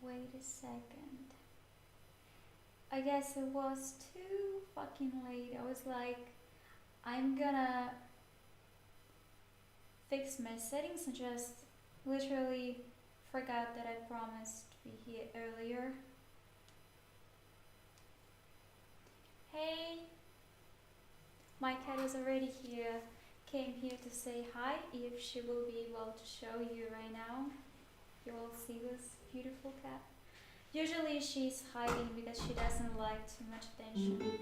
Wait a second. I guess it was too fucking late. I was like, I'm gonna fix my settings and just literally forgot that I promised to be here earlier. Hey, my cat is already here. Came here to say hi. If she will be able to show you right now, you will see this beautiful cat. Usually she's hiding because she doesn't like too much attention.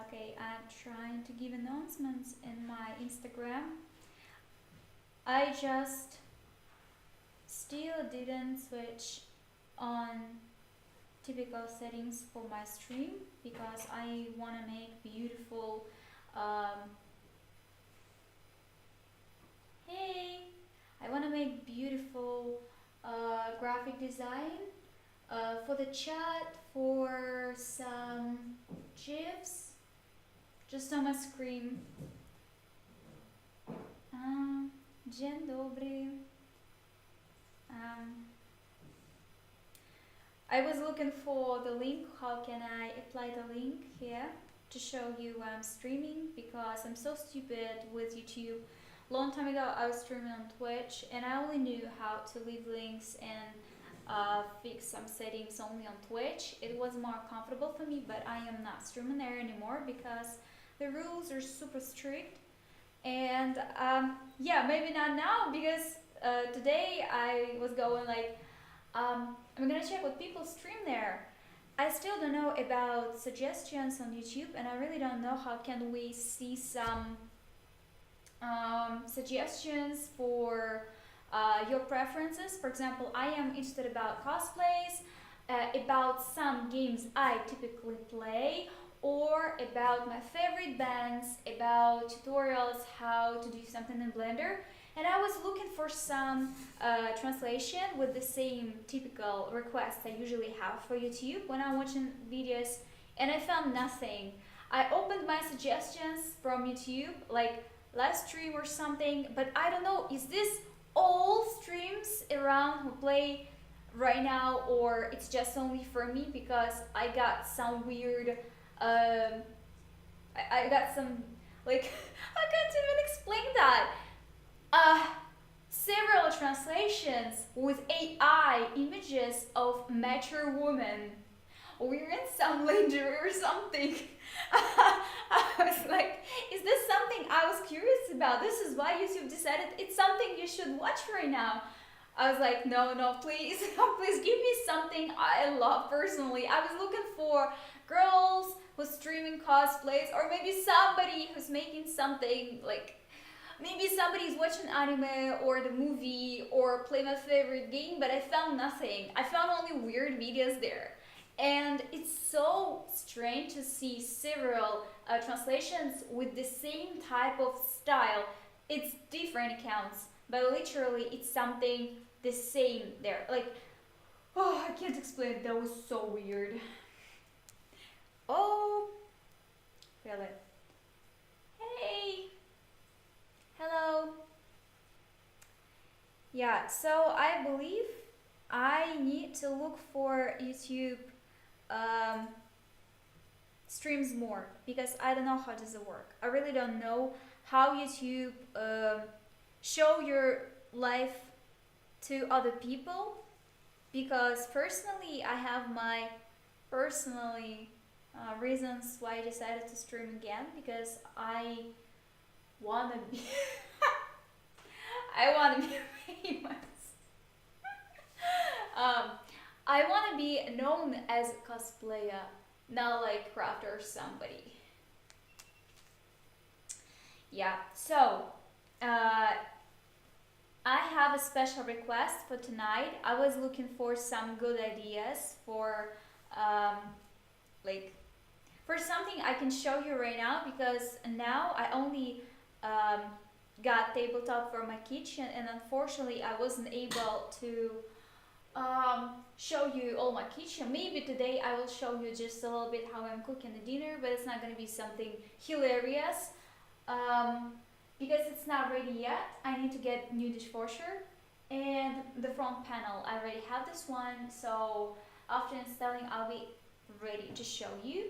Okay, I'm trying to give announcements in my Instagram. I just still didn't switch on typical settings for my stream because I want to make beautiful hey, I want to make beautiful graphic design for the chat, for some gifs just on my screen. Dzień dobry. I was looking for the link. How can I apply the link here to show you I'm streaming, because I'm so stupid with YouTube. Long time ago I was streaming on Twitch and I only knew how to leave links and fix some settings only on Twitch. It was more comfortable for me, but I am not streaming there anymore because the rules are super strict. And yeah, maybe not now, because today I was going like, I'm gonna check what people stream there. I still don't know about suggestions on YouTube, and I really don't know how can we see some suggestions for your preferences. For example, I am interested about cosplays, about some games I typically play, or about my favorite bands, about tutorials how to do something in Blender. And I was looking for some translation with the same typical requests I usually have for YouTube when I'm watching videos, and I found nothing. I opened my suggestions from YouTube, like live stream or something, but I don't know, is this all streams around who play right now, or it's just only for me? Because I got some weird, I got some, like, I can't even explain that. Several translations with AI images of mature women wearing some lingerie or something. I was like, is this something I was curious about? This is why YouTube decided it's something you should watch right now. I was like, no, please, please give me something I love personally. I was looking for girls who's streaming cosplays, or maybe somebody who's making something like, maybe somebody's watching anime or the movie or play my favorite game, but I found nothing. I found only weird videos there. And it's so strange to see several translations with the same type of style. It's different accounts, but literally it's something the same there. Like, oh, I can't explain it. That was so weird. Oh, feel it. Hey. Hello. Yeah, so I believe I need to look for YouTube streams more, because I don't know how does it work. I really don't know how YouTube show your life to other people, because personally I have my personally reasons why I decided to stream again, because I wanna be I wanna be famous. I wanna be known as a cosplayer, not like crafter or somebody. Yeah, so I have a special request for tonight. I was looking for some good ideas for like for something I can show you right now, because now I only got tabletop for my kitchen, and unfortunately I wasn't able to show you all my kitchen. Maybe today I will show you just a little bit how I'm cooking the dinner, but it's not gonna be something hilarious because it's not ready yet. I need to get new dishwasher, And the front panel, I already have this one, so after installing, I'll be ready to show you.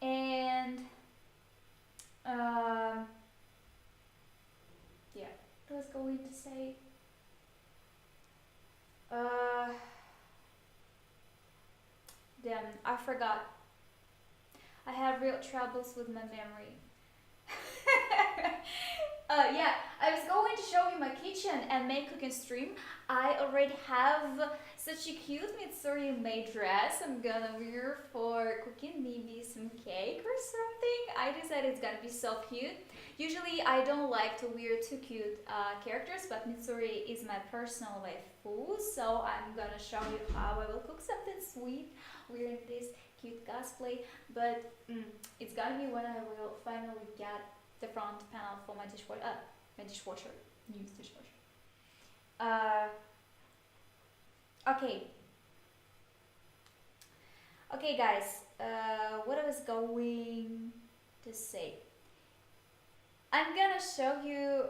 And um, yeah, I was going to say. Uh, Damn, I forgot. I have real troubles with my memory. Yeah, I was going to show you my kitchen and make cooking stream. I already have such a cute Mitsuri made dress I'm gonna wear for cooking maybe some cake or something. I decided it's gonna be so cute. Usually I don't like to wear too cute characters, but Mitsuri is my personal waifu, so I'm gonna show you how I will cook something sweet wearing this cute cosplay. But it's gonna be when I will finally get the front panel for my dishwasher, new dishwasher. Uh, okay, okay, guys. What I was going to say. I'm gonna show you.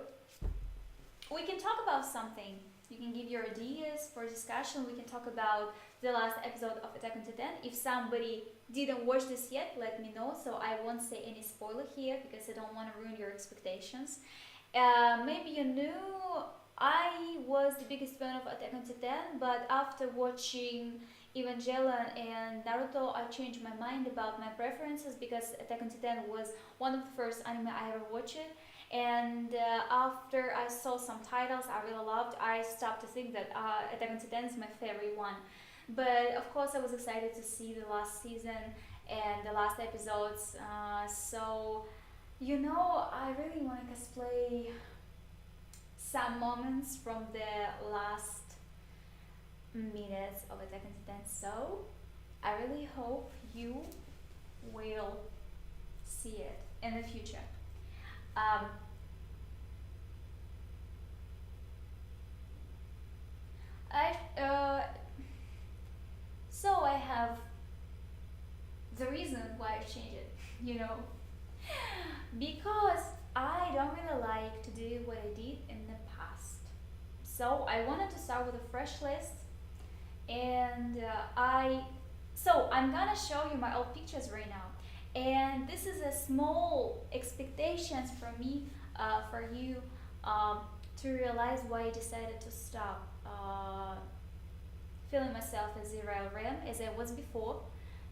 We can talk about something. You can give your ideas for discussion. We can talk about the last episode of Attack on Titan. If somebody didn't watch this yet, let me know, so I won't say any spoiler here because I don't want to ruin your expectations. Maybe you knew I was the biggest fan of Attack on Titan, but after watching Evangelion and Naruto, I changed my mind about my preferences because Attack on Titan was one of the first anime I ever watched. And after I saw some titles I really loved, I stopped to think that Attack on Titan is my favorite one. But of course, I was excited to see the last season and the last episodes. So, I really want to cosplay some moments from the last minutes of Attack on Titan. So, I really hope you will see it in the future. Um, I so I have the reason why I changed it, because I don't really like to do what I did in the past. So I wanted to start with a fresh list, and I'm gonna show you my old pictures right now, and this is a small expectations for me, for you, to realize why I decided to stop feeling myself as a real ram as I was before,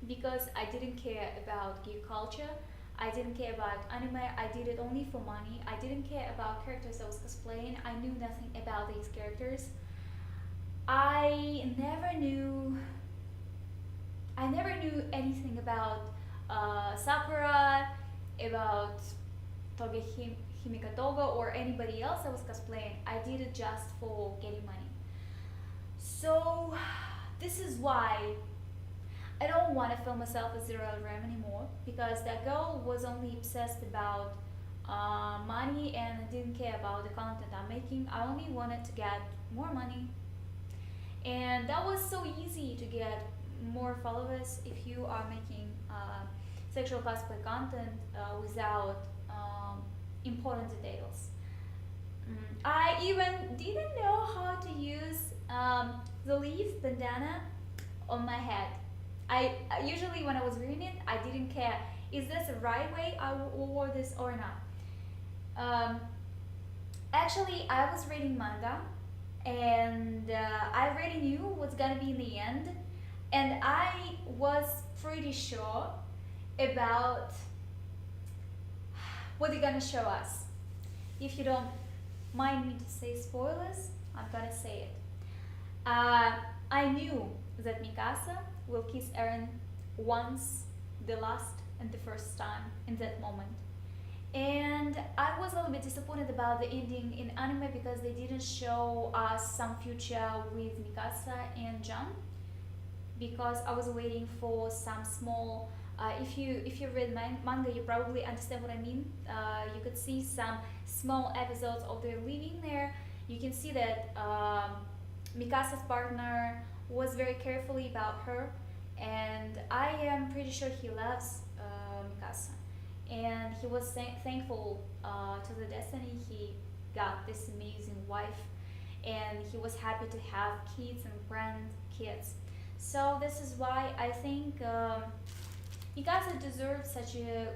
because I didn't care about geek culture. I didn't care about anime. I did it only for money. I didn't care about characters I was cosplaying. I knew nothing about these characters. I never knew. I never knew anything about Sakura, about Himika Toga, or anybody else I was cosplaying. I did it just for getting money. So this is why I don't want to feel myself as Zero Ram anymore, because that girl was only obsessed about money and didn't care about the content I'm making. I only wanted to get more money, and that was so easy to get more followers if you are making sexual cosplay content without important details. I even didn't know how to use the leaf bandana on my head. I usually when I was reading it, I didn't care. Is this the right way I wore this or not? Actually, I was reading manga, and I already knew what's gonna be in the end, and I was pretty sure about what they're gonna show us. If you don't mind me to say spoilers, I'm gonna say it. I knew that Mikasa will kiss Eren once, the last and the first time in that moment. And I was a little bit disappointed about the ending in anime because they didn't show us some future with Mikasa and John, because I was waiting for some small. If you read manga, you probably understand what I mean. You could see some small episodes of their living there. You can see that Mikasa's partner was very carefully about her, and I am pretty sure he loves Mikasa, and he was thankful to the destiny he got this amazing wife. and he was happy to have kids and grandkids. So this is why I think Mikasa deserved such a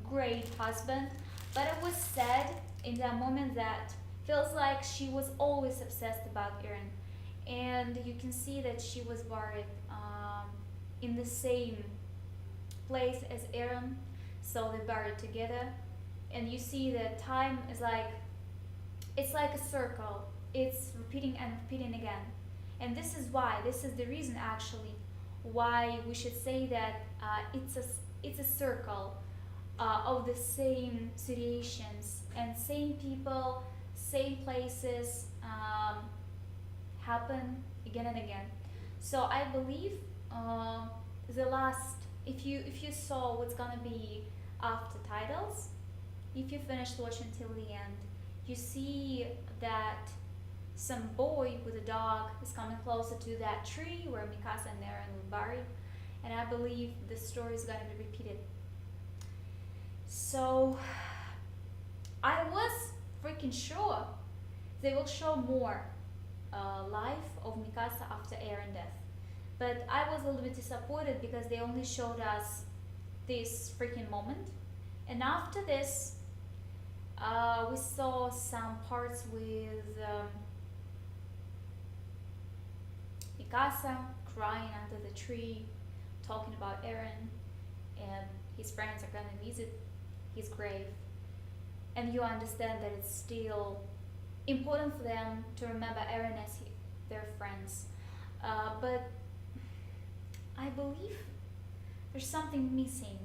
great husband, but it was sad in that moment that feels like she was always obsessed about Eren, and you can see that she was buried in the same place as Eren, so they buried together, and you see that time is like it's like a circle. It's repeating and repeating again, and this is the reason actually why we should say that it's a circle of the same situations and same people, same places happen again and again. So I believe the last, if you saw what's gonna be after titles, if you finished watching till the end, you see that some boy with a dog is coming closer to that tree where Mikasa and Eren were buried, and I believe the story is gonna be repeated. So I was freaking sure they will show more life of Mikasa after Eren death, but I was a little bit disappointed because they only showed us this freaking moment, and after this, we saw some parts with Mikasa crying under the tree, talking about Eren, and his friends are gonna visit his grave, and you understand that it's still important for them to remember Eren as their friends. But I believe there's something missing.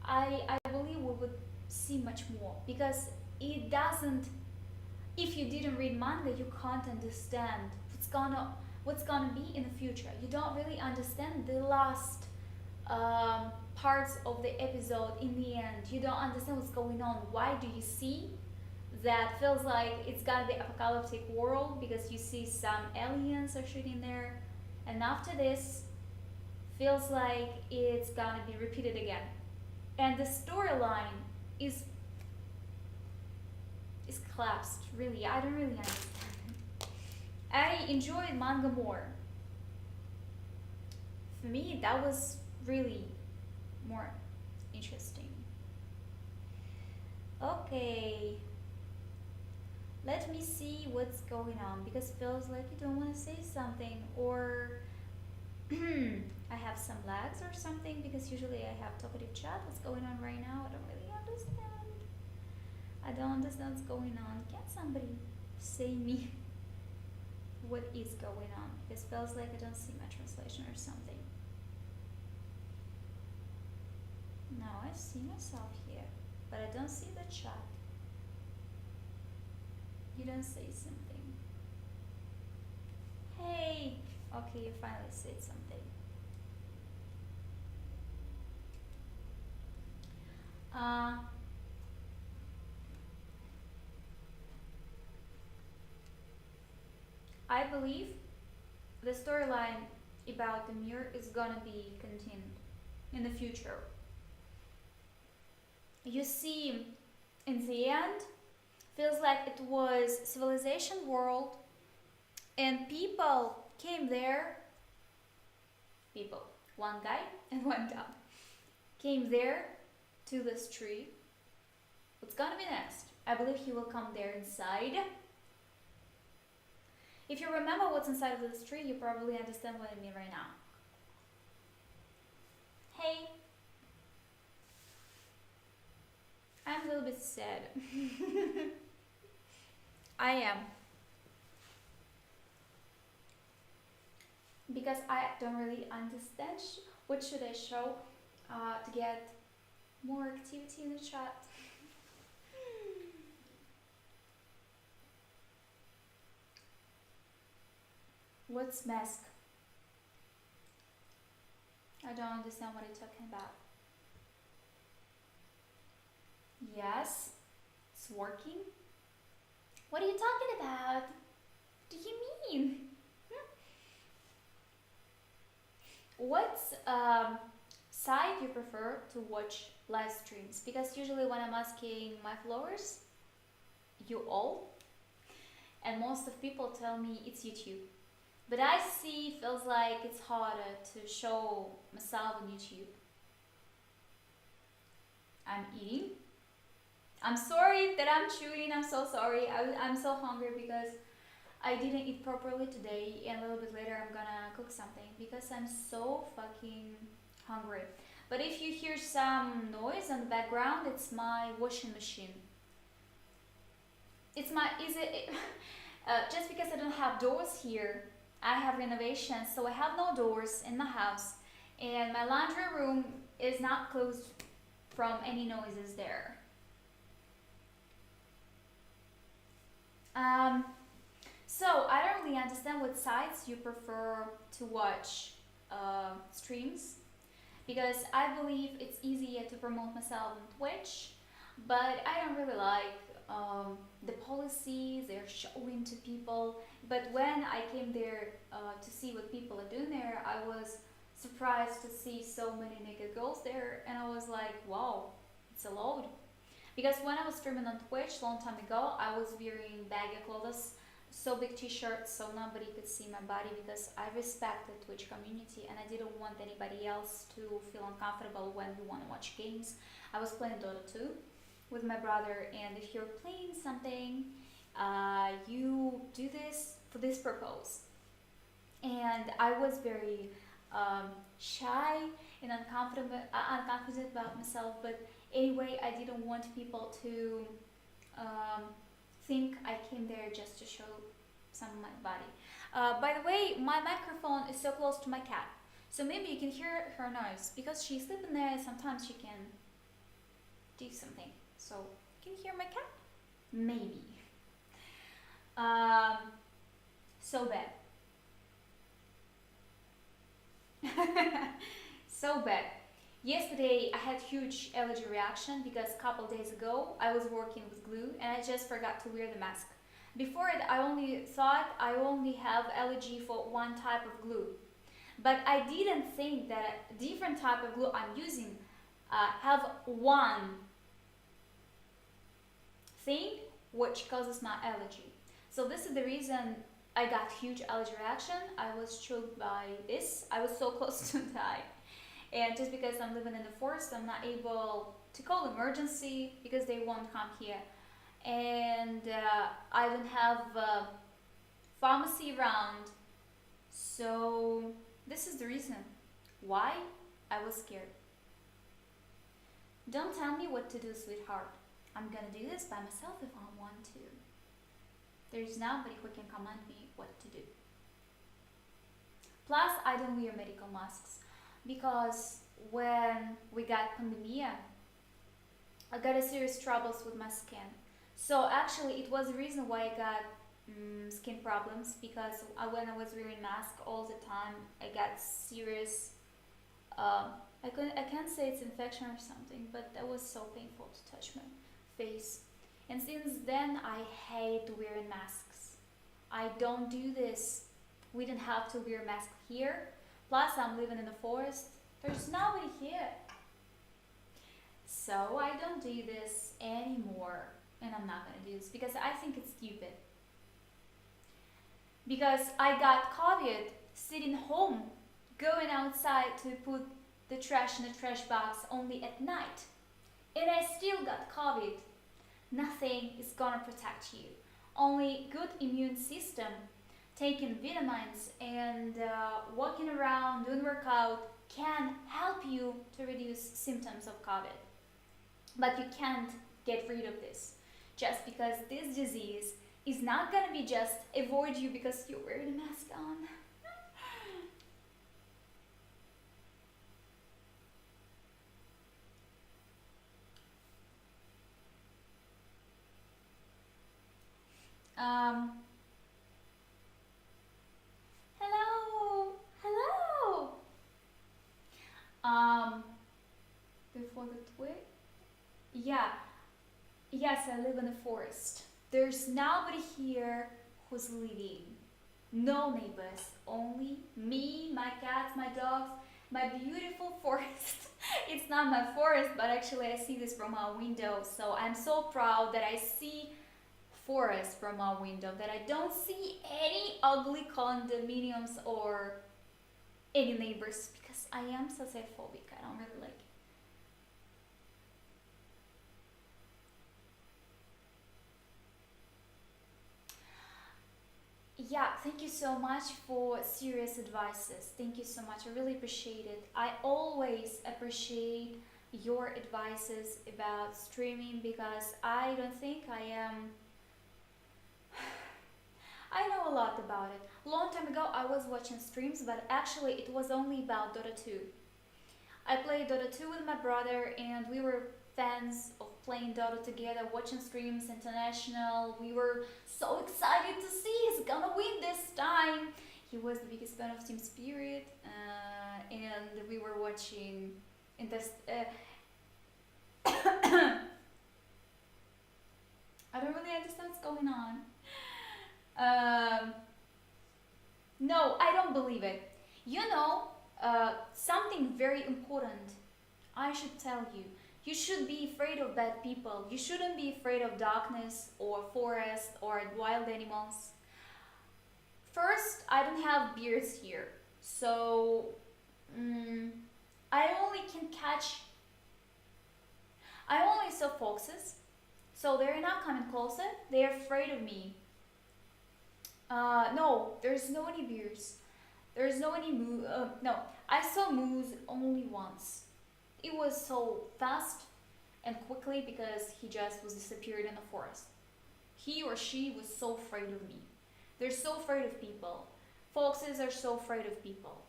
I believe we would see much more because it doesn't. If you didn't read manga, you can't understand what's gonna be in the future. You don't really understand the last parts of the episode in the end. You don't understand what's going on. Why do you see that feels like it's gonna be apocalyptic world because you see some aliens are shooting there, and after this feels like it's gonna be repeated again, and the storyline is collapsed. Really, I don't really understand. I enjoyed manga more. For me, that was really more interesting. Okay, let me see what's going on because it feels like you don't want to say something, or I have some lags or something because usually I have talkative chat. What's going on right now? I don't really understand. I don't understand what's going on. Can somebody say me what is going on? Because it feels like I don't see my translation or something. No, I see myself here, but I don't see the chat. You don't say something. Hey! Okay, you finally said something. I believe the storyline about the mirror is gonna be continued in the future. You see, in the end, feels like it was civilization world, and people came there. People, one guy and one dog, came there to this tree. What's gonna be next? I believe he will come there inside. If you remember what's inside of this tree, you probably understand what I mean right now. Hey, I'm a little bit sad. I am. Because I don't really understand what should I show to get more activity in the chat. What's mask? I don't understand what you're talking about. Yes, it's working. What are you talking about? What do you mean? What's site you prefer to watch live streams? Because usually when I'm asking my followers, you all, and most of people tell me it's YouTube. But I see feels like it's harder to show myself on YouTube. I'm eating. I'm sorry that I'm chewing. I'm so sorry. I'm so hungry because I didn't eat properly today, and a little bit later I'm gonna cook something because I'm so fucking hungry. But if you hear some noise on the background, it's my washing machine. It's my is it just because I don't have doors here. I have renovations, so I have no doors in my house, and my laundry room is not closed from any noises there. Um, so I don't really understand what sites you prefer to watch streams, because I believe it's easier to promote myself on Twitch, but I don't really like the policies they're showing to people. But when I came there to see what people are doing there, I was surprised to see so many naked girls there, and I was like, wow, it's allowed. Because when I was streaming on Twitch long time ago, I was wearing baggy clothes, so big t-shirts, so nobody could see my body, because I respect the Twitch community and I didn't want anybody else to feel uncomfortable when we want to watch games. I was playing Dota 2 with my brother, and if you're playing something, you do this for this purpose. And I was very shy and unconfident about myself, but anyway, I didn't want people to think I came there just to show some of my body. By the way, my microphone is so close to my cat, so maybe you can hear her noise because she's sleeping there. Sometimes she can do something. So, can you hear my cat? Maybe. So bad. So bad. Yesterday I had huge allergy reaction because a couple days ago I was working with glue and I just forgot to wear the mask. Before it I only thought I only have allergy for one type of glue. But I didn't think that different type of glue I'm using have one thing which causes my allergy. So this is the reason I got huge allergy reaction. I was choked by this. I was so close to die. And just because I'm living in the forest, I'm not able to call emergency because they won't come here. And I don't have a pharmacy around. So this is the reason why I was scared. Don't tell me what to do, sweetheart. I'm gonna do this by myself if I want to. There's nobody who can command me what to do. Plus, I don't wear medical masks because when we got pandemia, I got a serious troubles with my skin. So actually, it was the reason why I got skin problems, because when I was wearing mask all the time, I got serious. I can't say it's infection or something, but that was so painful to touch my face. And since then, I hate wearing masks. I don't do this. We don't have to wear masks here. Plus, I'm living in the forest. There's nobody here. So I don't do this anymore. And I'm not gonna do this because I think it's stupid. Because I got COVID sitting home, going outside to put the trash in the trash box only at night. And I still got COVID. Nothing is gonna protect you. Only good immune system, taking vitamins and walking around, doing workout can help you to reduce symptoms of COVID. But you can't get rid of this just because this disease is not gonna be just avoid you because you're wearing a mask on. Hello, hello. Before the twig? Yeah, yes, I live in the forest. There's nobody here who's living. No neighbors, only me, my cats, my dogs, my beautiful forest. It's not my forest, but actually I see this from our window, so I'm so proud that I see forest from my window, that I don't see any ugly condominiums or any neighbors, because I am sociophobic. I don't really like. Yeah, thank you so much for serious advices. Thank you so much. I really appreciate it. I always appreciate your advices about streaming, because I don't think I am. I know a lot about it. Long time ago, I was watching streams, but actually, it was only about Dota 2. I played Dota 2 with my brother, and we were fans of playing Dota together, watching streams, international. We were so excited to see he's gonna win this time. He was the biggest fan of Team Spirit, and we were watching. In this, I don't really understand what's going on. Um, no, I don't believe it. You know, something very important I should tell you. You should be afraid of bad people. You shouldn't be afraid of darkness or forest or wild animals. First, I don't have beards here, so I only can catch. I only saw foxes, so they're not coming closer. They're afraid of me. No, there's no any bears. There's no any moo. No, I saw moose only once. It was so fast and quickly because he just was disappeared in the forest. He or she was so afraid of me. They're so afraid of people. Foxes are so afraid of people.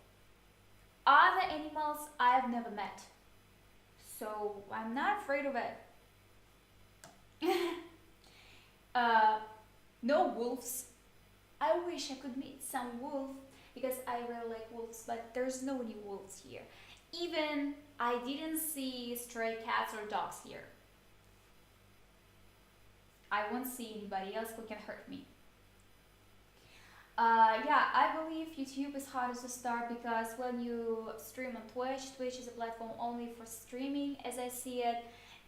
Other animals I've never met, so I'm not afraid of it. uh, no wolves. I wish I could meet some wolf, because I really like wolves, but there's no any wolves here. Even I didn't see stray cats or dogs here. I won't see anybody else who can hurt me. Yeah, I believe YouTube is hardest to start, because when you stream on Twitch, Twitch is a platform only for streaming as I see it,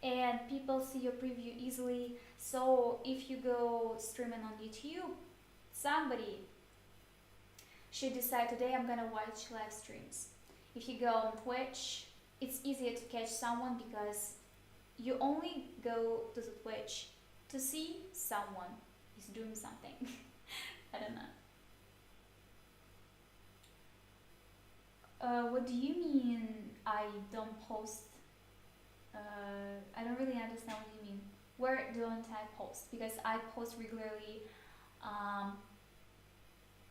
and people see your preview easily. So if you go streaming on YouTube, somebody should decide today I'm gonna watch live streams. If you go on Twitch, it's easier to catch someone, because you only go to the Twitch to see someone is doing something. I don't know. What do you mean I don't post? I don't really understand what you mean. Where don't I post? Because I post regularly on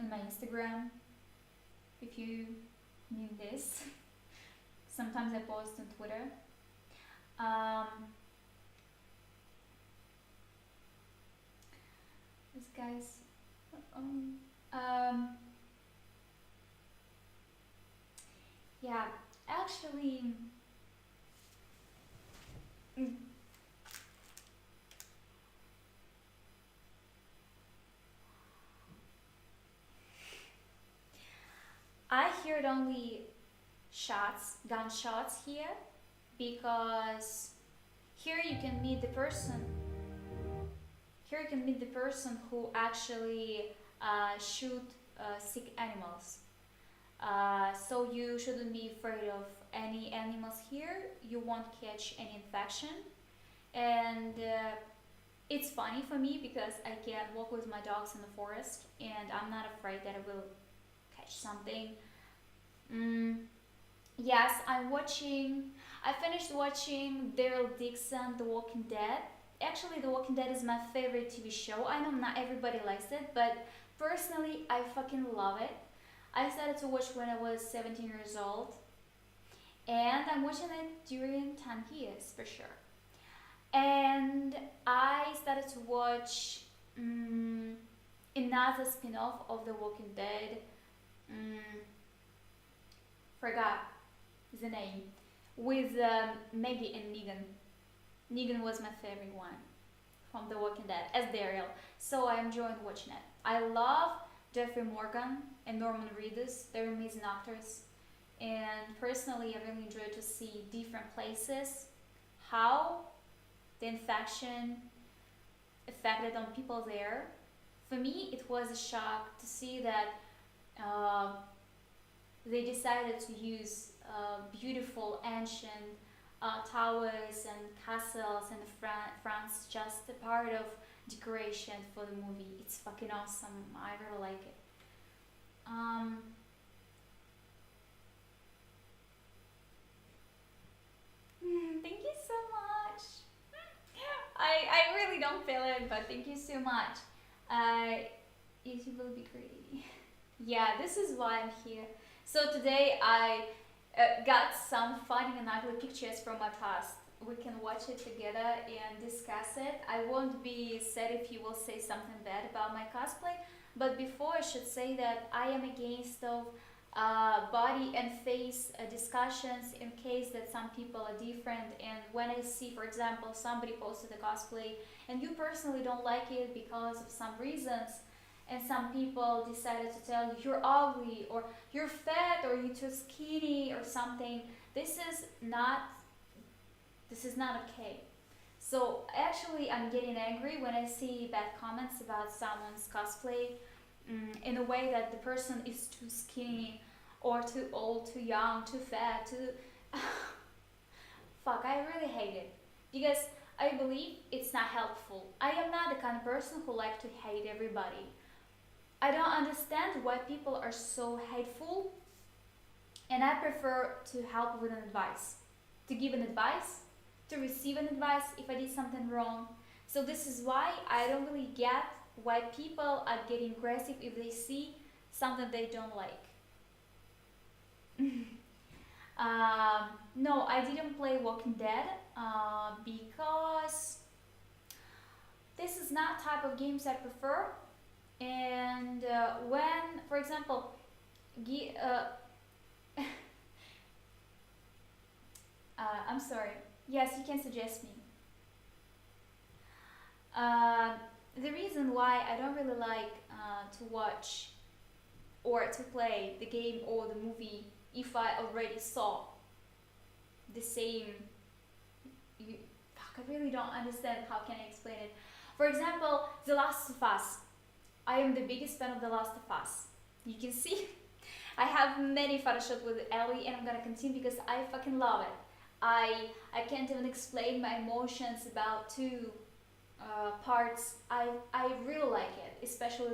my Instagram, if you mean this. Sometimes I post on Twitter. This guy's. Um, yeah, actually. mm, I heard only shots, gunshots here, because here you can meet the person. Here you can meet the person who actually shoot sick animals. So you shouldn't be afraid of any animals here. You won't catch any infection, and it's funny for me because I can walk with my dogs in the forest, and I'm not afraid that I will catch something. Mm, yes, I'm watching. I finished watching Daryl Dixon, The Walking Dead. Actually, The Walking Dead is my favorite TV show. I know not everybody likes it, but personally, I fucking love it. I started to watch when I was 17 years old, and I'm watching it during 10 years for sure. And I started to watch another spin-off of The Walking Dead. Mm, forgot the name, with Maggie and Negan. Negan was my favorite one from The Walking Dead as Daryl, so I enjoyed watching it. I love Jeffrey Morgan and Norman Reedus; they're amazing actors. And personally, I really enjoy to see different places, how the infection affected on people there. For me, it was a shock to see that uh, they decided to use beautiful ancient towers and castles in France, just a part of decoration for the movie. It's fucking awesome. I really like it. Um, Thank you so much. I really don't feel it, but thank you so much. Uh, it will be great. Yeah, this is why I'm here. So today I got some funny and ugly pictures from my past. We can watch it together and discuss it. I won't be sad if you will say something bad about my cosplay, but before I should say that I am against of body and face discussions in case that some people are different. And when I see, for example, somebody posted a cosplay and you personally don't like it because of some reasons, and some people decided to tell you you're ugly or you're fat or you're too skinny or something, this is not okay. So actually I'm getting angry when I see bad comments about someone's cosplay, in a way that the person is too skinny or too old, too young, too fat, too fuck, I really hate it because I believe it's not helpful. I am not the kind of person who like to hate everybody. I don't understand why people are so hateful, and I prefer to help with an advice, to give an advice, to receive an advice if I did something wrong. So this is why I don't really get why people are getting aggressive if they see something they don't like. No, I didn't play Walking Dead because this is not type of games I prefer. And when, for example, I'm sorry. Yes, you can suggest me. Uh, the reason why I don't really like to watch or to play the game or the movie if I already saw the same. You, fuck, I really don't understand how can I explain it. For example, The Last of Us. I am the biggest fan of The Last of Us. You can see I have many photoshops with Ellie and I'm gonna continue because I fucking love it. I can't even explain my emotions about two parts. I really like it, especially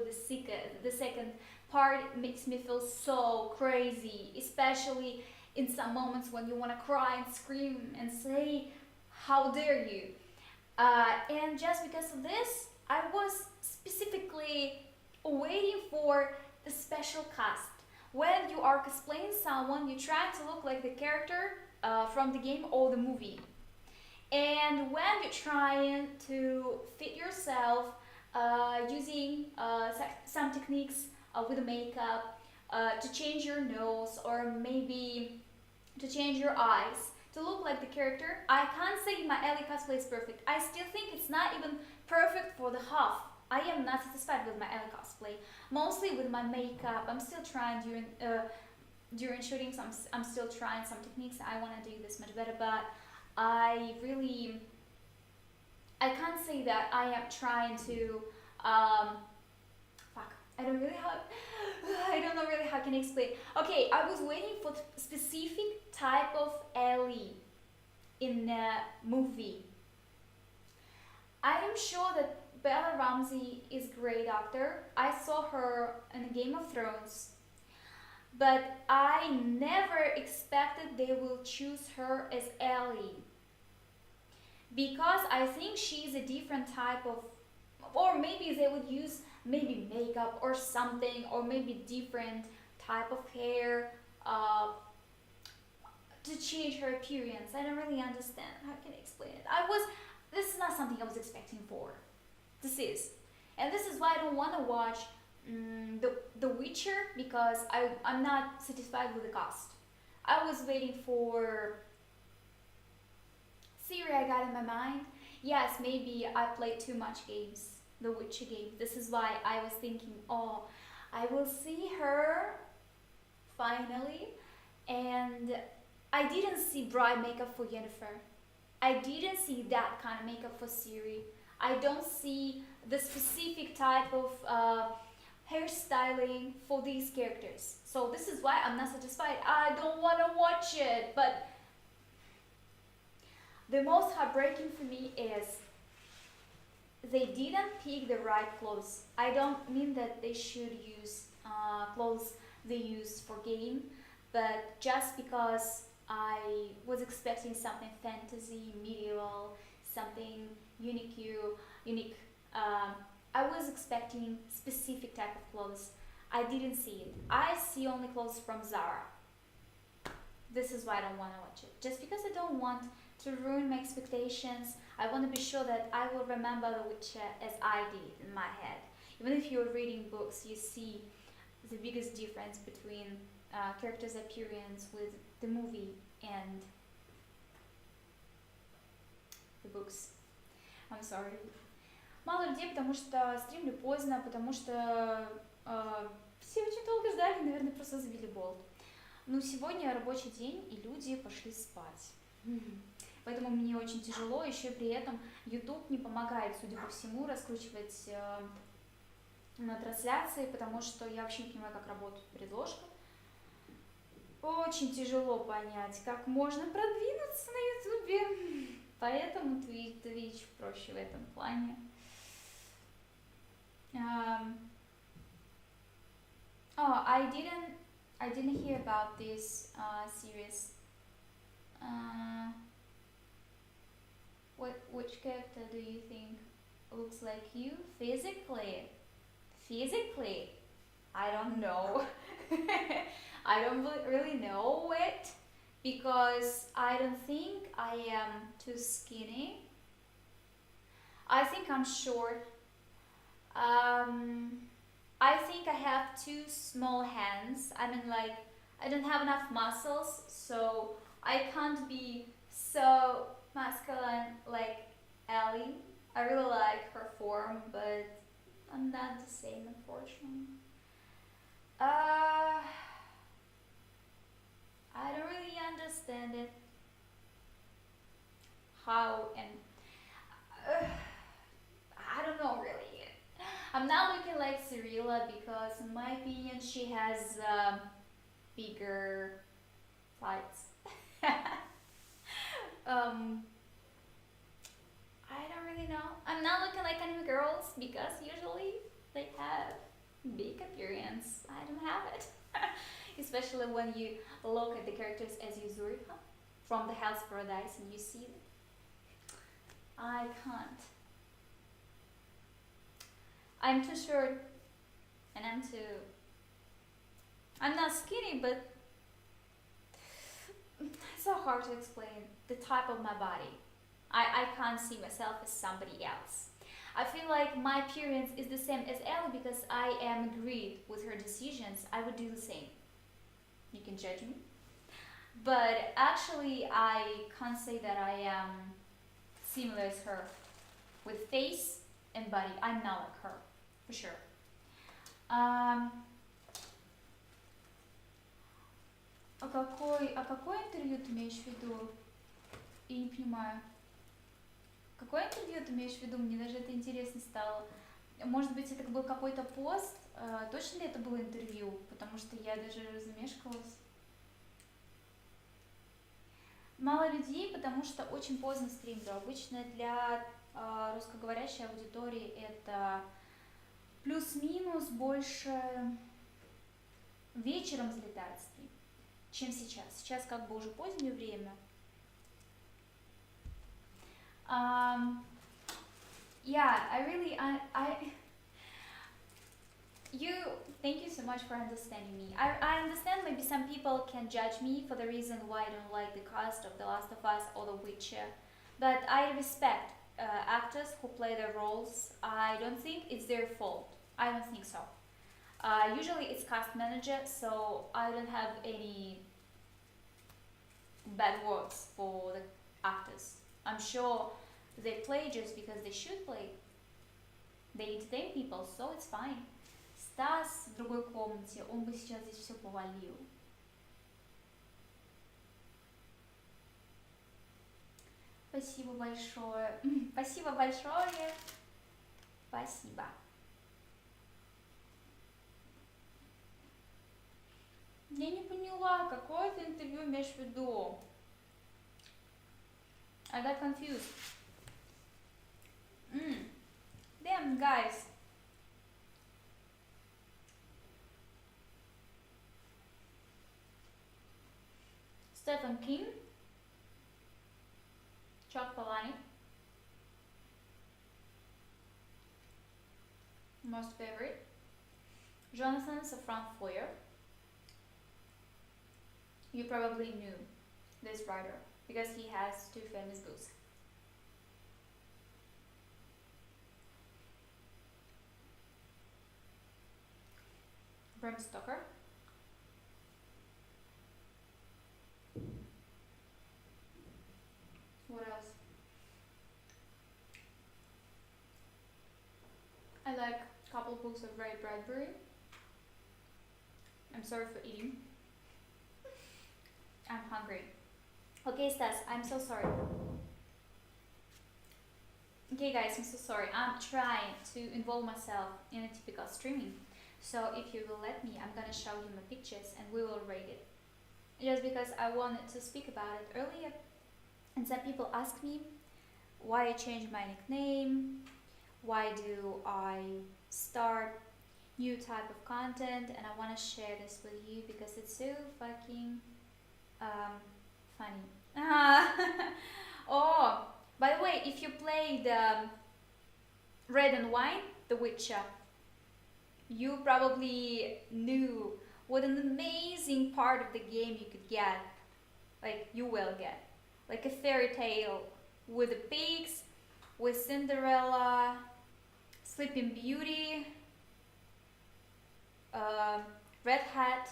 the second part makes me feel so crazy, especially in some moments when you want to cry and scream and say, "How dare you!" And just because of this, I was specifically waiting for the special cast. When you are cosplaying someone, you try to look like the character from the game or the movie. And when you're trying to fit yourself using some techniques with the makeup to change your nose or maybe to change your eyes to look like the character, I can't say my Ellie cosplay is perfect. I still think it's not even perfect for the half. I am not satisfied with my Ellie cosplay. Mostly with my makeup. I'm still trying during shooting. I'm still trying some techniques. I want to do this much better, but I can't say that I am trying to fuck. I don't know really how can I explain. Okay, I was waiting for specific type of Ellie in a movie. I am sure that Bella Ramsey is a great actor. I saw her in Game of Thrones, but I never expected they will choose her as Ellie because I think she's a different type of, or maybe they would use maybe makeup or something, or maybe different type of hair to change her appearance. I don't really understand. How can I explain it? This is not something I was expecting for. This is. And this is why I don't want to watch the Witcher because I'm not satisfied with the cast. I was waiting for Siri I got in my mind. Yes, maybe I played too much games, the Witcher game. This is why I was thinking, oh, I will see her finally. And I didn't see bright makeup for Yennefer. I didn't see that kind of makeup for Siri. I don't see the specific type of hairstyling for these characters. So this is why I'm not satisfied. I don't want to watch it. But the most heartbreaking for me is they didn't pick the right clothes. I don't mean that they should use clothes they use for game, but just because I was expecting something fantasy, medieval, something unique. Um, I was expecting specific type of clothes. I didn't see it. I see only clothes from Zara. This is why I don't want to watch it. Just because I don't want to ruin my expectations. I want to be sure that I will remember The Witcher as I did in my head. Even if you're reading books, you see the biggest difference between characters' appearance with the movie and the books. I'm sorry. Мало людей, потому что стримлю поздно, потому что все очень долго ждали, наверное, просто забили болт. Ну, сегодня рабочий день, и люди пошли спать. Поэтому мне очень тяжело, еще и при этом YouTube не помогает, судя по всему, раскручивать трансляции, потому что я вообще не понимаю, как работает предложка. Очень тяжело понять, как можно продвинуться на YouTube. Поэтому Twitch проще в этом плане. I didn't hear about this series. Which character do you think looks like you physically? Physically, I don't know. I don't really know it because I don't think I am too skinny. I think I'm short. I think I have too small hands. I mean, like, I don't have enough muscles, so I can't be so masculine like Ellie. I really like her form, but I'm not the same, unfortunately. I don't really understand it. How and I don't know really. I'm not looking like Cirilla because, in my opinion, she has bigger fights. I don't really know. I'm not looking like anime girls because usually they have big appearance. I don't have it. Especially when you look at the characters as Yuzuriha from the Hell's Paradise and you see them. I can't. I'm too short and I'm not skinny, but it's so hard to explain the type of my body. I can't see myself as somebody else. I feel like my appearance is the same as Ellie because I am agreed with her decisions. I would do the same. You can judge me. But actually, I can't say that I am similar as her. With face and body, I'm not like her, for sure. А какое интервью ты имеешь в виду? Я не понимаю. Какое интервью ты имеешь в виду? Мне даже это интересно стало. Может быть, это был какой-то пост? Точно ли это было интервью? Потому что я даже замешкалась. Мало людей, потому что очень поздно стримлю. Обычно для русскоговорящей аудитории это плюс-минус больше вечером взлетает стрим, чем сейчас. Сейчас как бы уже позднее время. Thank you so much for understanding me. I understand maybe some people can judge me for the reason why I don't like the cast of The Last of Us or The Witcher, but I respect actors who play their roles. I don't think it's their fault. I don't think so. Usually it's cast manager, so I don't have any bad words for the actors. I'm sure they play just because they should play. They entertain people, so it's fine. Стас в другой комнате, он бы сейчас здесь все повалил. Спасибо большое. Спасибо большое. Спасибо. Я не поняла, какое ты интервью имеешь в виду? I got confused. Damn, guys. Stephen King. Chuck Palahniuk. Most favorite. Jonathan Safran Foer. You probably knew this writer because he has 2 famous books. Bram Stoker. What else? I like a couple books of Ray Bradbury. I'm sorry for eating. I'm hungry. Okay, Stas, I'm so sorry. Okay, guys, I'm so sorry. I'm trying to involve myself in a typical streaming. So if you will let me, I'm gonna show you my pictures and we will rate it. Just because I wanted to speak about it earlier, and some people ask me why I changed my nickname, why do I start new type of content, and I want to share this with you because it's so fucking funny. Oh, by the way, if you play the Red and Wine, The Witcher, you probably knew what an amazing part of the game you could get. Like, you will get. Like a fairy tale with the pigs, with Cinderella, Sleeping Beauty, Red Hat.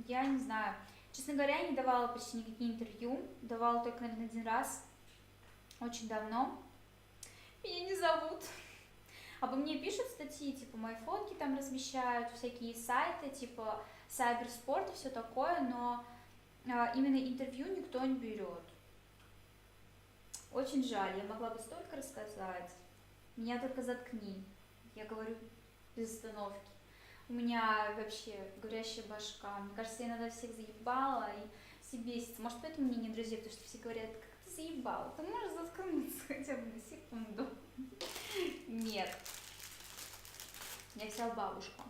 Я не знаю. Честно говоря, я не давала почти никакие интервью. Давала только, наверное, 1 раз. Очень давно. Меня не зовут. Обо мне пишут статьи, типа, мои фотки там размещают, всякие сайты, типа, Cybersport и все такое, но именно интервью никто не берет. Очень жаль, я могла бы столько рассказать. Меня только заткни. Я говорю без остановки. У меня вообще говорящая башка. Мне кажется, я иногда всех заебала и все бесится. Может, поэтому мне не друзья, потому что все говорят, как ты заебала, ты можешь заткнуться хотя бы на секунду. Нет. Я вся бабушка.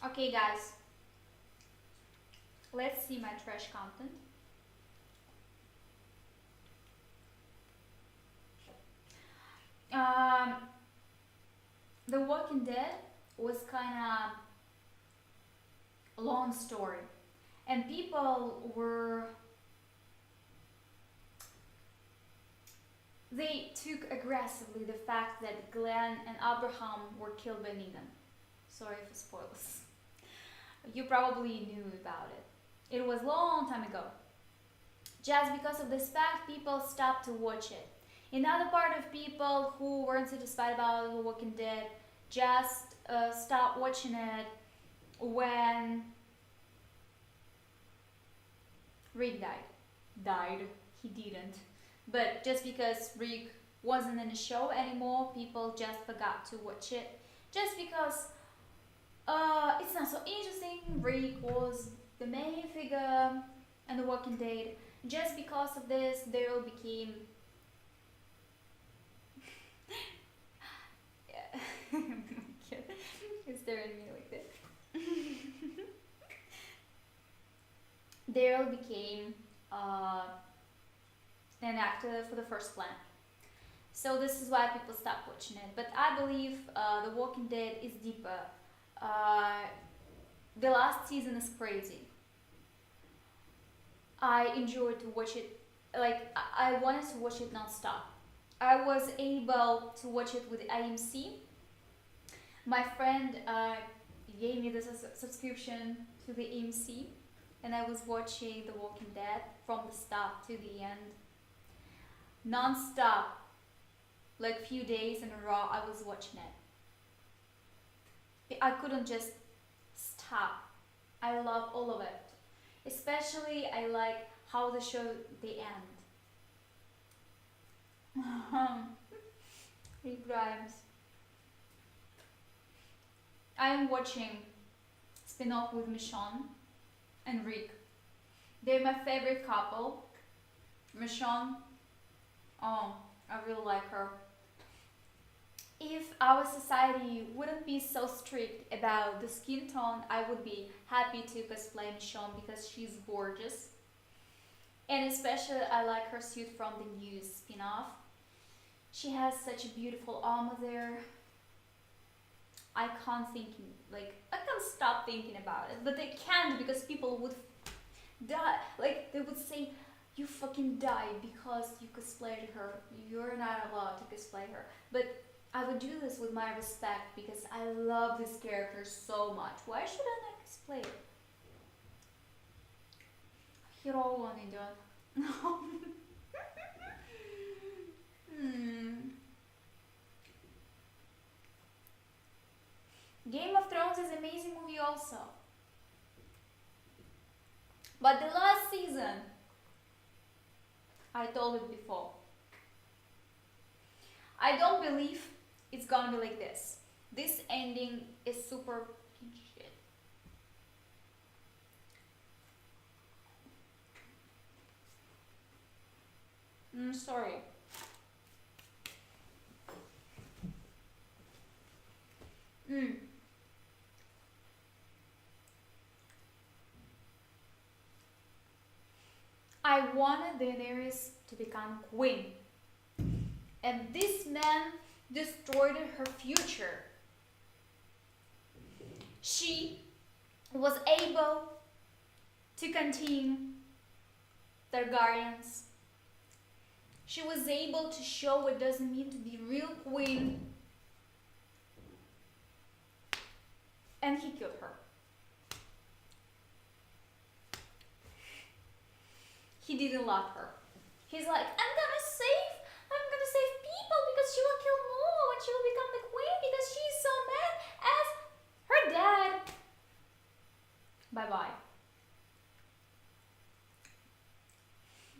Okay, guys. Let's see my trash content. The Walking Dead was kind of long story, and people were, they took aggressively the fact that Glenn and Abraham were killed by Negan. Sorry for spoilers. You probably knew about it. It was a long time ago. Just because of this fact, people stopped to watch it. Another part of people who weren't satisfied about The Walking Dead just stopped watching it when Rick died. He didn't. But just because Rick wasn't in the show anymore, people just forgot to watch it. Just because it's not so interesting. Rick was the main figure in The Walking Dead. Just because of this, Daryl became He's staring at me like that. Daryl became an actor for the first plan. So this is why people stopped watching it. But I believe The Walking Dead is deeper. The last season is crazy. I enjoyed to watch it. Like, I wanted to watch it non-stop. I was able to watch it with AMC. My friend gave me this subscription to the AMC, and I was watching The Walking Dead from the start to the end, non-stop. Like few days in a row, I was watching it. I couldn't just top. I love all of it. Especially I like how the show they end. Rick Grimes. I am watching spin-off with Michonne and Rick. They're my favorite couple. Michonne, oh, I really like her. If our society wouldn't be so strict about the skin tone, I would be happy to cosplay Michonne because she's gorgeous. And especially I like her suit from the new spin-off. She has such a beautiful armor there. I can't stop thinking about it. But I can't because people would die. Like, they would say, you fucking died because you cosplayed her. You're not allowed to cosplay her. But I would do this with my respect because I love this character so much. Why should I not cosplay it? Hero only Game of Thrones is an amazing movie also. But the last season, I told it before, I don't believe it's gonna be like this. This ending is super shit. Sorry. I wanted Daenerys to become queen. And this man destroyed her future. She was able to continue Targaryens. She was able to show what does it mean to be real queen. And he killed her. He didn't love her. He's like, I'm gonna save people because she will kill more and she will become the queen because she's so mad as her dad. Bye bye.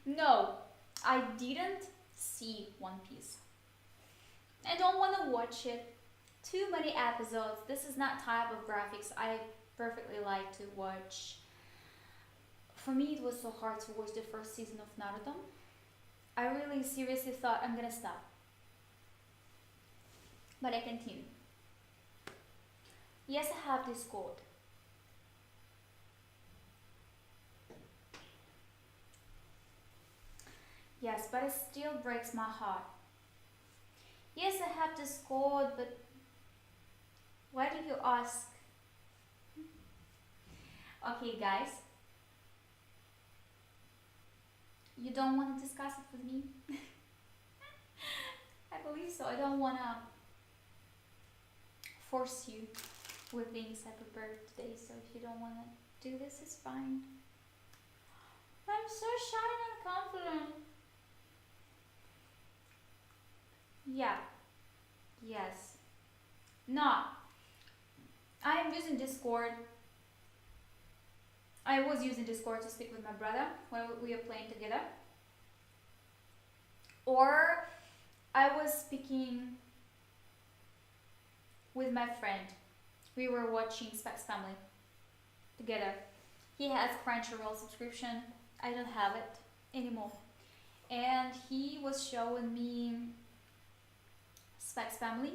No, I didn't see One Piece. I don't want to watch it. Too many episodes. This is not type of graphics I perfectly like to watch. For me, it was so hard to watch the first season of Naruto. I really seriously thought I'm gonna stop. But I continue. Yes, I have Discord. Yes, but it still breaks my heart. Yes, I have Discord, but why do you ask? Okay, guys. You don't want to discuss it with me? I believe so. I don't want to force you with things I prepared today. So if you don't want to do this, it's fine. I'm so shy and confident. Yeah. Yes. No. I am using Discord. I was using Discord to speak with my brother when we were playing together. Or I was speaking with my friend. We were watching Specs Family together. He has Crunchyroll subscription. I don't have it anymore. And he was showing me Specs Family.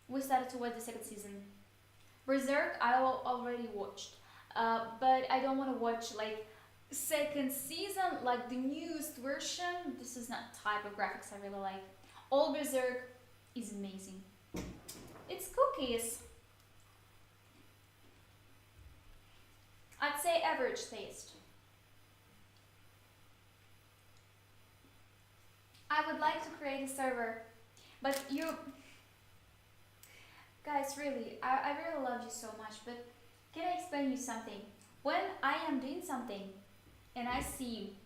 We started to watch the second season. Berserk I already watched. But I don't want to watch like second season, like the newest version. This is not type of graphics I really like. All Berserk is amazing. It's cookies. I'd say average taste. I would like to create a server, but you guys, really, I really love you so much, but can I explain you something? When I am doing something and I see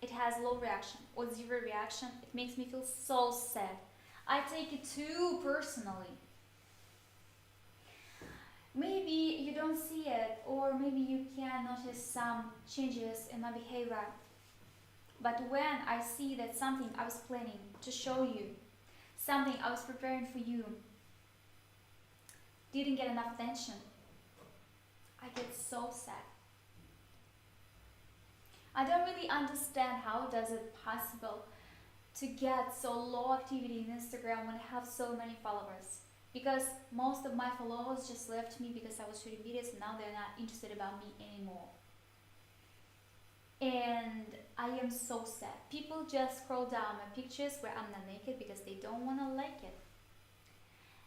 it has low reaction or zero reaction, it makes me feel so sad. I take it too personally. Maybe you don't see it, or maybe you can notice some changes in my behavior. But when I see that something I was planning to show you, something I was preparing for you, didn't get enough attention, I get so sad. I don't really understand how does it possible to get so low activity in Instagram when I have so many followers. Because most of my followers just left me because I was shooting videos and now they're not interested about me anymore. And I am so sad. People just scroll down my pictures where I'm not naked because they don't want to like it.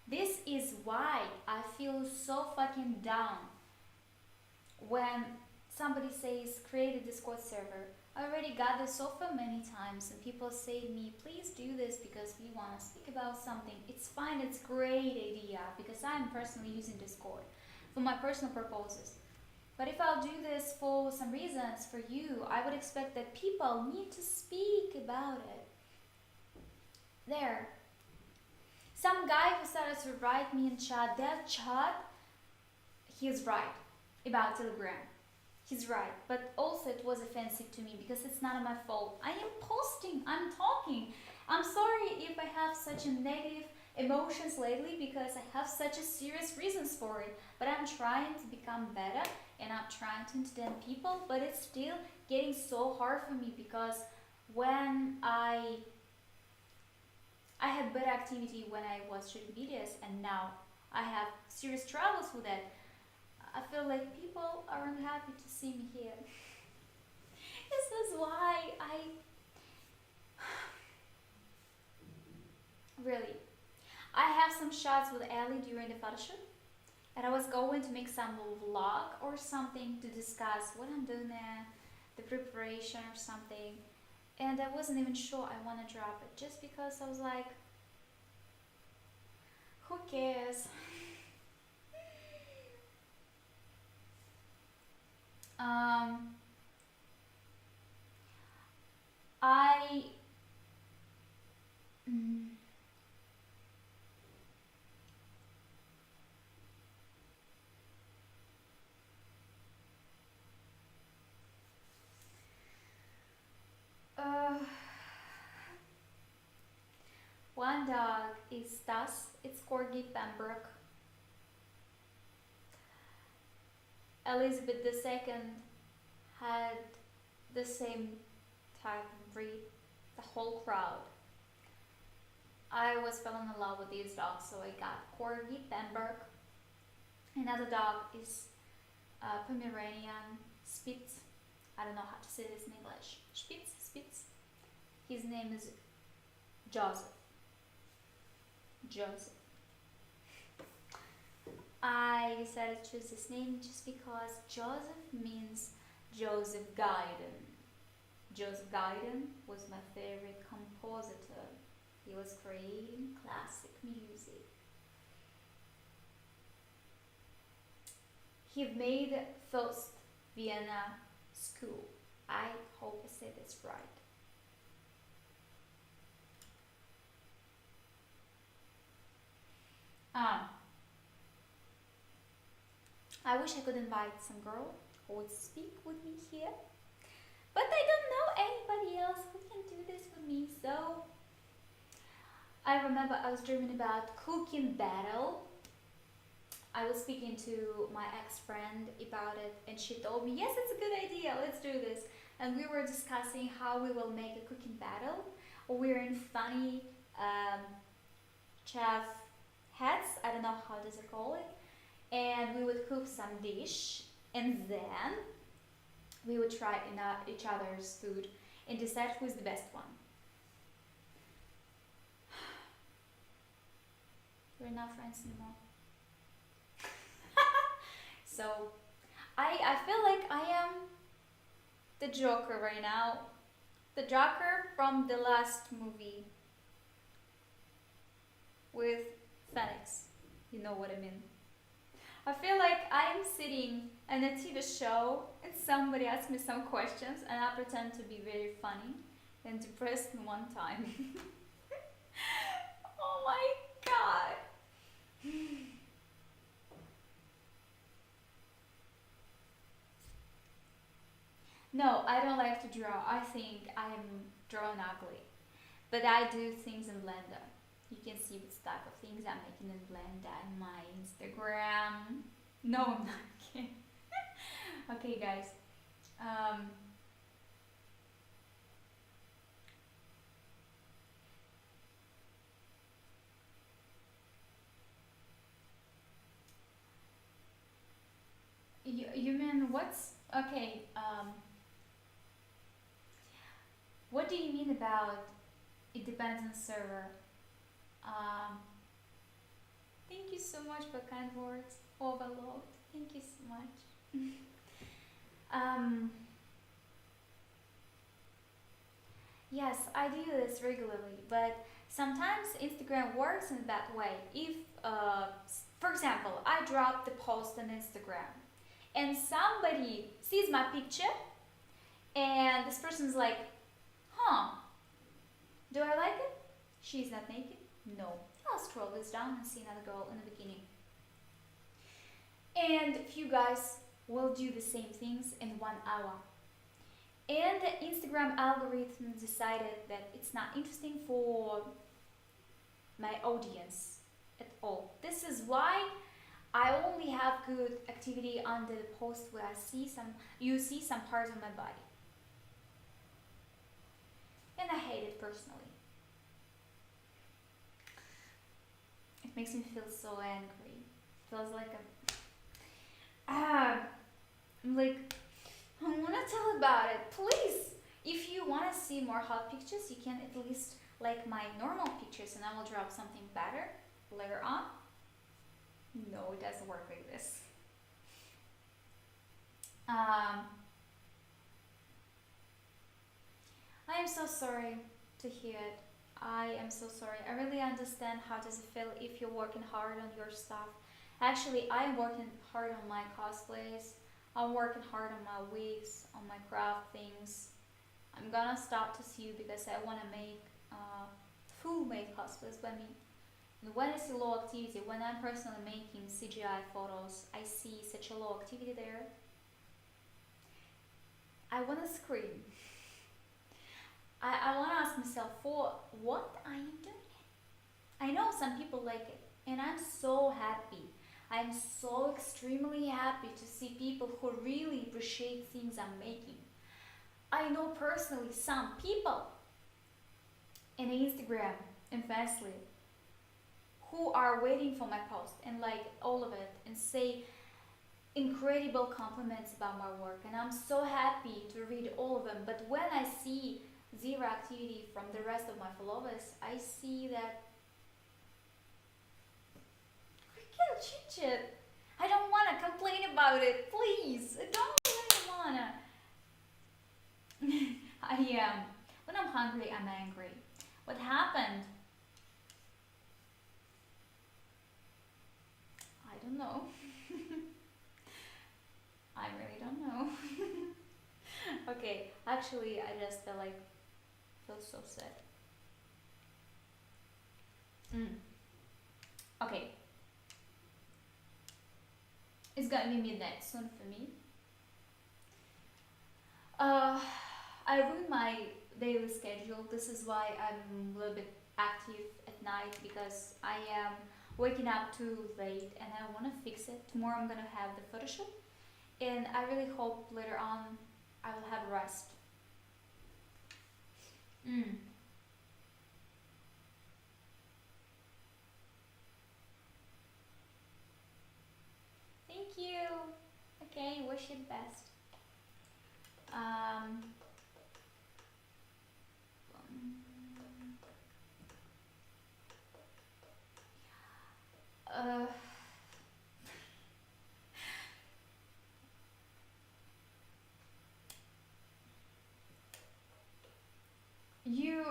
This is why I feel so fucking down when somebody says create a Discord server. I already got this offer many times and people say to me, please do this because we want to speak about something. It's fine, it's a great idea because I'm personally using Discord for my personal purposes. But if I'll do this for some reasons for you, I would expect that people need to speak about it. There. Some guy who started to write me in chat, that chat, he's right about Telegram. He's right, but also it was offensive to me because it's not my fault. I am posting, I'm talking. I'm sorry if I have such a negative emotions lately because I have such a serious reasons for it. But I'm trying to become better and I'm trying to entertain people, but it's still getting so hard for me because when I had better activity when I was shooting videos and now I have serious troubles with it. I feel like people aren't happy to see me here. This is why really, I have some shots with Ellie during the photo shoot and I was going to make some vlog or something to discuss what I'm doing there, the preparation or something, and I wasn't even sure I want to drop it just because I was like, who cares? I one dog is Stas, it's Corgi Pembroke. Elizabeth II had the same type of breed, the whole crowd. I was falling in love with these dogs, so I got Corgi Pembroke. Another dog is Pomeranian Spitz. I don't know how to say this in English. Spitz. His name is Joseph. I decided to choose this name just because Joseph means Joseph Gaiden. Joseph Gaiden was my favorite compositor. He was creating classic music. He made first Vienna school. I hope I said this right. I wish I could invite some girl who would speak with me here, but I don't know anybody else who can do this with me, so I remember I was dreaming about cooking battle. I was speaking to my ex-friend about it and she told me, yes, it's a good idea, let's do this. And we were discussing how we will make a cooking battle. We're in funny chef hats, I don't know how does it call it. And we would cook some dish and then we would try each other's food and decide who's the best one. We're not friends anymore. So I feel like I am the Joker right now. The Joker from the last movie with Phoenix. You know what I mean. I feel like I'm sitting in a TV show and somebody asks me some questions and I pretend to be very funny and depressed in one time. Oh my god. No, I don't like to draw. I think I am drawn ugly. But I do things in Blender. You can see what type of things I'm making in Blender in my Instagram. No, I'm not kidding. Okay, guys. Um, you mean what's okay? What do you mean about it depends on server? Um, Thank you so much for kind words. Overload. Thank you so much. um, yes, I do this regularly, but sometimes Instagram works in that way. If, for example, I drop the post on Instagram and somebody sees my picture and this person's like, huh, do I like it? She's not naked? No. I'll scroll this down and see another girl in the bikini. And a few guys will do the same things in 1 hour. And the Instagram algorithm decided that it's not interesting for my audience at all. This is why I only have good activity under the post where you see some parts of my body. And I hate it personally. It makes me feel so angry. It feels like I'm like, I want to tell about it. Please, if you want to see more hot pictures, you can at least like my normal pictures and I will drop something better later on. No, it doesn't work like this. I am so sorry to hear it. I am so sorry. I really understand how does it feel if you're working hard on your stuff. Actually, I am working hard on my cosplays. I'm working hard on my wigs, on my craft things. I'm gonna stop to see you because I wanna make full made cosplays by me. And when I see low activity, when I'm personally making CGI photos, I see such a low activity there. I wanna scream. I wanna ask myself for what I am doing. I know some people like it, and I'm so happy. I'm so extremely happy to see people who really appreciate things I'm making. I know personally some people in Instagram and Fastly who are waiting for my post and like all of it and say incredible compliments about my work, and I'm so happy to read all of them. But when I see zero activity from the rest of my followers, I see that we can change it. I don't want to complain about it, please. I don't really wanna. I am. When I'm hungry, I'm angry. What happened? I don't know. I really don't know. Okay, actually, I just feel so sad. Okay, it's gonna be midnight soon for me. Uh, I ruined my daily schedule. This is why I'm a little bit active at night because I am waking up too late and I want to fix it. Tomorrow I'm gonna have the photo shoot, and I really hope later on I will have rest. Mm. Thank you. Okay, wish you the best. Um, uh, you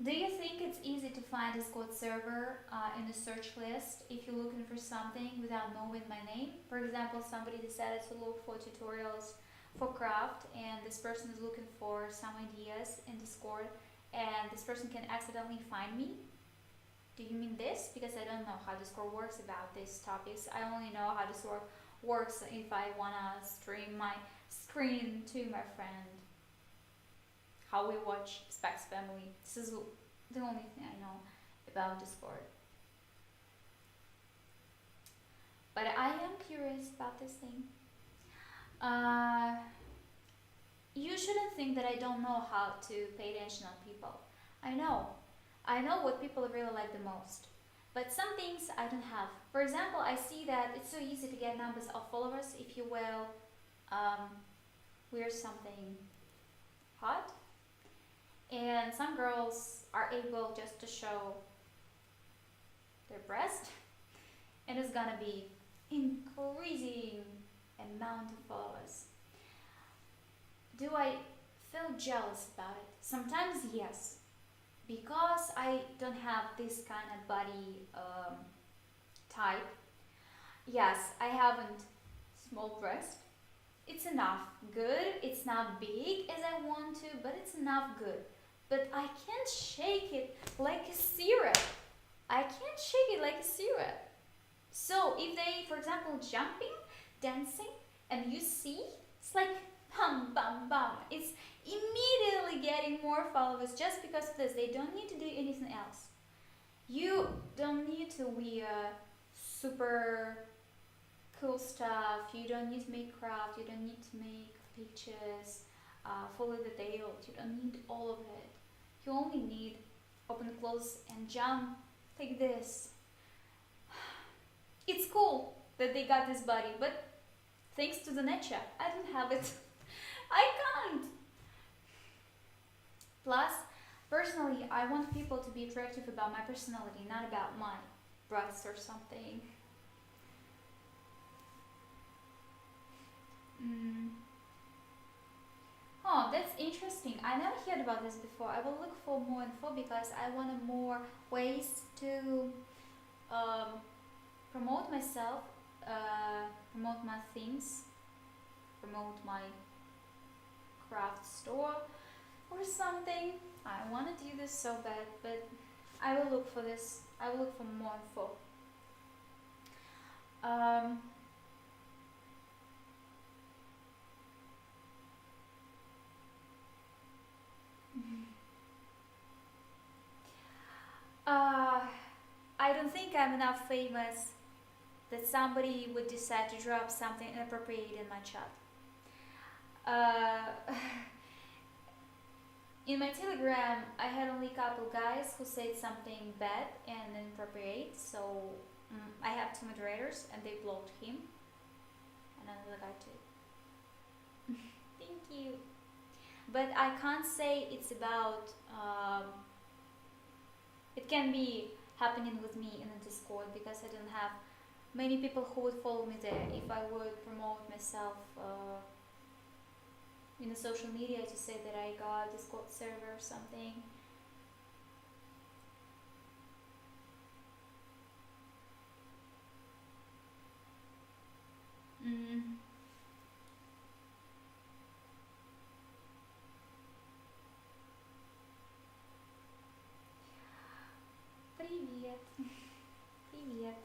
do you think it's easy to find a Discord server in the search list if you're looking for something without knowing my name? For example, somebody decided to look for tutorials for craft, and this person is looking for some ideas in Discord, and this person can accidentally find me. Do you mean this? Because I don't know how Discord works about these topics. I only know how Discord works if I wanna stream my screen to my friend. How we watch Specs Family. This is the only thing I know about Discord. But I am curious about this thing. You shouldn't think that I don't know how to pay attention on people. I know. I know what people really like the most. But some things I don't have. For example, I see that it's so easy to get numbers of followers if you will wear something hot. And some girls are able just to show their breast, and it's gonna be increasing amount of followers. Do I feel jealous about it? Sometimes yes, because I don't have this kind of body type. Yes, I haven't small breast. It's enough good. It's not big as I want to, but it's enough good. But I can't shake it like a syrup. I can't shake it like a syrup. So if they, for example, jumping, dancing, and you see, it's like bum bum bum. It's immediately getting more followers just because of this. They don't need to do anything else. You don't need to wear super cool stuff. You don't need to make craft. You don't need to make pictures fully detailed. You don't need all of it. You only need open clothes and jump like this. It's cool that they got this body, but thanks to the nature, I don't have it. I can't. Plus, personally, I want people to be attractive about my personality, not about my breasts or something. Oh, that's interesting. I never heard about this before. I will look for more info because I want more ways to promote myself, promote my things, promote my craft store or something. I want to do this so bad, but I will look for this. I will look for more info. I don't think I'm enough famous that somebody would decide to drop something inappropriate in my chat. In my Telegram, I had only a couple guys who said something bad and inappropriate, so I have two moderators and they blocked him, and another guy too. Thank you. But I can't say it's about. It can be happening with me in the Discord because I don't have many people who would follow me there. If I would promote myself in the social media to say that I got a Discord server or something. Привет. Привет.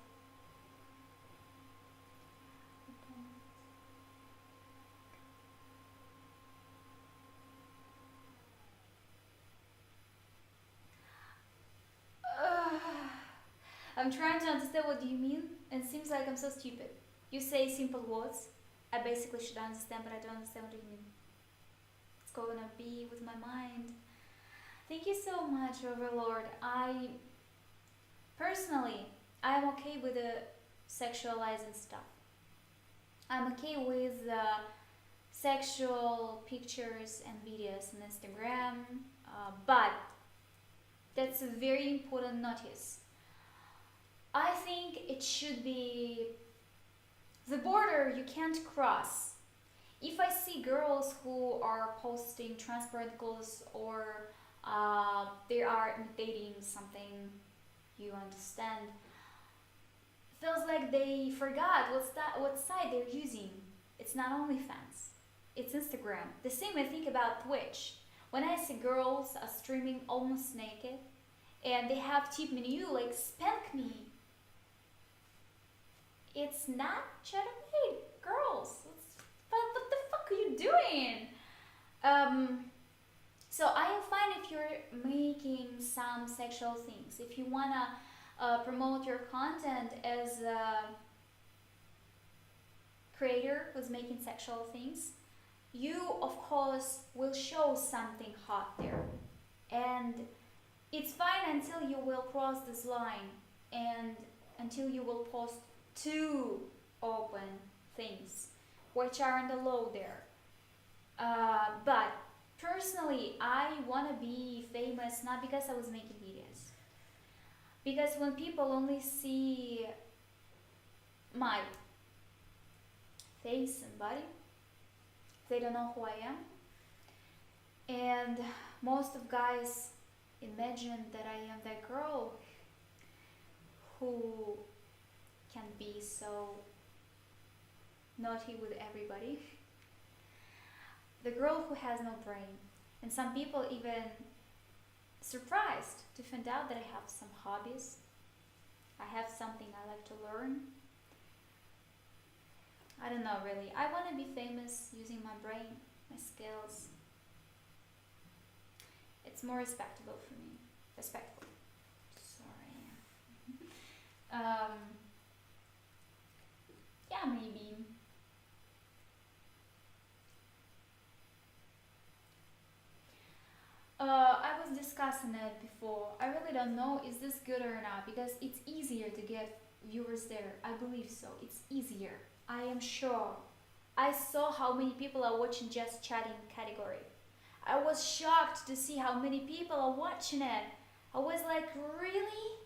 I'm trying to understand what you mean, and it seems like I'm so stupid. You say simple words. I basically should understand, but I don't understand what you mean. It's gonna be with my mind. Thank you so much, Overlord. Personally, I'm okay with the sexualizing stuff. I'm okay with sexual pictures and videos on Instagram, but that's a very important notice. I think it should be the border you can't cross. If I see girls who are posting transparent clothes or they are imitating something, you understand, feels like they forgot what site they're using. It's not OnlyFans, it's Instagram. The same I think about Twitch. When I see girls streaming almost naked, and they have tip menu like spank me. It's not chattermate, girls. What the fuck are you doing? So I am fine if you're making some sexual things. If you wanna promote your content as a creator who's making sexual things, you of course will show something hot there, and it's fine until you will cross this line and until you will post too open things which aren't allowed there. But personally, I want to be famous not because I was making videos, because when people only see my face and body, they don't know who I am. And most of guys imagine that I am that girl who can be so naughty with everybody. The girl who has no brain. And some people even surprised to find out that I have some hobbies. I have something I like to learn. I don't know really. I want to be famous using my brain, my skills. It's more respectable for me. Respectful. Sorry. Yeah, maybe. I was discussing it before. I really don't know is this good or not, because it's easier to get viewers there. I believe so. It's easier. I am sure. I saw how many people are watching just chatting category. I was shocked to see how many people are watching it. I was like, really?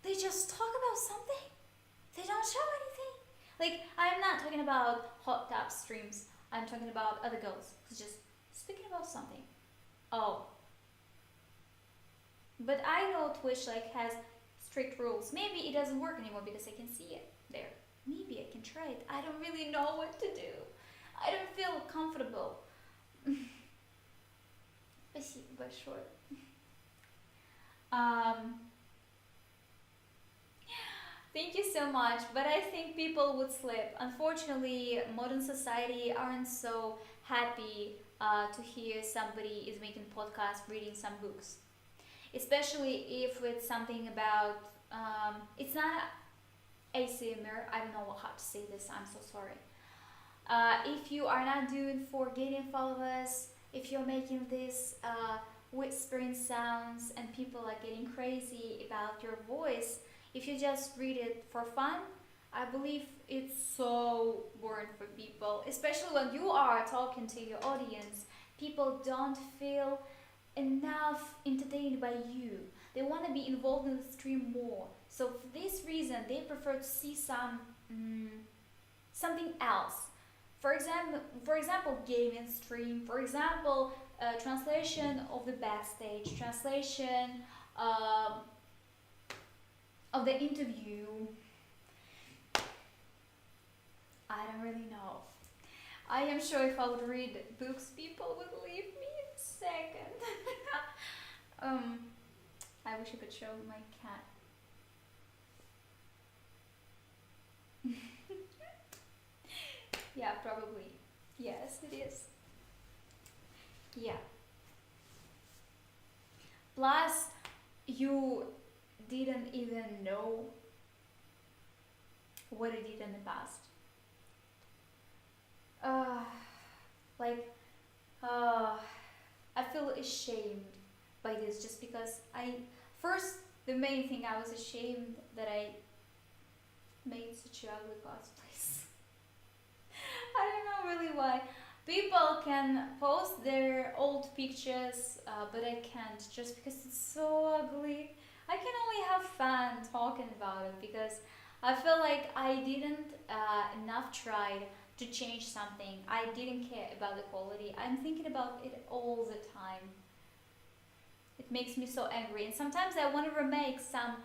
They just talk about something? They don't show anything? Like, I'm not talking about hot tub streams. I'm talking about other girls who's just speaking about something. Oh. But I know Twitch like has strict rules. Maybe it doesn't work anymore because I can see it there. Maybe I can try it. I don't really know what to do. I don't feel comfortable. Спасибо большое. Thank you so much, but I think people would slip. Unfortunately, modern society aren't so happy to hear somebody is making podcast, reading some books. Especially if it's something about, it's not ASMR, I don't know how to say this, I'm so sorry. If you are not doing for getting followers, if you're making this whispering sounds and people are getting crazy about your voice, if you just read it for fun, I believe it's so boring for people, especially when you are talking to your audience. People don't feel enough entertained by you. They want to be involved in the stream more. So for this reason, they prefer to see something else. For example, gaming stream. For example, translation of the backstage, translation of the interview. I don't really know. I am sure if I would read books, people would leave me in a second. I wish I could show my cat. Yeah, probably. Yes, it is. Yeah. Plus, you didn't even know what I did in the past. I feel ashamed by this just because the main thing I was ashamed that I made such ugly cosplays. I don't know really why. People can post their old pictures, but I can't just because it's so ugly. I can only have fun talking about it because I feel like I didn't enough try to change something. I didn't care about the quality. I'm thinking about it all the time. It makes me so angry, and sometimes I want to remake some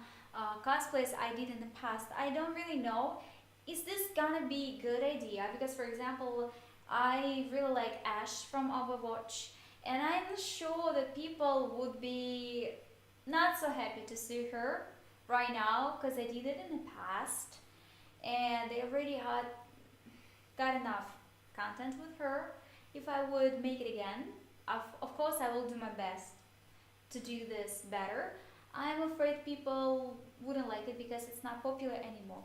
cosplays I did in the past. I don't really know. Is this gonna be a good idea? Because for example, I really like Ash from Overwatch, And I'm sure that people would be not so happy to see her right now because I did it in the past and they already had got enough content with her. If I would make it again, of course I will do my best to do this better. I'm afraid people wouldn't like it because it's not popular anymore.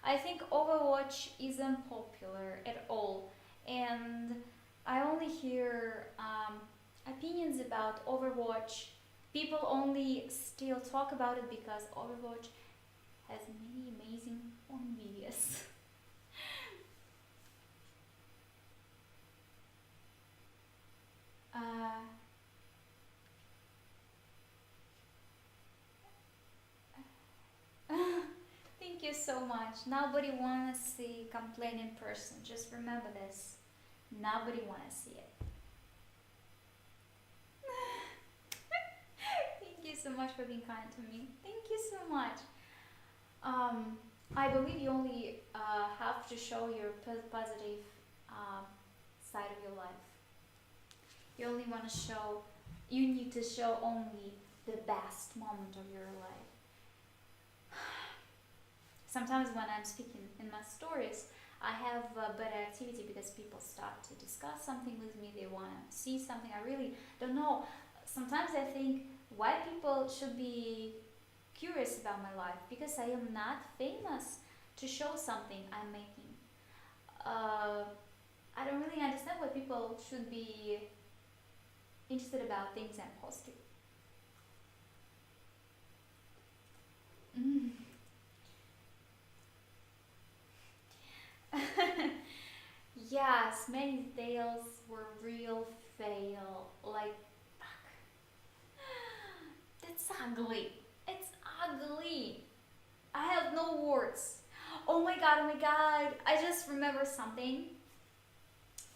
I think Overwatch isn't popular at all, and I only hear opinions about Overwatch. People only still talk about it because Overwatch has many amazing fun videos. uh, Thank you so much. Nobody wanna see complaining person. Just remember this. Nobody wanna see it. Thank you so much for being kind to me. Thank you so much. Um, I believe you only have to show your positive uh, side of your life. You only want to show. You need to show only the best moment of your life. Sometimes when I'm speaking in my stories, I have better activity because people start to discuss something with me. They want to see something. I really don't know. Sometimes I think why people should be curious about my life because I am not famous to show something I'm making. I don't really understand why people should be interested about things I'm posting. Mm. Yes, many tales were real fail. Like, that's ugly. It's ugly. I have no words. Oh my god, oh my god. I just remember something.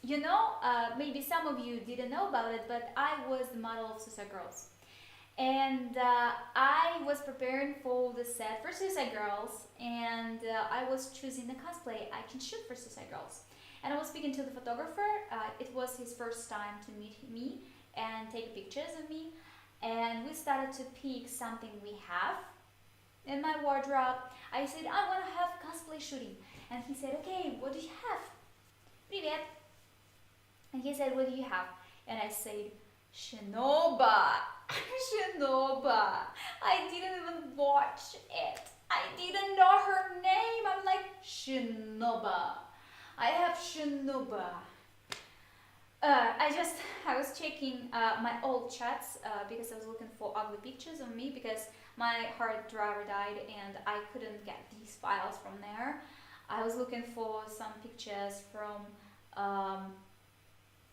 You know, maybe some of you didn't know about it, but I was the model of Suicide Girls. And I was preparing for the set for Suicide Girls, and I was choosing the cosplay I can shoot for Suicide Girls. And I was speaking to the photographer. It was his first time to meet me and take pictures of me. And we started to pick something we have in my wardrobe. I said, I want to have cosplay shooting. And he said, okay, what do you have? Привет. And he said, what do you have? And I said, Shinoba. Shinoba. I didn't even watch it. I didn't know her name. I'm like, Shinoba. I have Shinoba. I was checking my old chats because I was looking for ugly pictures of me because my hard drive died and I couldn't get these files from there. I was looking for some pictures from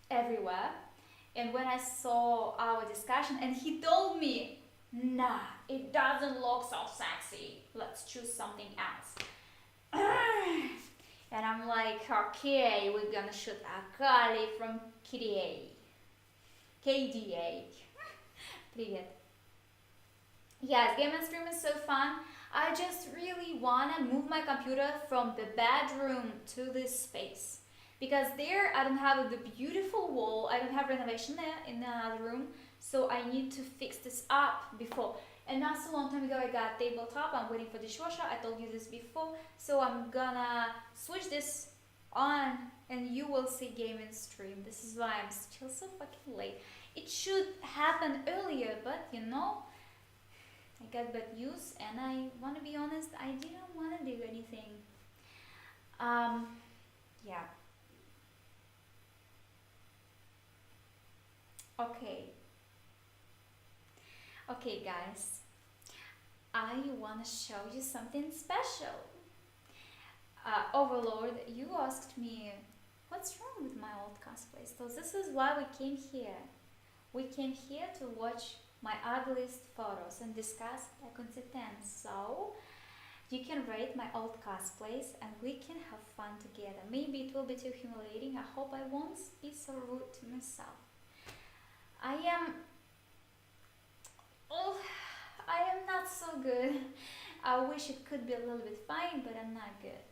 everywhere. And when I saw our discussion, and he told me, nah, it doesn't look so sexy. Let's choose something else. And I'm like, okay, we're gonna shoot Akali from KDA. KDA. Привет. Yes, game and stream is so fun. I just really wanna move my computer from the bedroom to this space. Because there I don't have the beautiful wall, I don't have renovation there in the other room, so I need to fix this up before. And not so long time ago I got tabletop, I'm waiting for dishwasher, I told you this before, so I'm gonna switch this on and you will see game and stream. This is why I'm still so fucking late. It should happen earlier, but you know, I got bad news and I wanna be honest, I didn't wanna do anything. Yeah. Okay guys, I want to show you something special. Overlord, you asked me what's wrong with my old cosplays, so this is why we came here. We came here to watch my ugliest photos and discuss like on the 10th, so you can rate my old cosplays and we can have fun together. Maybe it will be too humiliating, I hope I won't be so rude to myself. I am not so good. I wish it could be a little bit fine, but I'm not good.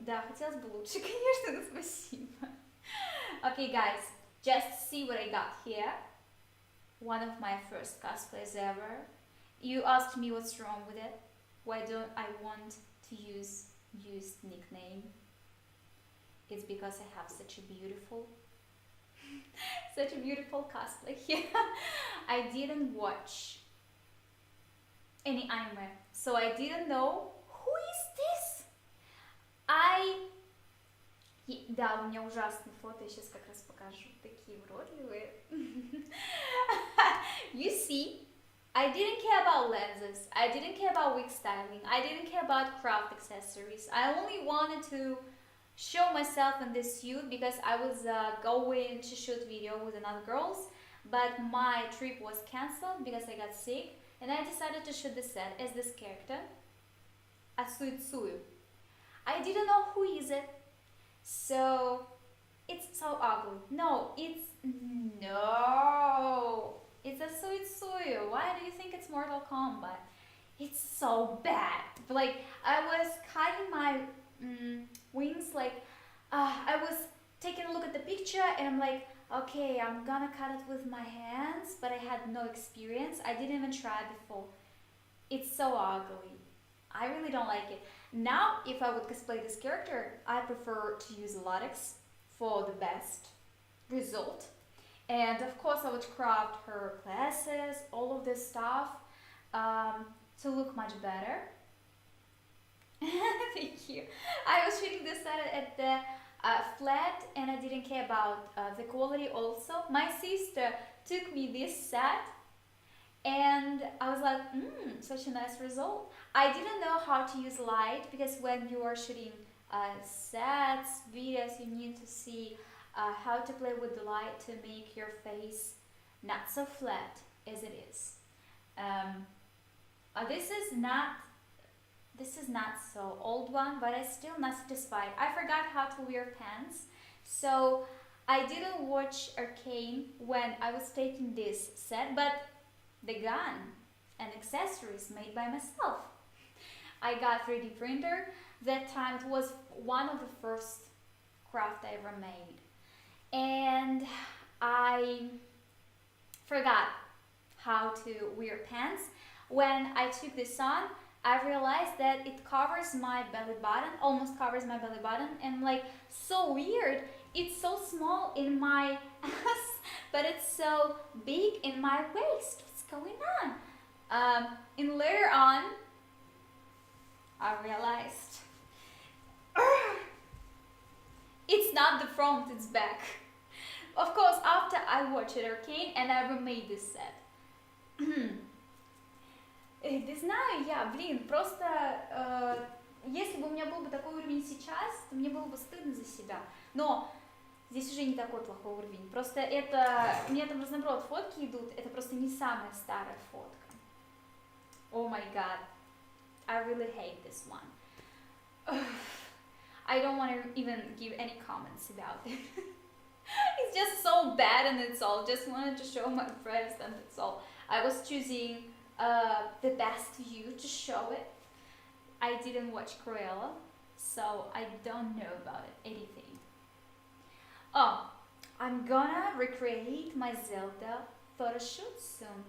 Да, хотелось бы лучше, конечно, но спасибо. Okay, guys, Just see what I got here. One of my first cosplays ever. You asked me what's wrong with it. Why don't I want to use used nickname? It's because I have such a beautiful cosplay here. I didn't watch any anime, so I didn't know who is this. Да, у меня ужасные фото, я сейчас как раз покажу. Такие уродливые. You see, I didn't care about lenses, I didn't care about wig styling, I didn't care about craft accessories. I only wanted to show myself in this suit because I was going to shoot video with another girls, but my trip was cancelled because I got sick, and I decided to shoot the set as this character, Asuitsuyu. I didn't know who is it, so it's so ugly. It's Asuitsuyu. Why do you think it's Mortal Kombat? It's so bad. Like, I was cutting my wings, like I was taking a look at the picture and I'm like, okay, I'm gonna cut it with my hands, but I had no experience. I didn't even try before. It's so ugly. I really don't like it. Now, if I would cosplay this character, I prefer to use latex for the best result. And of course, I would craft her glasses, all of this stuff, to look much better. Thank you. I was shooting this at the flat, and I didn't care about the quality also. My sister took me this set, and I was like, such a nice result. I didn't know how to use light, because when you are shooting sets, videos, you need to see how to play with the light to make your face not so flat as it is. This is not so old one, but I'm still not satisfied. I forgot how to wear pants, so I didn't watch Arcane when I was taking this set, but the gun and accessories made by myself. I got 3D printer. That time it was one of the first craft I ever made, and I forgot how to wear pants. When I took this on, I realized that it covers my belly button, almost covers my belly button, and like, so weird. It's so small in my ass, but it's so big in my waist. What's going on? And later on, I realized it's not the front, it's back. Of course, after I watched Arcane, and I remade this set. Не знаю я, просто если бы у меня был бы такой уровень сейчас, то мне было бы стыдно за себя. Но здесь уже не такой плохой уровень. Просто это, у меня там разноброд фотки идут, это просто не самая старая фотка. Oh my god, I really hate this one. I don't want to even give any comments about it. It's just so bad, and it's all. Just wanted to show my friends, and that's all. I was choosing the best view to show it. I didn't watch Cruella, so I don't know about it, anything. Oh, I'm gonna recreate my Zelda photo shoot soon.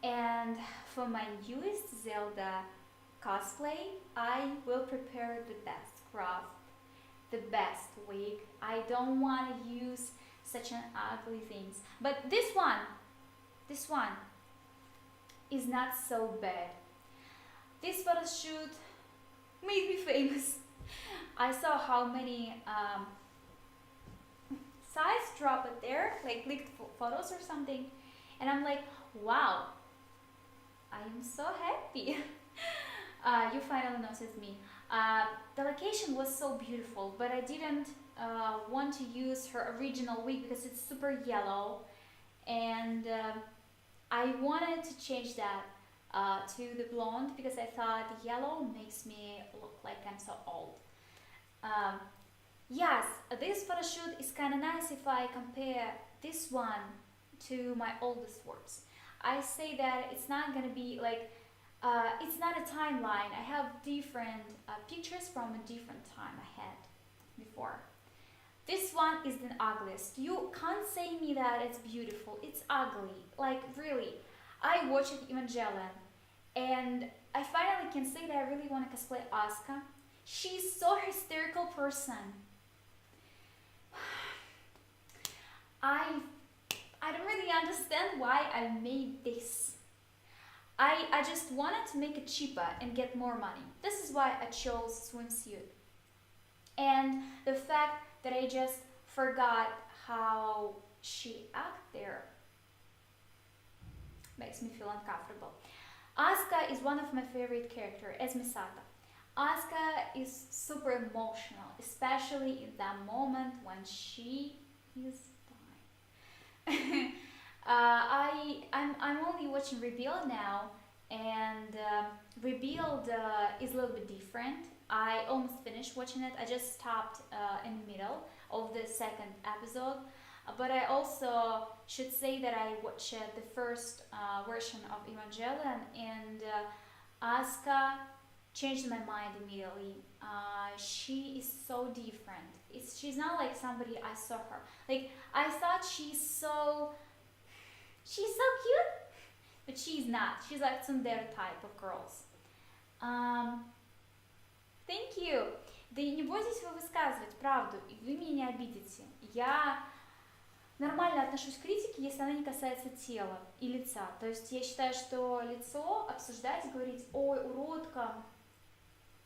And for my newest Zelda cosplay, I will prepare the best craft, the best wig. I don't want to use such an ugly things. But this one is not so bad. This photo shoot made me famous. I saw how many sites drop it there, like leaked photos or something, and I'm like, wow, I am so happy. You finally noticed me. The location was so beautiful, but I didn't want to use her original wig because it's super yellow, and I wanted to change that to the blonde because I thought the yellow makes me look like I'm so old. Yes, this photo shoot is kind of nice if I compare this one to my oldest works. I say that it's not gonna be like, it's not a timeline. I have different pictures from a different time I had before. This one is the ugliest. You can't say me that it's beautiful. It's ugly. Like, really. I watched Evangelion, and I finally can say that I really want to cosplay Asuka. She's so hysterical person. I don't really understand why I made this. I just wanted to make it cheaper and get more money. This is why I chose swimsuit. And the fact that I just forgot how she acted there makes me feel uncomfortable. Asuka is one of my favorite characters as Misato. Asuka is super emotional, especially in that moment when she is dying. I'm only watching Rebuild now, and Rebuild is a little bit different. I almost finished watching it. I just stopped in the middle of the second episode. But I also should say that I watched the first version of Evangelion, and Asuka changed my mind immediately. She is so different. She's not like somebody I saw her. Like, I thought she's so cute, but she's not. She's like tsundere type of girls. Thank you. Да и не бойтесь вы высказывать правду, и вы меня не обидите. Я нормально отношусь к критике, если она не касается тела и лица. То есть я считаю, что лицо обсуждать и говорить: ой, уродка,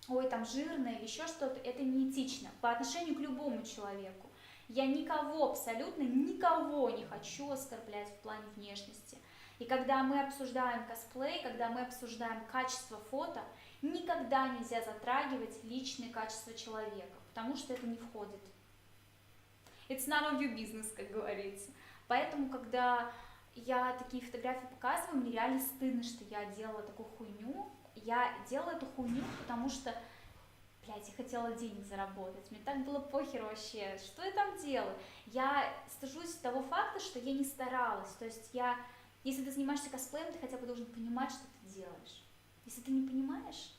ой, там жирная или еще что-то, это неэтично по отношению к любому человеку. Я никого, абсолютно никого не хочу оскорблять в плане внешности. И когда мы обсуждаем косплей, когда мы обсуждаем качество фото, никогда нельзя затрагивать личные качества человека, потому что это не входит. It's none of your business, как говорится. Поэтому, когда я такие фотографии показываю, мне реально стыдно, что я делала такую хуйню. Я делала эту хуйню, потому что, блядь, я хотела денег заработать. Мне так было похер вообще, что я там делаю. Я стыжусь того факта, что я не старалась. То есть если ты занимаешься косплеем, ты хотя бы должен понимать, что ты делаешь. Если ты не понимаешь,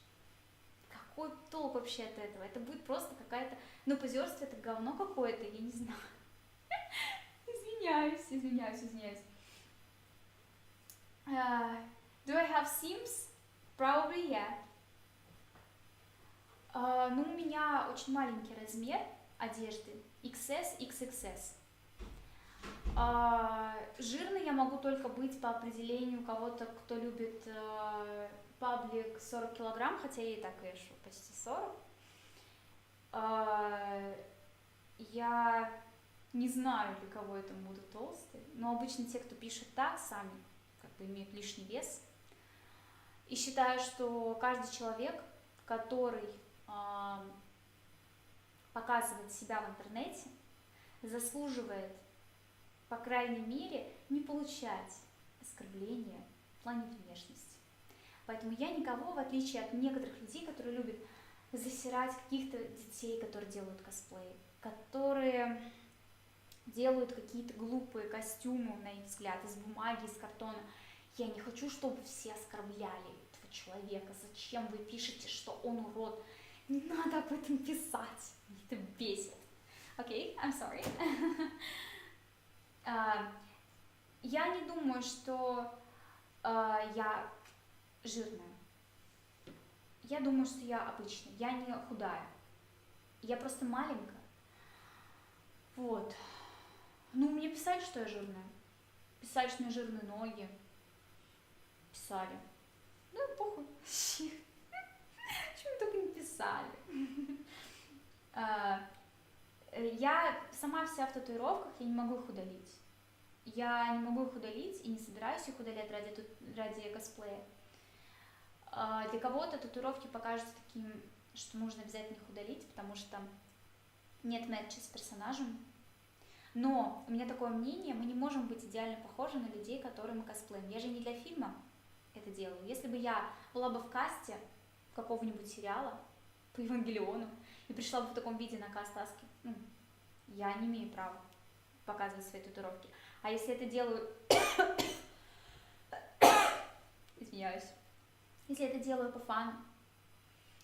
какой толк вообще от этого? Это будет просто какая-то... Ну, позерство это говно какое-то, я не знаю. Извиняюсь. Do I have Sims? Probably, yeah. Ну, у меня очень маленький размер одежды. XS, XXS. Жирной я могу только быть по определению кого-то, кто любит паблик 40 килограмм, хотя я и так вешу почти 40. Я не знаю, для кого это буду толстой, но обычно те, кто пишет так, сами как бы имеют лишний вес. И считаю, что каждый человек, который показывает себя в интернете, заслуживает, по крайней мере, не получать оскорбления в плане внешности. Поэтому я никого, в отличие от некоторых людей, которые любят засирать каких-то детей, которые делают косплей, которые делают какие-то глупые костюмы, на их взгляд, из бумаги, из картона. Я не хочу, чтобы все оскорбляли этого человека. Зачем вы пишете, что он урод? Не надо об этом писать. Меня это бесит. Окей, I'm sorry. Я не думаю, что я жирная. Я думаю, что я обычная. Я не худая. Я просто маленькая. Вот. Ну, мне писали, что я жирная. Писали, что у меня жирные ноги. Писали. Ну, похуй. Почему только не писали? Я сама вся в татуировках, я не могу их удалить. Я не могу их удалить и не собираюсь их удалять ради косплея. Для кого-то татуировки покажутся таким, что нужно обязательно их удалить, потому что нет матча с персонажем. Но у меня такое мнение, мы не можем быть идеально похожи на людей, которые мы косплеим. Я же не для фильма это делаю. Если бы я была бы в касте какого-нибудь сериала по Евангелиону и пришла бы в таком виде на каст Аски, я не имею права показывать свои татуировки. А если это делаю... Извиняюсь. Если это делаю по фану,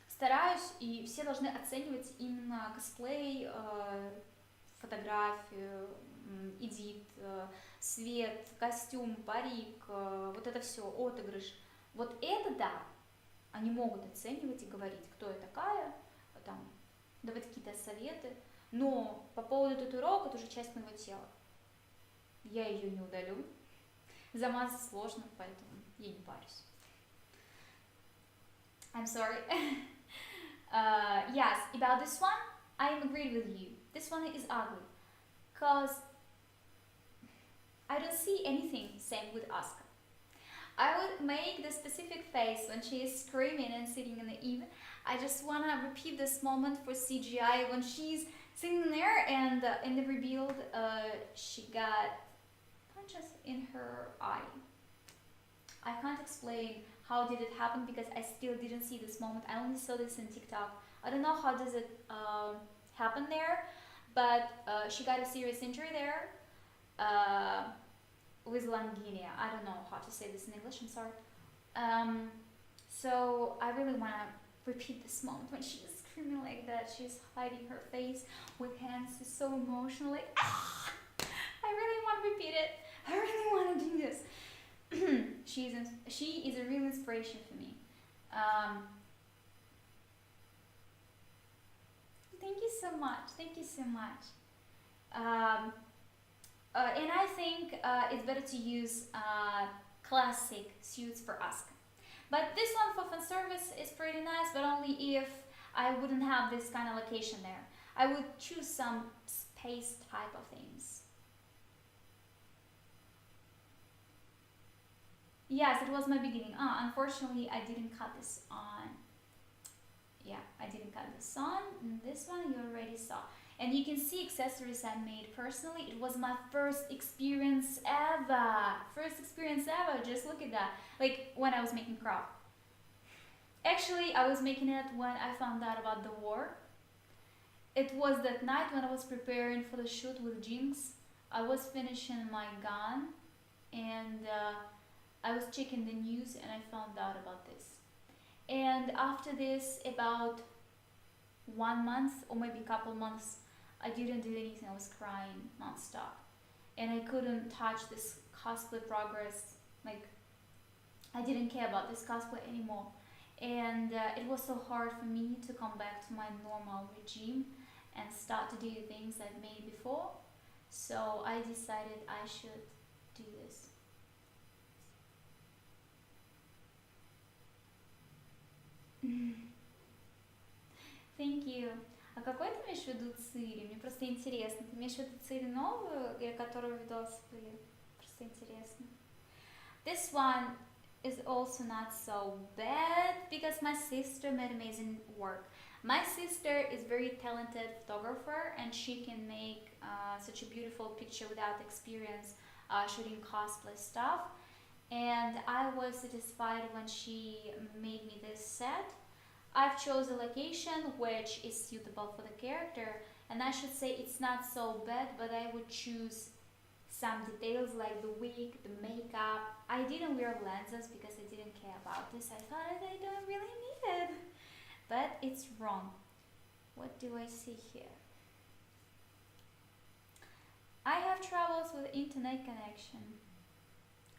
стараюсь, и все должны оценивать именно косплей фотографию, эдит, свет, костюм, парик, вот это все, отыгрыш. Вот это да, они могут оценивать и говорить, кто я такая, там, давать какие-то советы. Но по поводу татуировок, это уже часть моего тела. Я ее не удалю. Замазать сложно, поэтому я не парюсь. I'm sorry. Yes, about this one, I am agreed with you. This one is ugly. Because I don't see anything same with Asuka. I would make the specific face when she is screaming and sitting in the eve. I just wanna repeat this moment for CGI when she's sitting there and in the revealed she got punches in her eye. I can't explain how did it happen because I still didn't see this moment. I only saw this in TikTok. I don't know how does it happen there, but she got a serious injury there with Langinia. I don't know how to say this in English. I'm sorry. So I really want to repeat this moment when she's screaming like that. She's hiding her face with hands. It's so emotional. Like, ah! I really want to repeat it. I really want to do this. she is a real inspiration for me. Thank you so much. Thank you so much. And I think it's better to use classic suits for Asuka. But this one for fan service is pretty nice, but only if I wouldn't have this kind of location there. I would choose some space type of things. Yes, it was my beginning. Unfortunately, I didn't cut this on. Yeah, I didn't cut this on. This one you already saw. And you can see accessories I made personally. It was my first experience ever. First experience ever. Just look at that. Like when I was making crop. Actually, I was making it when I found out about the war. It was that night when I was preparing for the shoot with Jinx. I was finishing my gun and I was checking the news and I found out about this. And after this, about 1 month or maybe a couple months, I didn't do anything. I was crying non-stop. And I couldn't touch this cosplay progress. Like, I didn't care about this cosplay anymore. And it was so hard for me to come back to my normal regime and start to do things I've made before. So I decided I should do this. Thank you. А какой ты имеешь в виду Цири? Мне просто интересно. Ты имеешь в виду Цири новую, или которую видосы были? Просто интересно. This one is also not so bad because my sister made amazing work. My sister is very talented photographer and she can make such a beautiful picture without experience shooting cosplay stuff. And I was satisfied when she made me this set. I've chosen a location which is suitable for the character, and I should say it's not so bad, but I would choose some details like the wig, the makeup. I didn't wear lenses because I didn't care about this. I thought I don't really need it, but it's wrong. What do I see here? I have troubles with internet connection.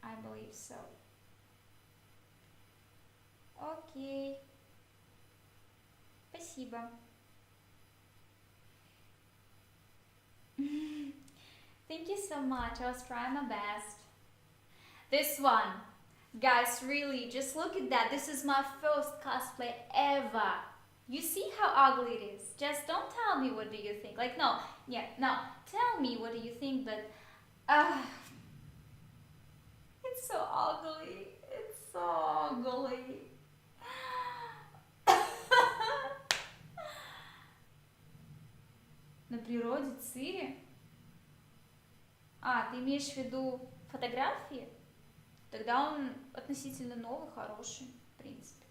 I believe so. Okay. Спасибо. Thank you so much. I was trying my best. This one. Guys, really, just look at that. This is my first cosplay ever. You see how ugly it is. Just don't tell me what do you think. Like, no. Tell me what do you think, but it's so ugly. It's so ugly. На природе Цири? Ты имеешь в виду фотографии? Тогда он относительно новый, хороший, в принципе.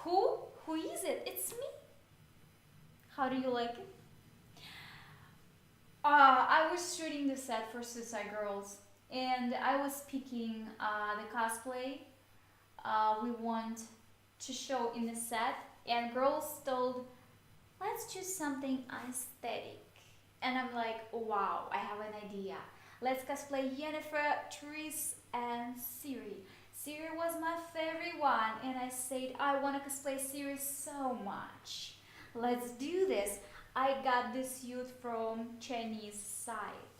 Who is it? It's me. How do you like it? I was shooting the set for Suicide Girls, and I was picking the cosplay we want to show in the set, and girls told, let's choose something aesthetic. and I'm like, wow, I have an idea. Let's cosplay Yennefer, Triss, and Ciri. Ciri was my favorite one, and I said I want to cosplay Ciri so much. Let's do this. I got this suit from Chinese site.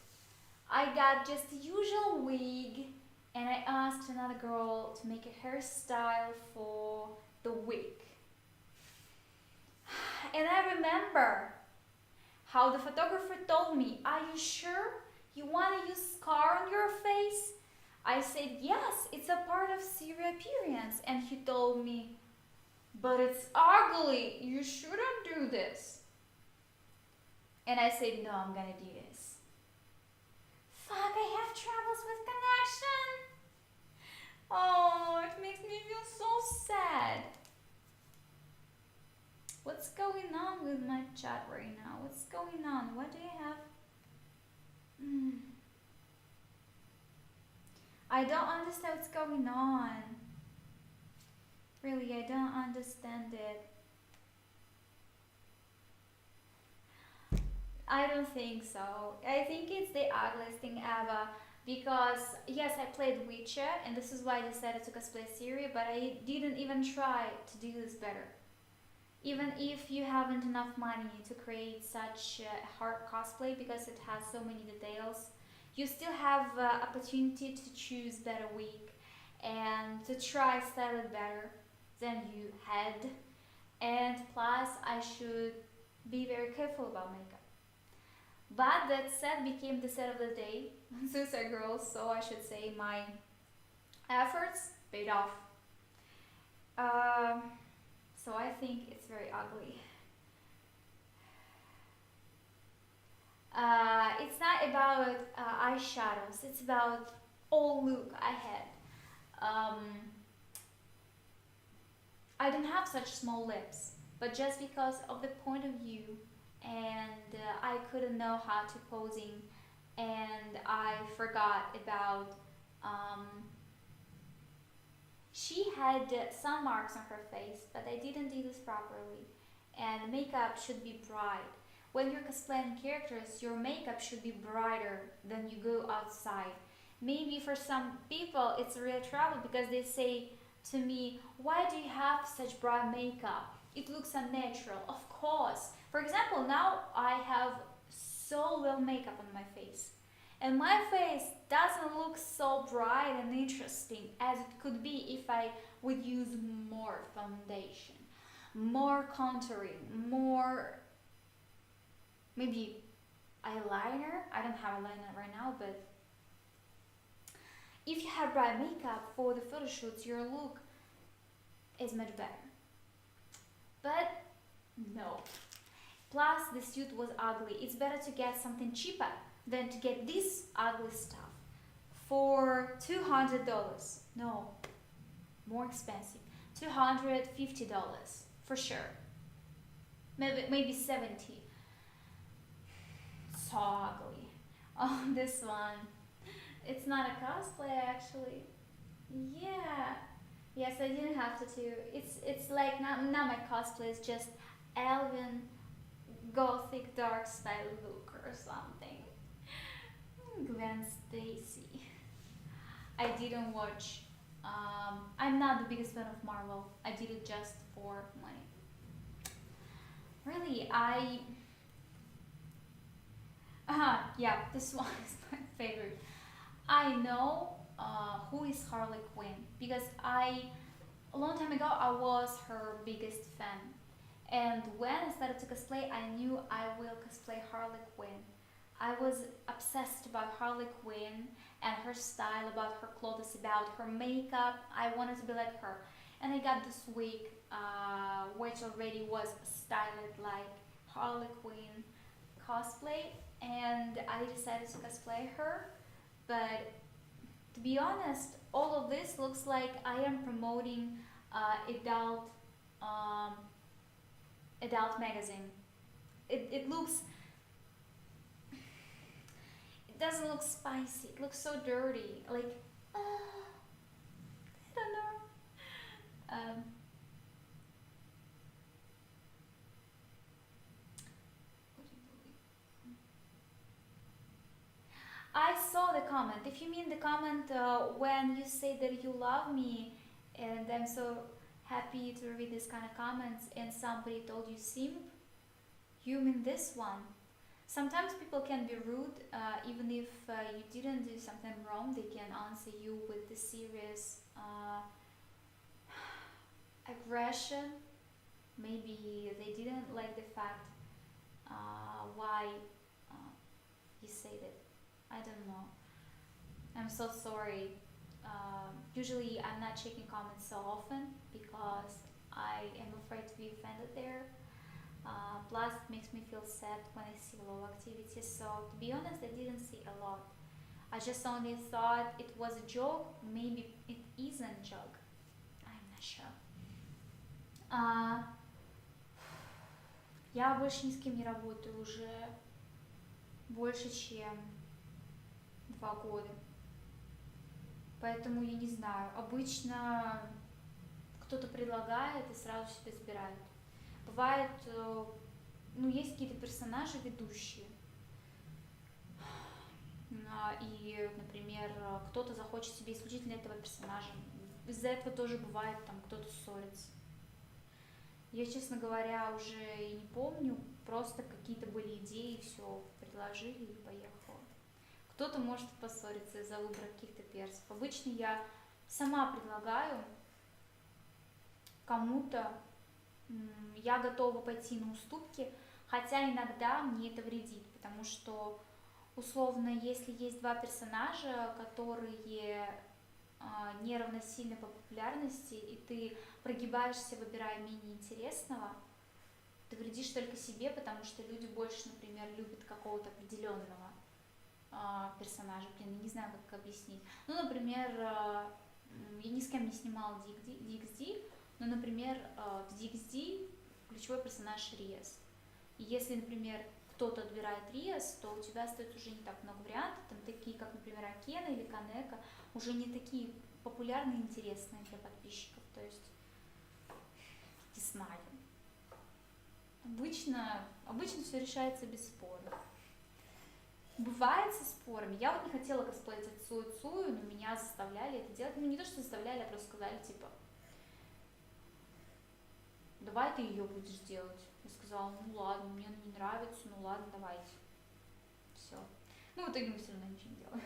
I got just the usual wig, and I asked another girl to make a hairstyle for the wig. And I remember how the photographer told me, "Are you sure you want to use scar on your face?" I said, "Yes, it's a part of Ciri appearance." And he told me, "But it's ugly, you shouldn't do this." And I said, "No, I'm gonna do this." Fuck, I have troubles with connection. Oh, it makes me feel so sad. What's going on with my chat right now? What's going on? What do you have? I don't understand what's going on. Really, I don't understand it. I don't think so. I think it's the ugliest thing ever. Because, yes, I played Witcher, and this is why I decided to cosplay Ciri, but I didn't even try to do this better. Even if you haven't enough money to create such a hard cosplay because it has so many details, you still have opportunity to choose better wig and to try style it better than you had. And plus, I should be very careful about makeup. But that set became the set of the day on Suicide Girls, so I should say my efforts paid off. So I think it's very ugly. It's not about eyeshadows, it's about all look I had. I don't have such small lips, but just because of the point of view, and I couldn't know how to posing, and I forgot about she had some marks on her face, but I didn't do this properly, and makeup should be bright. When you're cosplaying characters, your makeup should be brighter than you go outside. Maybe for some people it's a real trouble because they say to me, "Why do you have such bright makeup? It looks unnatural." Of course. For example, now I have so little makeup on my face. And my face doesn't look so bright and interesting as it could be if I would use more foundation, more contouring, more maybe eyeliner. I don't have eyeliner right now, but if you have bright makeup for the photo shoots, your look is much better. But no. Plus, the suit was ugly. It's better to get something cheaper than to get this ugly stuff for $200. No, more expensive. $250 for sure. Maybe 70. So ugly. Oh, this one. It's not a cosplay actually. Yeah. Yes, I didn't have to do. It's like not my cosplay. It's just Elven gothic dark style look or something. Gwen Stacy. I didn't watch. I'm not the biggest fan of Marvel. I did it just for money. Really, yeah, this one is my favorite. I know who is Harley Quinn because a long time ago I was her biggest fan, and when I started to cosplay, I knew I will cosplay Harley Quinn. I was obsessed about Harley Quinn and her style, about her clothes, about her makeup. I wanted to be like her, and I got this wig, which already was styled like Harley Quinn cosplay, and I decided to cosplay her. But to be honest, all of this looks like I am promoting adult adult magazine. It looks. It doesn't look spicy. It looks so dirty. Like, I don't know. comment. If you mean the comment when you say that you love me, and I'm so happy to read this kind of comments, and somebody told you simp, you mean this one. Sometimes people can be rude, even if you didn't do something wrong. They can answer you with the serious aggression. Maybe they didn't like the fact why you said it. I don't know. I'm so sorry. Usually I'm not checking comments so often because I am afraid to be offended there. Plus it makes me feel sad when I see low activity, so to be honest I didn't see a lot. I just only thought it was a joke, maybe it isn't a joke. I'm not sure. Я больше ни с кем не работаю уже больше, чем 2 года. Поэтому я не знаю. Обычно кто-то предлагает и сразу себе забирают. Бывает, есть какие-то персонажи ведущие. И, например, кто-то захочет себе исключительно этого персонажа. Из-за этого тоже бывает, там кто-то ссорится. Я, честно говоря, уже и не помню, просто какие-то были идеи, все предложили и поехала. Кто-то может поссориться из-за выбора каких-то персов. Обычно я сама предлагаю кому-то, я готова пойти на уступки, хотя иногда мне это вредит, потому что, условно, если есть 2 персонажа, которые не равносильны по популярности, и ты прогибаешься, выбирая менее интересного, ты вредишь только себе, потому что люди больше, например, любят какого-то определенного персонажа. Блин, я не знаю, как объяснить. Например, я ни с кем не снимала DXD, но, например, в DXD ключевой персонаж Риас. И если, например, кто-то отбирает Риас, то у тебя остается уже не так много вариантов, там такие, как, например, Акена или Канека, уже не такие популярные и интересные для подписчиков, то есть, не знаю. Обычно все решается без споров. Бывает со спорами. Я не хотела косплеить Цую, но меня заставляли это делать. Не то, что заставляли, а просто сказали, типа, давай ты ее будешь делать. Я сказала, ладно, мне она не нравится, ладно, давайте. Все. В итоге мы все равно ничего не делаем.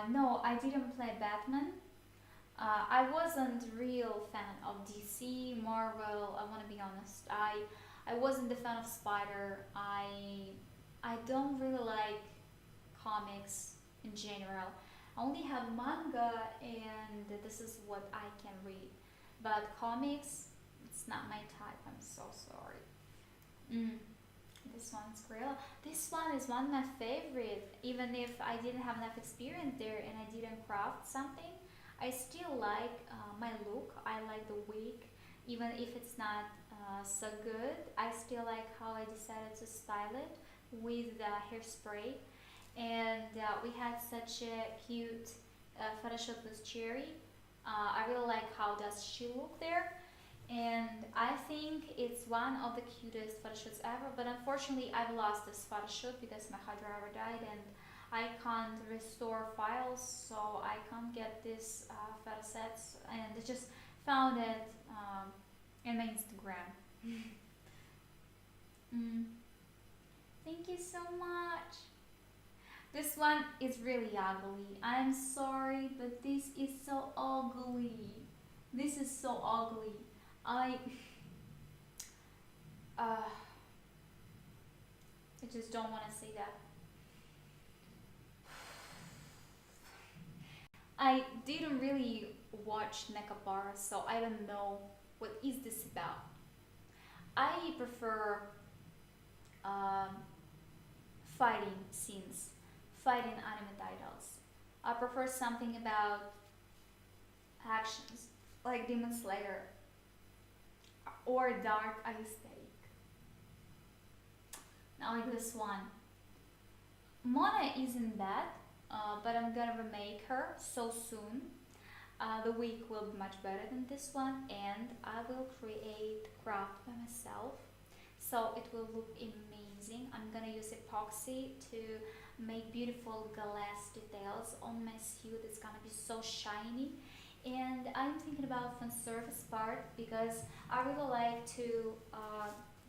No, I didn't play Batman. I wasn't a real fan of DC, Marvel, I want to be honest. I wasn't a fan of Spider. I don't really like comics in general. I only have manga and this is what I can read. But comics, it's not my type, I'm so sorry. This one's Gorilla. This one is one of my favorite. Even if I didn't have enough experience there and I didn't craft something, I still like my look. I like the wig, even if it's not so good. I still like how I decided to style it with the hairspray. And we had such a cute photo shoot with Cherry. I really like how does she look there. And I think it's one of the cutest photo shoots ever, but unfortunately I've lost this photo shoot because my hard drive died and I can't restore files, so I can't get these photo sets, and I just found it in my Instagram. Thank you so much. This one is really ugly. I'm sorry, but this is so ugly. This is so ugly. I just don't want to say that. I didn't really watch Nekabara, so I don't know what is this about. I prefer fighting scenes, fighting anime titles. I prefer something about actions, like Demon Slayer or Dark Aesthetic. Now like this one. Mona isn't bad, but I'm gonna remake her so soon. The wig will be much better than this one, and I will create craft by myself so it will look amazing. I'm gonna use epoxy to make beautiful glass details on my suit. It's gonna be so shiny. And I'm thinking about fan service part because I really like to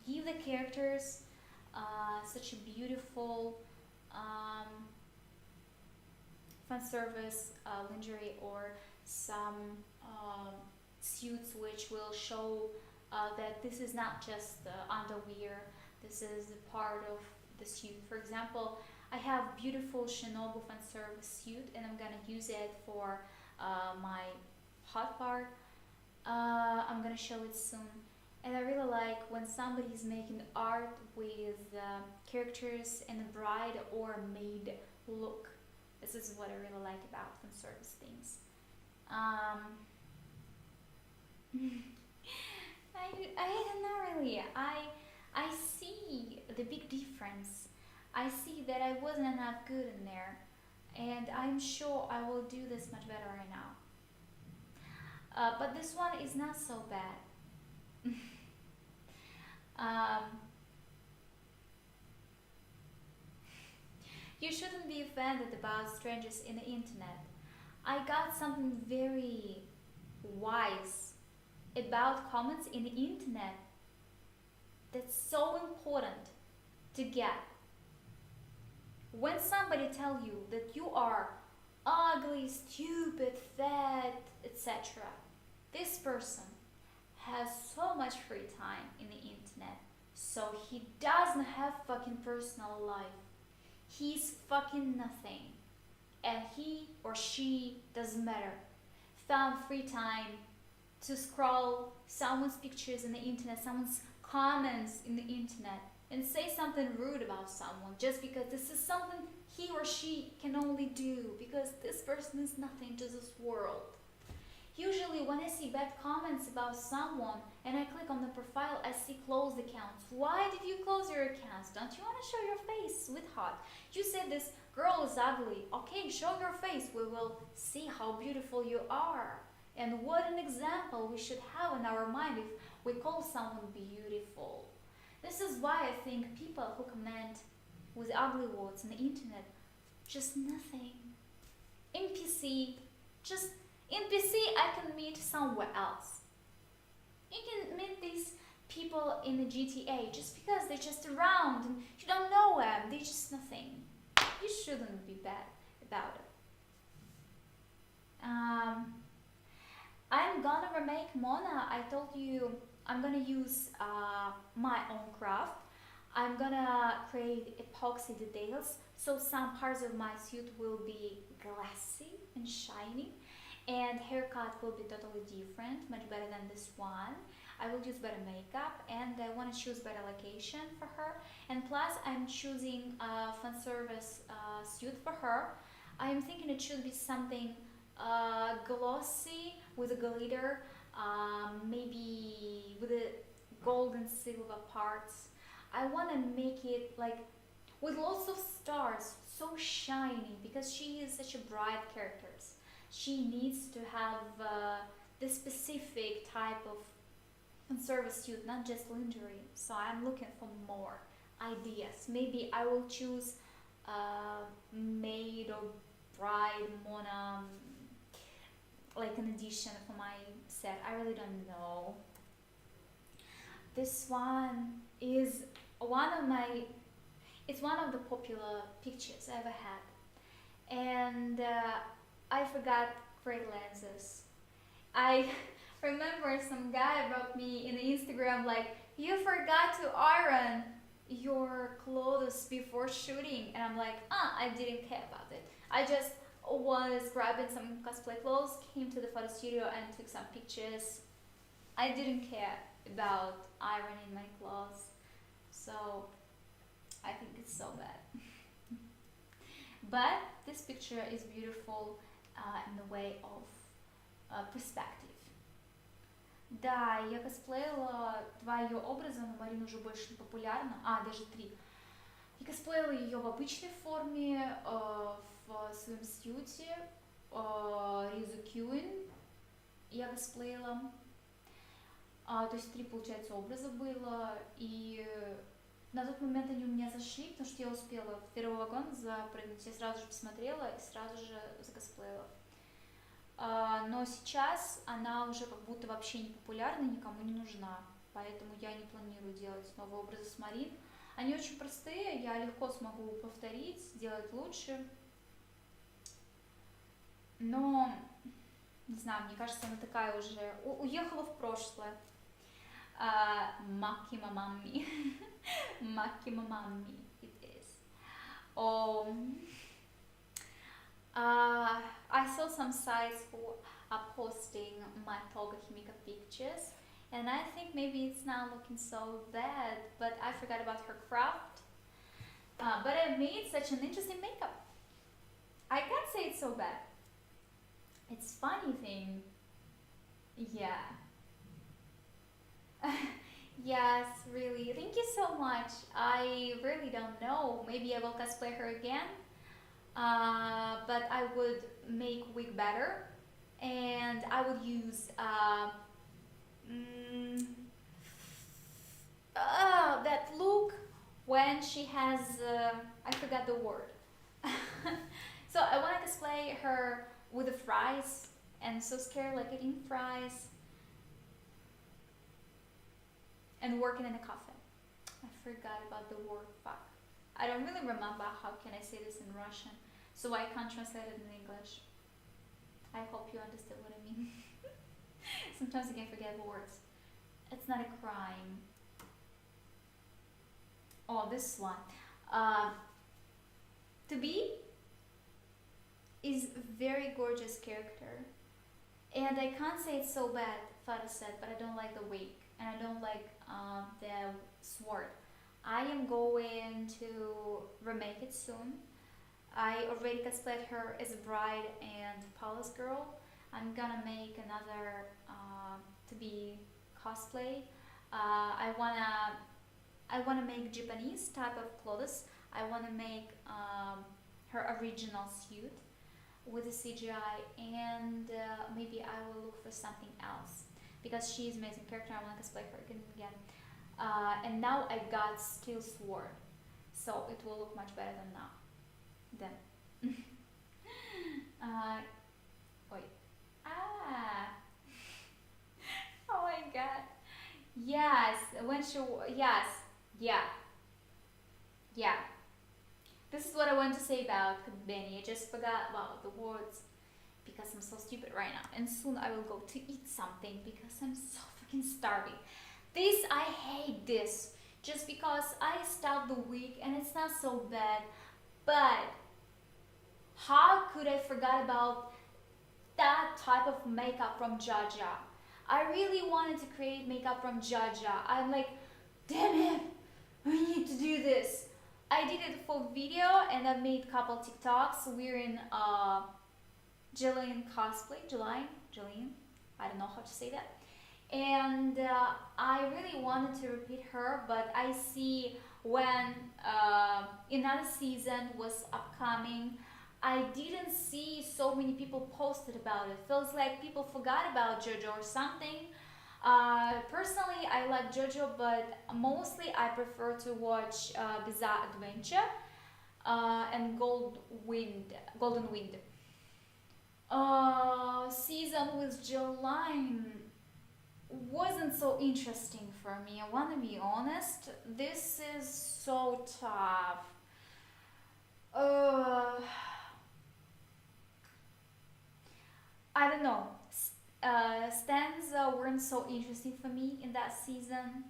give the characters such a beautiful um, fan service lingerie or some suits which will show that this is not just underwear, this is a part of the suit. For example, I have beautiful Shinobu fan service suit and I'm gonna use it for my hot part. I'm gonna show it soon. And I really like when somebody is making art with characters in a bride or maid look. This is what I really like about fan service things. I don't know really. I see the big difference. I see that I wasn't enough good in there, and I'm sure I will do this much better right now. But this one is not so bad. um, you shouldn't be offended about strangers in the internet. I got something very wise about comments in the internet that's so important to get. When somebody tell you that you are ugly, stupid, fat, etc., this person has so much free time in the internet, so he doesn't have fucking personal life. He's fucking nothing, and he or she doesn't matter. Found free time to scroll someone's pictures in the internet, someone's comments in the internet, and say something rude about someone just because this is something he or she can only do because this person is nothing to this world. Usually when I see bad comments about someone and I click on the profile, I see closed accounts. Why did you close your accounts? Don't you want to show your face, sweetheart? You said this girl is ugly. Okay, show your face. We will see how beautiful you are. And what an example we should have in our mind if we call someone beautiful. This is why I think people who comment with ugly words on the internet, just nothing. NPC, just NPC I can meet somewhere else. You can meet these people in the GTA just because they're just around and you don't know them, they're just nothing. You shouldn't be bad about it. I'm gonna remake Mona. I told you I'm gonna use my own craft. I'm gonna create epoxy details so some parts of my suit will be glassy and shiny, and haircut will be totally different, much better than this one. I will use better makeup and I want to choose better location for her, and plus I'm choosing a fan service suit for her. I'm thinking it should be something glossy with a glitter, maybe with a gold and silver parts. I want to make it like with lots of stars, so shiny, because she is such a bright character. She needs to have this specific type of fan service suit, not just lingerie. So I'm looking for more ideas. Maybe I will choose maid or bride Mona, like an addition for my set. I really don't know. This one is it's one of the popular pictures I ever had, and I forgot great lenses. I remember some guy wrote me in Instagram like, you forgot to iron your clothes before shooting, and I'm like, I didn't care about it. I just was grabbing some cosplay clothes, came to the photo studio and took some pictures. I didn't care about ironing my clothes, so I think it's so bad. But this picture is beautiful in the way of perspective. Да, я косплеила два ее образа, но Марина уже больше не популярна. Даже три. Я косплеила ее в обычной форме, в своем сьюте, Ризу Кьюин я косплеила. То есть 3, получается, образа было, и на тот момент они у меня зашли, потому что я успела в первый вагон запрыгнуть, я сразу же посмотрела и сразу же закосплеила. Но сейчас она уже как будто вообще не популярна, никому не нужна, поэтому я не планирую делать новые образы с Марин. Они очень простые, я легко смогу повторить, сделать лучше, но, не знаю, мне кажется, она такая уже уехала в прошлое. Макима мамми. Макима мамми it is. Oh, I saw some sites who are posting my Toga Himika pictures, and I think maybe it's not looking so bad, but I forgot about her craft. But I made such an interesting makeup. I can't say it's so bad. It's funny thing. Yeah. Yes, really. Thank you so much. I really don't know. Maybe I will cosplay her again. But I would make wig better, and I would use mm, that look when she has I forgot the word. So I want to cosplay her with the fries, and so scared like eating fries and working in a cafe. I forgot about the word, fuck. I don't really remember how can I say this in Russian, so I can't translate it in English. I hope you understood what I mean. Sometimes I can forget words. It's not a crime. Oh, this one. To be is a very gorgeous character, and I can't say it's so bad, Farah said, but I don't like the wig, and I don't like the sword. I am going to remake it soon. I already cosplayed her as a bride and palace girl. I'm gonna make another to be cosplay. I wanna make Japanese type of clothes. I wanna make her original suit with the CGI, and maybe I will look for something else because she's an amazing character. I wanna cosplay her again. And now I got steel sword, so it will look much better than now. Then. Wait. Oh my god. Yes, when she. Yes. Yeah. Yeah. This is what I want to say about Benny. I just forgot about the words because I'm so stupid right now. And soon I will go to eat something because I'm so freaking starving. This, I hate this. Just because I start the week and it's not so bad. But how could I forget about that type of makeup from Jaja? I really wanted to create makeup from Jaja. I'm like, damn it, I need to do this. I did it for video and I made a couple TikToks wearing Jillian cosplay. Jillian, I don't know how to say that. And I really wanted to repeat her, but I see when another season was upcoming, I didn't see so many people posted about it. Feels like people forgot about JoJo or something. Personally, I like JoJo, but mostly I prefer to watch Bizarre Adventure and Golden Wind. Season with July wasn't so interesting for me. I want to be honest. This is so tough. I don't know. Stands weren't so interesting for me in that season.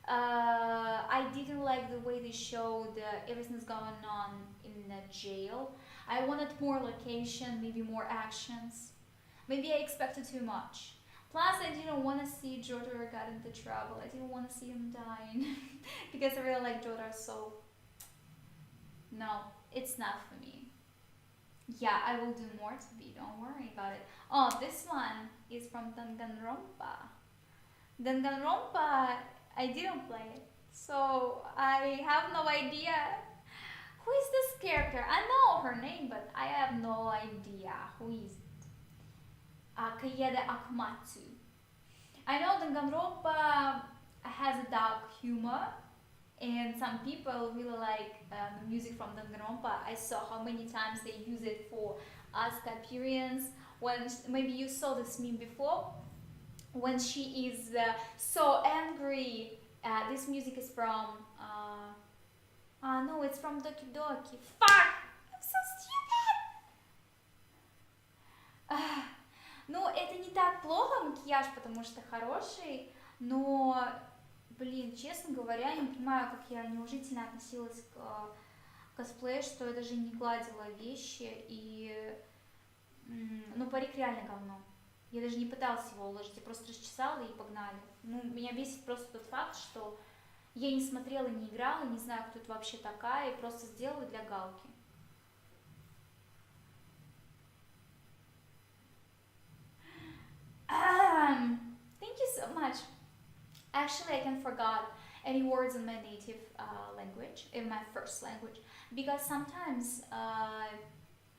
I didn't like the way they showed everything's going on in the jail. I wanted more location, maybe more actions. Maybe I expected too much. Plus, I didn't want to see Jotaro get into trouble. I didn't want to see him dying because I really like Jotaro. So, no, it's not for me. Yeah, I will do more to be. Don't worry about it. Oh, this one is from Danganronpa. Danganronpa, I didn't play it, so I have no idea who is this character. I know her name, but I have no idea who is it. Kaede Akumatsu. I know Danganronpa has a dark humor, and some people really like the music from Danganronpa. I saw how many times they use it for Asuka appearance. When maybe you saw this meme before, when she is so angry. This music is from. No, it's from Doki Doki. Fuck! I'm so stupid! Ну, это не так плохо, макияж, потому что хороший, но, блин, честно говоря, я не понимаю, как я неуважительно относилась к косплею, что я даже не гладила вещи, и, ну, парик реально говно. Я даже не пыталась его уложить, я просто расчесала и погнали. Ну, меня бесит просто тот факт, что я не смотрела, не играла, не знаю, кто это вообще такая, и просто сделала для галки. Thank you so much. Actually, I can forgot any words in my native language, in my first language, because sometimes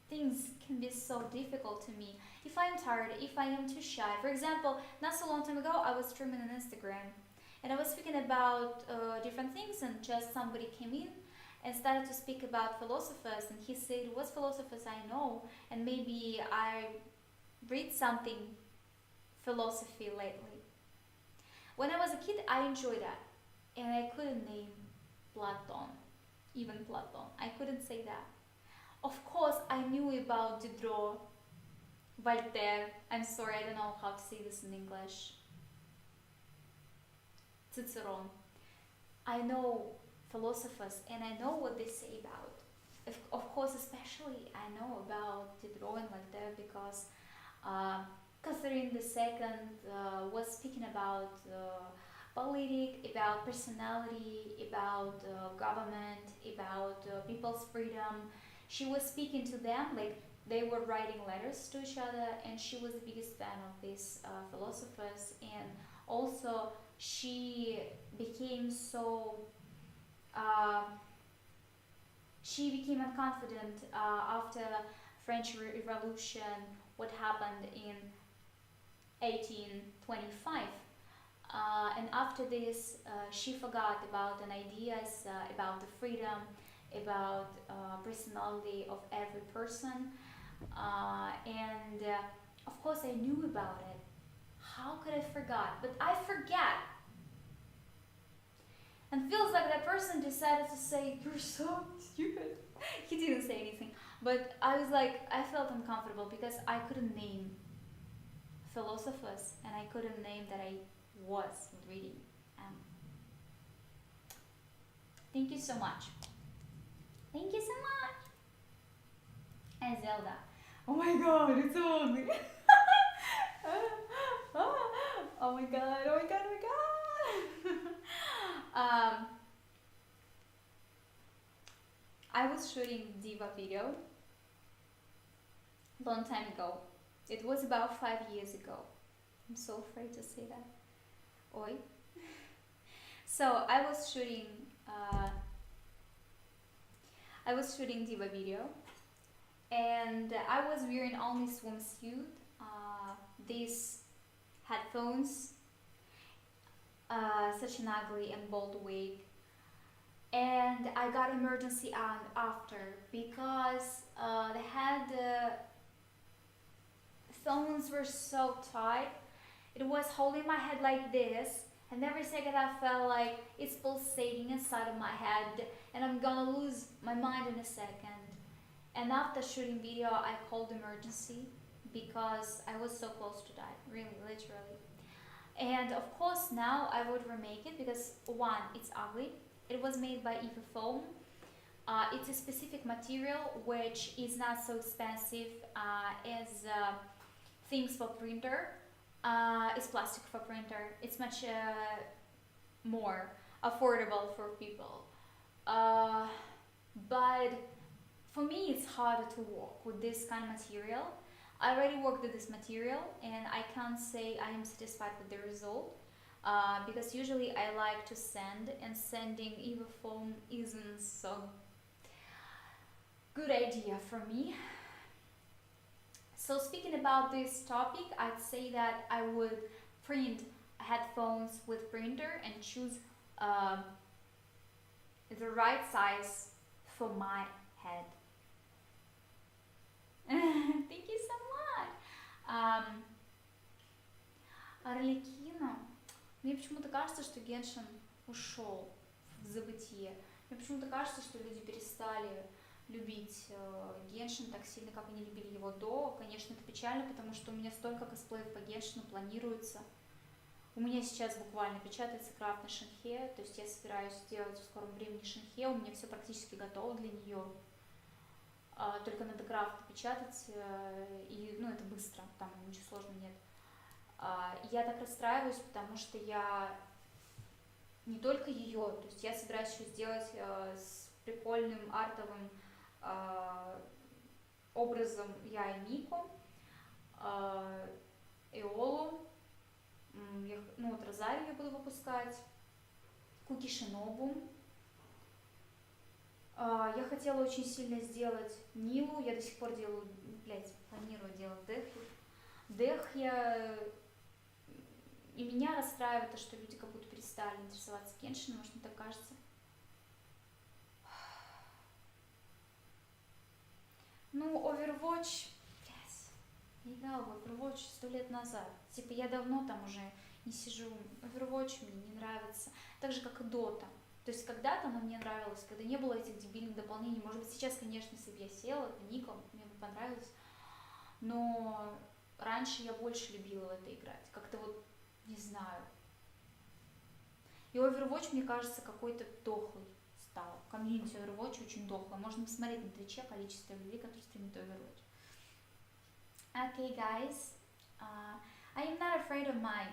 things can be so difficult to me. If I'm tired, if I am too shy. For example, not so long time ago, I was streaming on Instagram, and I was speaking about different things, and just somebody came in and started to speak about philosophers, and he said, "What philosophers I know?" And maybe I read something philosophy lately. When I was a kid, I enjoyed that, and I couldn't name Platon, even Platon. I couldn't say that. Of course, I knew about Diderot, Voltaire. I'm sorry, I don't know how to say this in English. Cicerone. I know philosophers, and I know what they say about. Of course, especially I know about Diderot and Voltaire because Catherine II was speaking about politics, about personality, about government, about people's freedom. She was speaking to them like they were writing letters to each other, and she was the biggest fan of these philosophers. And also, she became so. She became unconfident after French Revolution. What happened in 1825. And after this, she forgot about the ideas, about the freedom, about personality of every person. And of course, I knew about it. How could I forget? But I forget. And feels like that person decided to say, "You're so stupid." He didn't say anything. But I was like, I felt uncomfortable because I couldn't name philosophers, and I couldn't name that I was reading. Thank you so much. Thank you so much. And Zelda. Oh my god, it's on me. Oh my god, oh my god, oh my god. I was shooting Diva video long time ago. It was about 5 years ago. I'm so afraid to say that. Oi. So I was shooting Diva video, and I was wearing only swimsuit, these headphones, such an ugly and bold wig, and I got emergency on after because the phones were so tight. It was holding my head like this, and every second I felt like it's pulsating inside of my head, and I'm gonna lose my mind in a second. And after shooting video, I called emergency because I was so close to die, really, literally. And of course, now I would remake it because one, it's ugly. It was made by Eva Foam. It's a specific material which is not so expensive as things for printer. It's plastic for printer. It's much more affordable for people. But for me, it's harder to work with this kind of material. I already worked with this material, and I can't say I am satisfied with the result. Because usually I like to send, and sending Eva Foam isn't so good idea for me. So speaking about this topic, I'd say that I would print headphones with printer and choose um, the right size for my head. Thank you so much. Арлекино. Мне почему-то кажется, что Геншин ушел в забытие. Мне почему-то кажется, что люди перестали любить Геншин так сильно, как они любили его до. Конечно, это печально, потому что у меня столько косплеев по Геншину планируется. У меня сейчас буквально печатается крафт на Шинхе, то есть я собираюсь сделать в скором времени Шинхе, у меня все практически готово для нее. Только надо крафт печатать, и, ну, это быстро, там ничего сложного нет. Я так расстраиваюсь, потому что я не только ее, то есть я собираюсь еще сделать с прикольным артовым образом я и Мику, Эолу, ну вот Розарию я буду выпускать, Куки Шинобу. Я хотела очень сильно сделать Нилу, я до сих пор делаю, планирую делать Дехья. И меня расстраивает то, что люди как будто перестали интересоваться Геншином, может, мне так кажется. Ну, Overwatch, я играла в Overwatch 100 лет назад. Типа, я давно там уже не сижу. Overwatch мне не нравится. Так же, как и Dota. То есть, когда-то она мне нравилась, когда не было этих дебильных дополнений. Может быть, сейчас, конечно, если бы я села, Ником, мне бы понравилось. Но раньше я больше любила в это играть. Как-то вот, не знаю. И Overwatch, мне кажется, какой-то дохлый стал. Комьюнити Overwatch очень дохлый. Можно посмотреть на Твиче количество людей, которые стримят Overwatch. Okay, guys. I am not afraid of my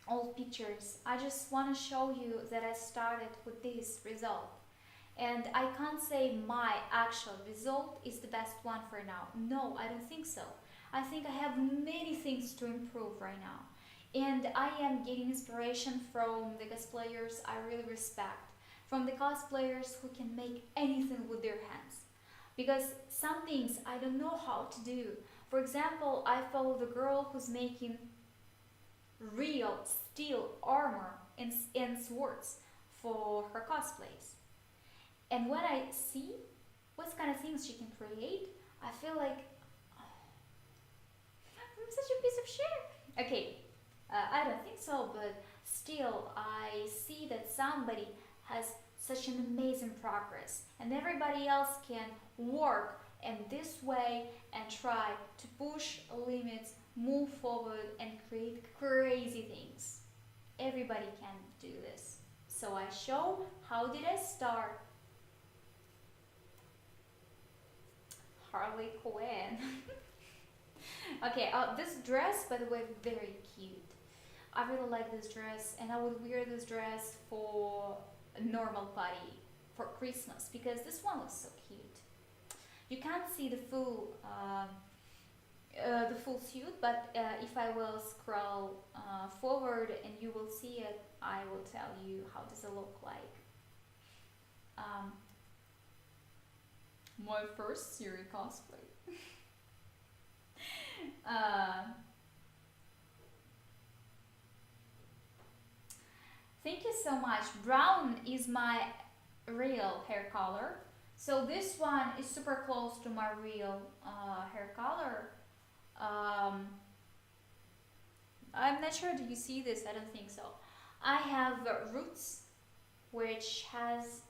old pictures. I just want to show you that I started with this result. And I can't say my actual result is the best one for now. No, I don't think so. I think I have many things to improve right now. And I am getting inspiration from the cosplayers I really respect. From the cosplayers who can make anything with their hands. Because some things I don't know how to do. For example, I follow the girl who's making real steel armor and swords for her cosplays. And when I see what kind of things she can create, I feel like I'm such a piece of shit. Okay, I don't think so, but still I see that somebody has such an amazing progress and everybody else can work in this way and try to push limits, move forward and create crazy things. Everybody can do this. So I show how did I start. Harley Quinn. Okay, this dress, by the way, very cute. I really like this dress and I would wear this dress for a normal party for Christmas because this one looks so cute. You can't see the full suit, but if I will scroll forward and you will see it, I will tell you how does it look like. My first series cosplay. Thank you so much. Brown is my real hair color. So this one is super close to my real hair color. I'm not sure, do you see this? I don't think so. I have roots, which has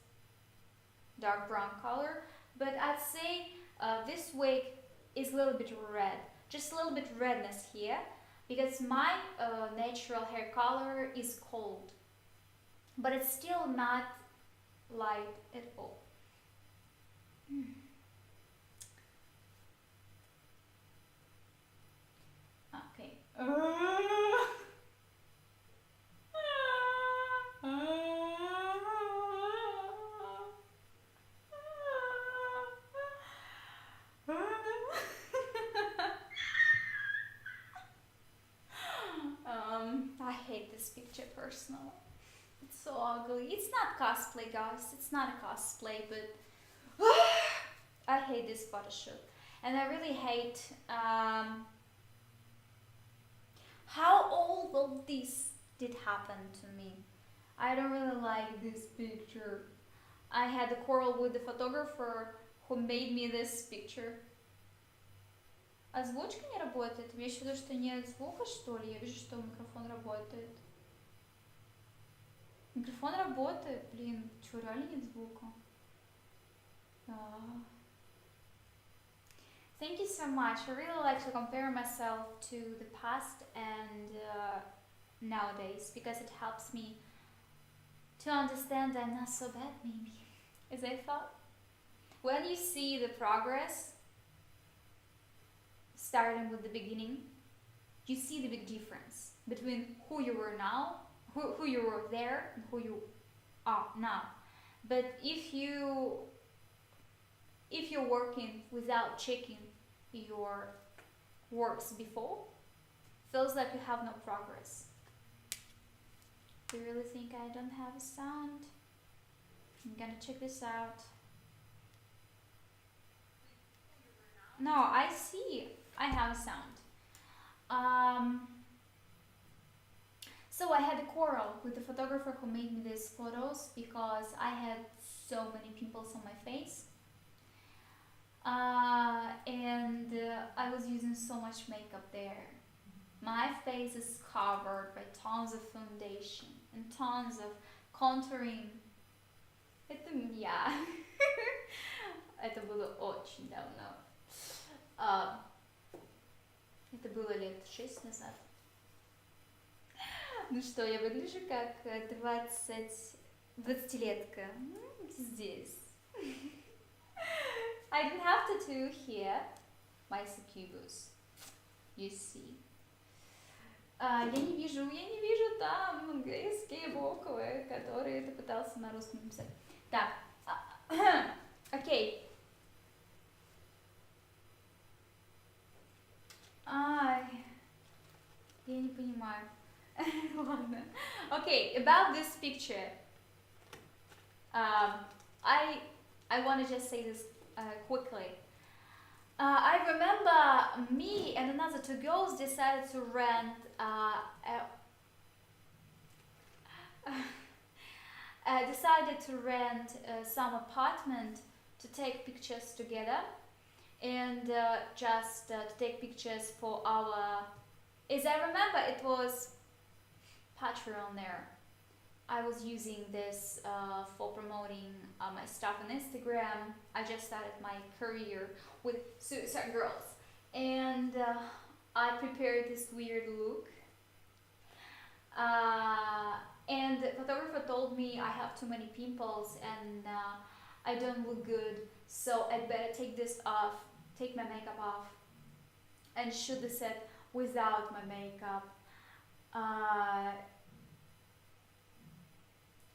dark brown color, but I'd say this wig is a little bit red, just a little bit redness here, because my natural hair color is cold, but it's still not light at all. Okay. I hate this picture personally. It's so ugly. It's not cosplay, guys. It's not a cosplay, but I hate this photo shoot. And I really hate how all of these did happen to me. I don't really like this picture. I had a quarrel with the photographer who made me this picture. Озвучка не работает? Имеешь в виду, что нет звука, что ли? Я вижу, что микрофон работает. Микрофон работает, блин. Чё, реально нет звука? Thank you so much. I really like to compare myself to the past and nowadays because it helps me to understand I'm not so bad, maybe, as I thought. When you see the progress, starting with the beginning, you see the big difference between who you were now, who you were there, and who you are now. But if you're working without checking your works before, feels like you have no progress. Do you really think I don't have a sound? I'm gonna check this out. No, I see. I have a sound. So I had a quarrel with the photographer who made me these photos because I had so many pimples on my face. And I was using so much makeup there. My face is covered by tons of foundation and tons of contouring. Это я. Это было очень давно. Это было лет 6 назад. Ну что, я выгляжу как 20-летка. Здесь. I didn't have tattoo here. My succubus. You see. Я не вижу там английские буквы, которые ты пытался на русском написать. Так. Окей. Ай. Я не понимаю. Ладно. Okay, about this picture. I want to just say this quickly. I remember me and another two girls decided to rent some apartment to take pictures together and just to take pictures for our. As I remember, it was Patreon there. I was using this for promoting my stuff on Instagram. I just started my career with Suicide Girls, and I prepared this weird look. And the photographer told me I have too many pimples and I don't look good, so I'd better take my makeup off, and shoot the set without my makeup.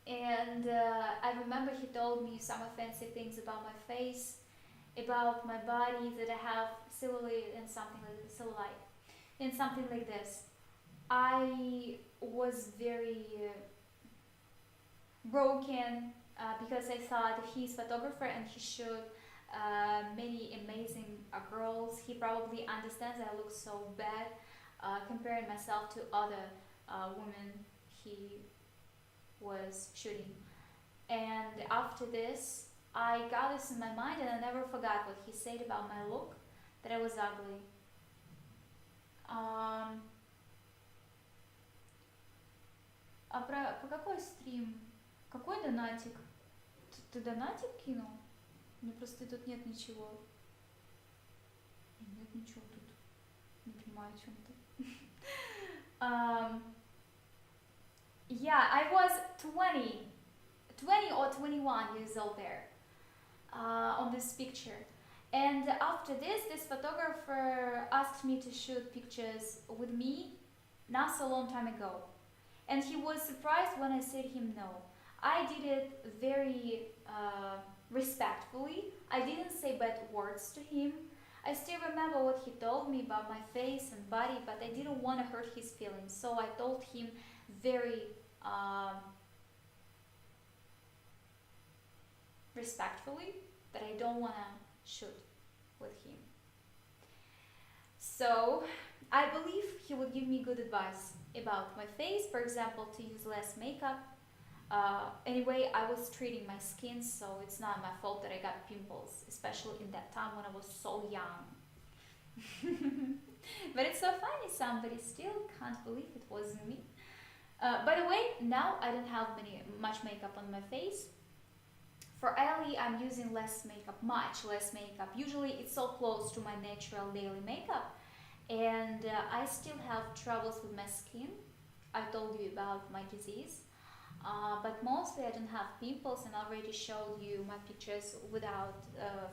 And I remember he told me some offensive things about my face, about my body, that I have cellulite and something like this. I was very broken because I thought he's a photographer and he shot many amazing girls. He probably understands I look so bad comparing myself to other women he was shooting. And after this, I got this in my mind and I never forgot what he said about my look, that I was ugly. По какой стрим? Какой донатик? Ты донатик кинул? Мне просто тут нет ничего. Нет ничего тут. Не понимаю, о чем ты. Yeah, I was 20 or 21 years old there on this picture. And after this photographer asked me to shoot pictures with me not so long time ago. And he was surprised when I said him no. I did it very respectfully. I didn't say bad words to him. I still remember what he told me about my face and body, but I didn't want to hurt his feelings. So I told him very respectfully that I don't want to shoot with him. So I believe he would give me good advice about my face, for example, to use less makeup. Anyway, I was treating my skin, so it's not my fault that I got pimples, especially in that time when I was so young. But it's so funny, somebody still can't believe it wasn't me. By the way, now I don't have much makeup on my face. For Ellie, I'm using less makeup, much less makeup. Usually it's so close to my natural daily makeup. And I still have troubles with my skin. I told you about my disease. But mostly I don't have pimples, and I already showed you my pictures without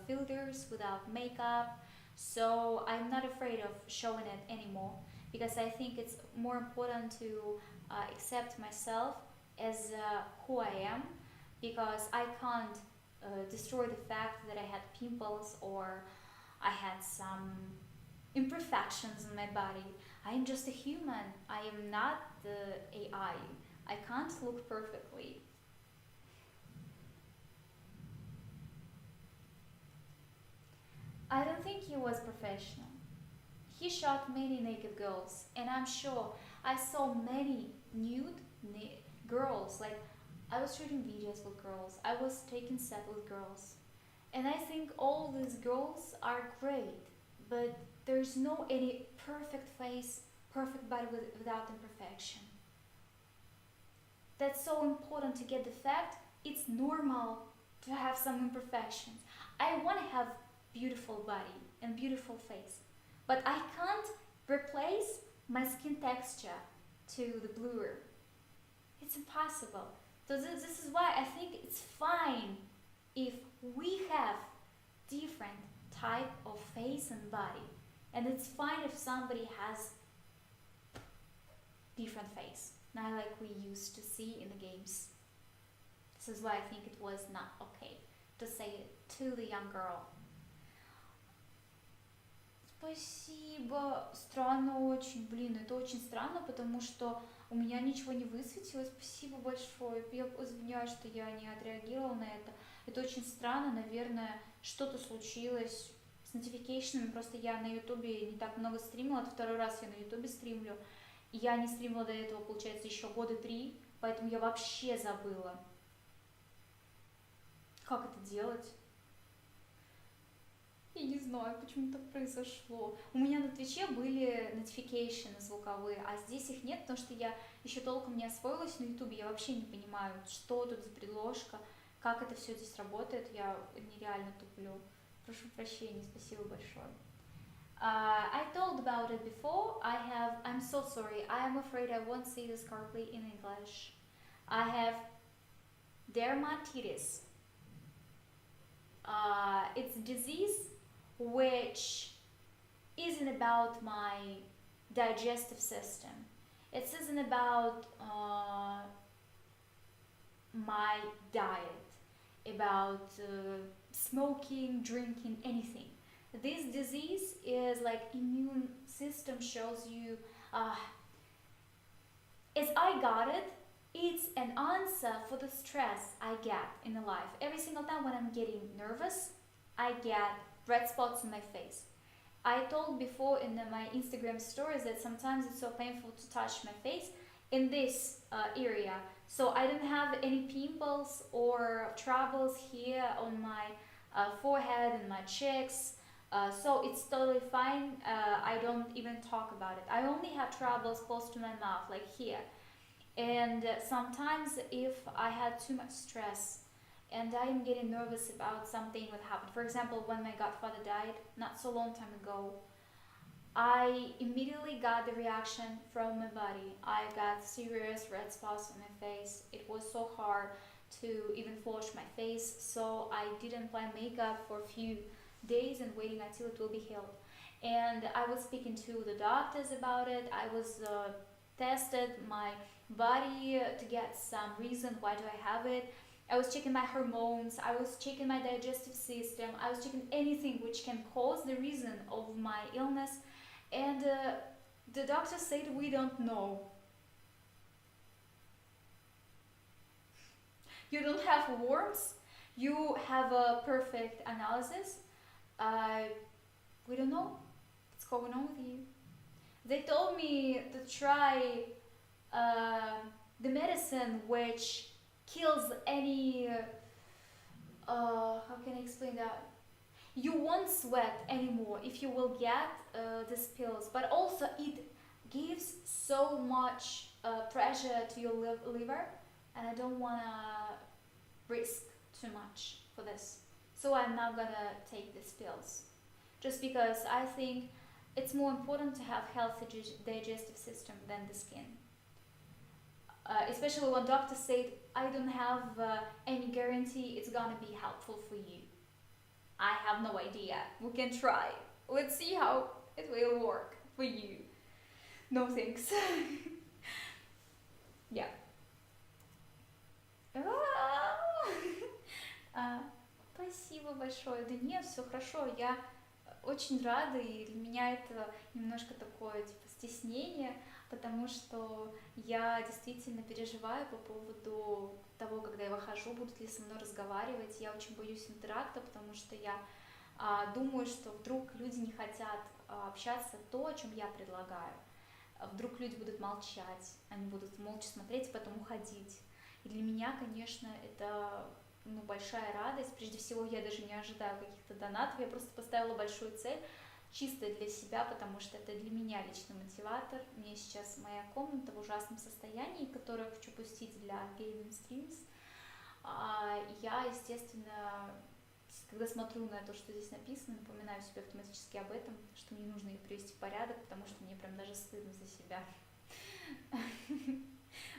filters, without makeup. So I'm not afraid of showing it anymore, because I think it's more important to accept myself as who I am, because I can't destroy the fact that I had pimples or I had some imperfections in my body. I am just a human. I am not the AI. I can't look perfectly. I don't think he was professional. He shot many naked girls, and I'm sure I saw many nude girls. Like, I was shooting videos with girls, I was taking set with girls, and I think all these girls are great, but there's no any perfect face, perfect body without imperfection. That's so important to get the fact it's normal to have some imperfections. I want to have beautiful body and beautiful face, but I can't replace my skin texture to the bluer. It's impossible. So this is why I think it's fine if we have different type of face and body, and it's fine if somebody has different face, not like we used to see in the games. This is why I think it was not okay to say it to the young girl. Спасибо. Странно очень. Блин, это очень странно, потому что у меня ничего не высветилось. Спасибо большое. Я извиняюсь, что я не отреагировала на это. Это очень странно. Наверное, что-то случилось с нотификейшенами. Просто я на ютубе не так много стримила. Это второй раз я на ютубе стримлю. И я не стримила до этого, получается, еще года 3. Поэтому я вообще забыла, как это делать. Я не знаю, почему так произошло. У меня на Твиче были notification звуковые, а здесь их нет, потому что я еще толком не освоилась на Ютубе. Я вообще не понимаю, что тут за предложка, как это все здесь работает. Я нереально туплю. Прошу прощения, спасибо большое. I told about it before. I'm so sorry. I am afraid I won't say this correctly in English. I have dermatitis. It's a disease which isn't about my digestive system. It isn't about my diet, about smoking, drinking, anything. This disease is like immune system shows you, as I got it, it's an answer for the stress I get in the life. Every single time when I'm getting nervous, I get red spots in my face. I told before in my Instagram stories that sometimes it's so painful to touch my face in this area. So I don't have any pimples or troubles here on my forehead and my cheeks. So it's totally fine. I don't even talk about it. I only have troubles close to my mouth, like here. And sometimes if I had too much stress and I am getting nervous about something that happened. For example, when my godfather died not so long time ago, I immediately got the reaction from my body. I got serious red spots on my face. It was so hard to even wash my face, so I didn't apply makeup for a few days and waiting until it will be healed. And I was speaking to the doctors about it. I was tested my body to get some reason why do I have it. I was checking my hormones, I was checking my digestive system, I was checking anything which can cause the reason of my illness, and the doctor said we don't know. You don't have worms, you have a perfect analysis, we don't know what's going on with you. They told me to try uh, the medicine which kills any how can I explain that? You won't sweat anymore if you will get these pills, but also it gives so much pressure to your liver, and I don't wanna risk too much for this. So I'm not gonna take these pills, just because I think it's more important to have healthy digestive system than the skin. Especially when doctors say I don't have any guarantee it's gonna be helpful for you. I have no idea. We can try. Let's see how it will work for you. No thanks. Yeah. Спасибо большое. Да нет, все хорошо. Я очень рада, и для меня это немножко такое типа стеснение, потому что я действительно переживаю по поводу того, когда я выхожу, будут ли со мной разговаривать. Я очень боюсь интеракта, потому что я думаю, что вдруг люди не хотят общаться то, о чем я предлагаю. Вдруг люди будут молчать, они будут молча смотреть, потом уходить. И для меня, конечно, это большая радость. Прежде всего, я даже не ожидаю каких-то донатов, я просто поставила большую цель, чисто для себя, потому что это для меня личный мотиватор. У меня сейчас моя комната в ужасном состоянии, которую я хочу пустить для gaming streams. Я, естественно, когда смотрю на то, что здесь написано, напоминаю себе автоматически об этом, что мне нужно их привести в порядок, потому что мне прям даже стыдно за себя.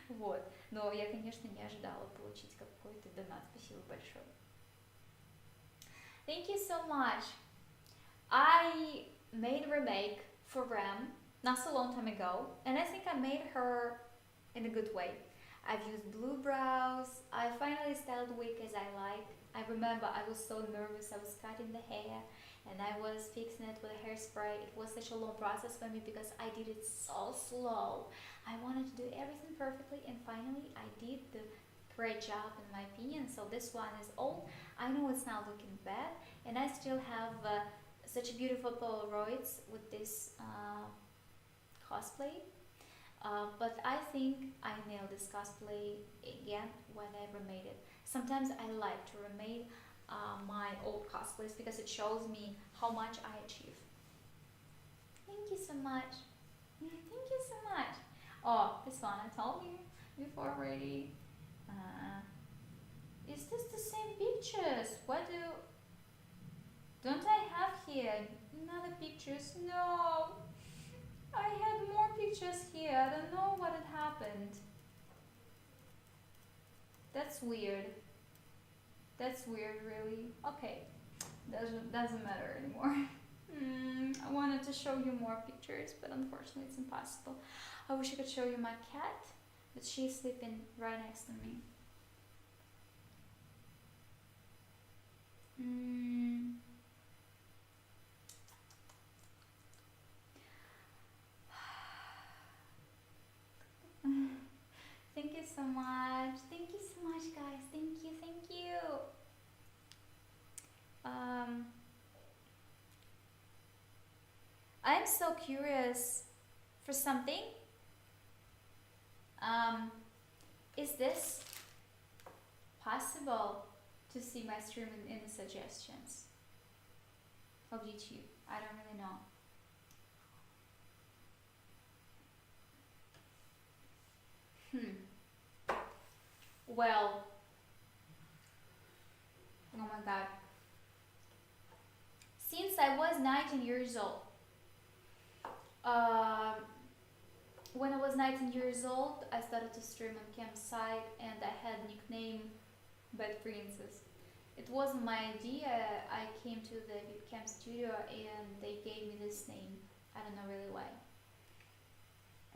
Вот. Но я, конечно, не ожидала получить какой-то донат. Спасибо большое. Thank you so much. I made a remake for Ram not so long time ago, and I think I made her in a good way. I've used blue brows. I finally styled the wig as I like. I remember I was so nervous. I was cutting the hair and I was fixing it with a hairspray. It was such a long process for me because I did it so slow. I wanted to do everything perfectly, and finally I did the great job in my opinion. So this one is old. I know it's not looking bad, and I still have such beautiful Polaroids with this cosplay. But I think I nailed this cosplay again when I remade it. Sometimes I like to remake my old cosplays because it shows me how much I achieve. Thank you so much. Thank you so much. Oh, this one I told you before already. Is this the same pictures? Don't I have here another pictures? No, I had more pictures here. I don't know what had happened. That's weird. That's weird, really. Okay, doesn't matter anymore. I wanted to show you more pictures, but unfortunately it's impossible. I wish I could show you my cat, but she's sleeping right next to me. Thank you so much. Thank you so much, guys. Thank you. Thank you. I'm so curious for something. Is this possible to see my stream in the suggestions of YouTube? I don't really know. Well, oh my god. Since I was 19 years old, when I was 19 years old, I started to stream on Campsite, and I had nickname Bad Princess. It wasn't my idea. I came to the webcam studio and they gave me this name. I don't know really why.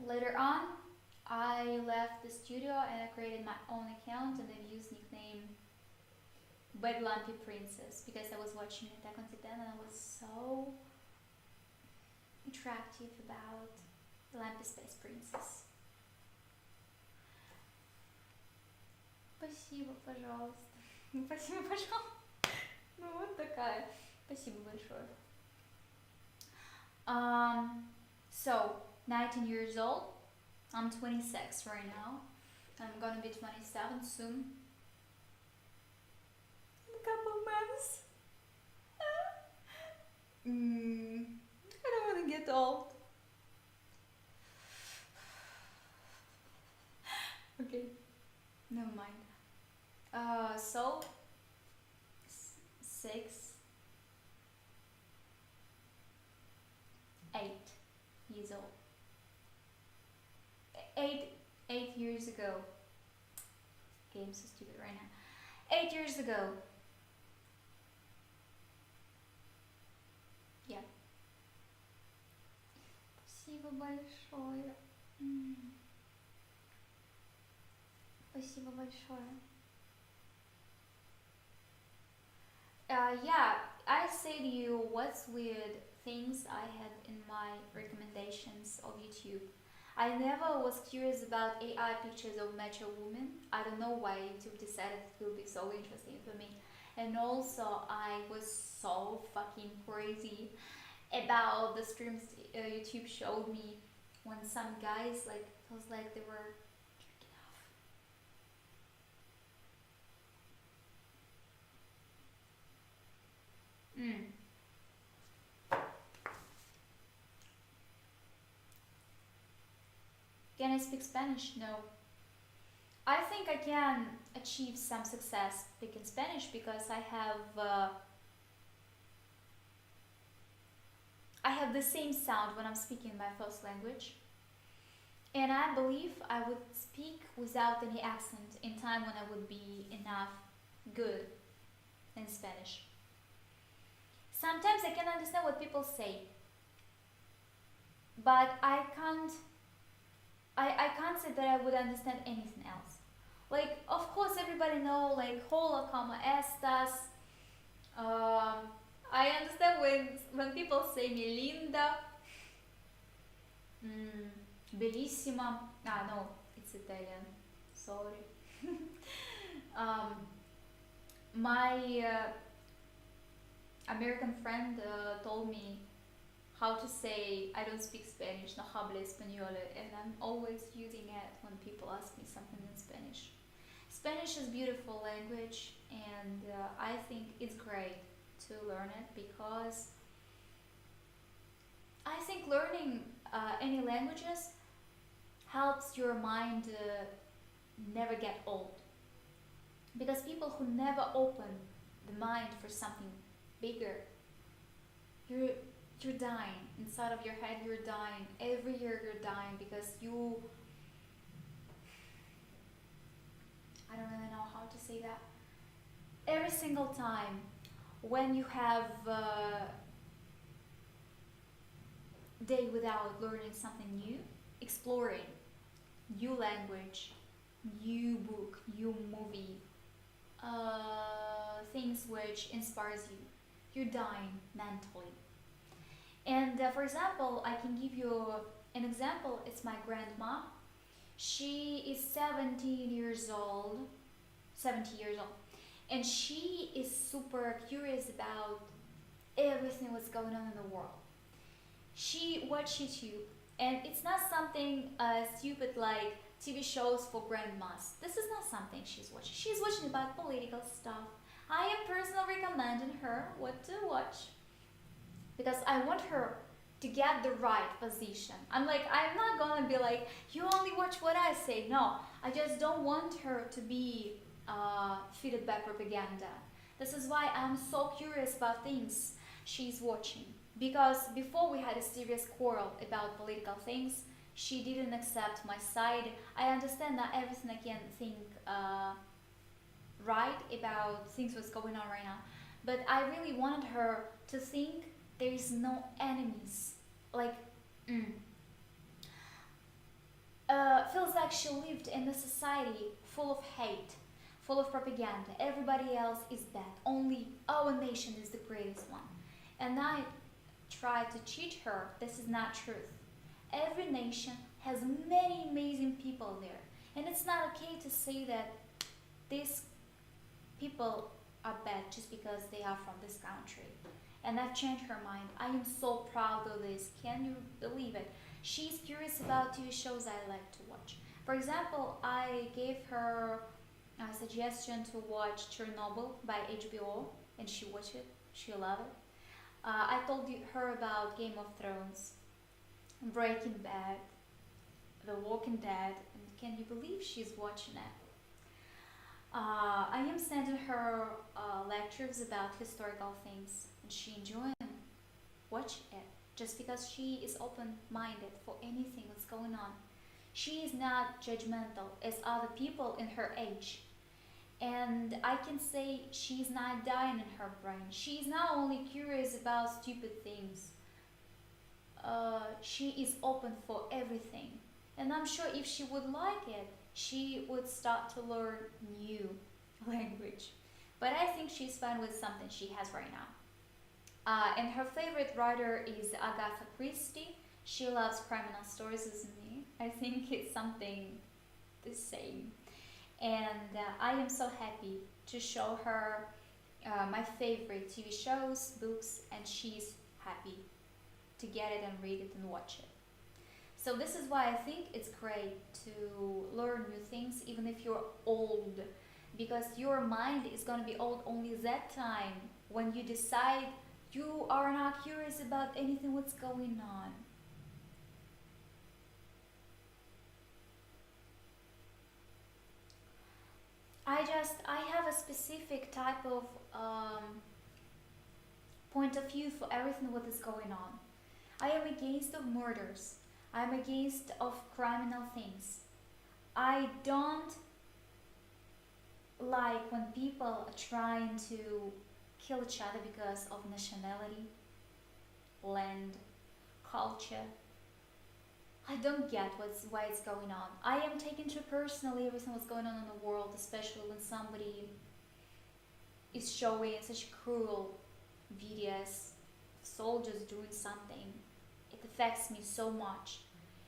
Later on, I left the studio and I created my own account, and I used nickname Bad Lumpy Princess because I was watching Attack on Titan and I was so attractive about the Lumpy Space Princess. Спасибо, пожалуйста. Спасибо, пожалуйста. Ну вот такая. Спасибо большое. So, 19 years old, I'm 26 right now. I'm gonna be 27 soon. In a couple months. I don't wanna get old. Okay, never mind. So 6, 8 years old. 8 years ago. Okay, I'm so stupid right now. 8 years ago. Yeah. Спасибо большое. Спасибо большое. Yeah, I say to you what's weird things I had in my recommendations of YouTube. I never was curious about AI pictures of mature women. I don't know why YouTube decided it will be so interesting for me. And also, I was so fucking crazy about the streams YouTube showed me when some guys like feels like they were jerking off. Can I speak Spanish? No. I think I can achieve some success speaking Spanish because I have the same sound when I'm speaking my first language. And I believe I would speak without any accent in time when I would be enough good in Spanish. Sometimes I can understand what people say, but I can't say that I would understand anything else. Like, of course, everybody know like hola, como estas. I understand when people say mi linda, bellissima. Ah, no, it's Italian. Sorry. My American friend told me how to say I don't speak Spanish, no hablo español, and I'm always using it when people ask me something in Spanish. Spanish is a beautiful language, and I think it's great to learn it because I think learning any languages helps your mind never get old. Because people who never open the mind for something bigger, you're dying inside of your head. You're dying every year. You're dying because I don't really know how to say that. Every single time when you have a day without learning something new, exploring new language, new book, new movie, things which inspires you, you're dying mentally. And for example, I can give you an example. It's my grandma. She is 17 years old, 70 years old, and she is super curious about everything that's going on in the world. She watches YouTube, and it's not something stupid like TV shows for grandmas. This is not something she's watching. She's watching about political stuff. I am personally recommending her what to watch because I want her to get the right position. I'm not gonna be like, you only watch what I say. No, I just don't want her to be fitted by propaganda. This is why I'm so curious about things she's watching. Because before we had a serious quarrel about political things, she didn't accept my side. I understand that everything I can think right about things what's going on right now, but I really wanted her to think there is no enemies. Feels like she lived in a society full of hate, full of propaganda. Everybody else is bad. Only our nation is the greatest one. And I try to teach her this is not truth. Every nation has many amazing people there. And it's not okay to say that these people are bad just because they are from this country. And I've changed her mind. I am so proud of this. Can you believe it? She's curious about TV shows I like to watch. For example, I gave her a suggestion to watch Chernobyl by HBO, and she watched it. She loved it. I told her about Game of Thrones, Breaking Bad, The Walking Dead, and can you believe she's watching it? I am sending her lectures about historical things, and she enjoying watch it just because she is open-minded for anything that's going on. She is not judgmental as other people in her age. And I can say she's not dying in her brain. She's not only curious about stupid things, she is open for everything. And I'm sure if she would like it, she would start to learn new language. But I think she's fine with something she has right now. And her favorite writer is Agatha Christie. She loves criminal stories as me. I think it's something the same. And I am so happy to show her my favorite TV shows, books, and she's happy to get it and read it and watch it. So this is why I think it's great to learn new things even if you're old, because your mind is going to be old only that time when you decide you are not curious about anything what's going on. I have a specific type of point of view for everything what is going on. I am against of murders. I am against of criminal things. I don't like when people are trying to kill each other because of nationality, land, culture. I don't get why it's going on. I am taking too personally everything what's going on in the world, especially when somebody is showing such cruel videos of soldiers doing something. It affects me so much.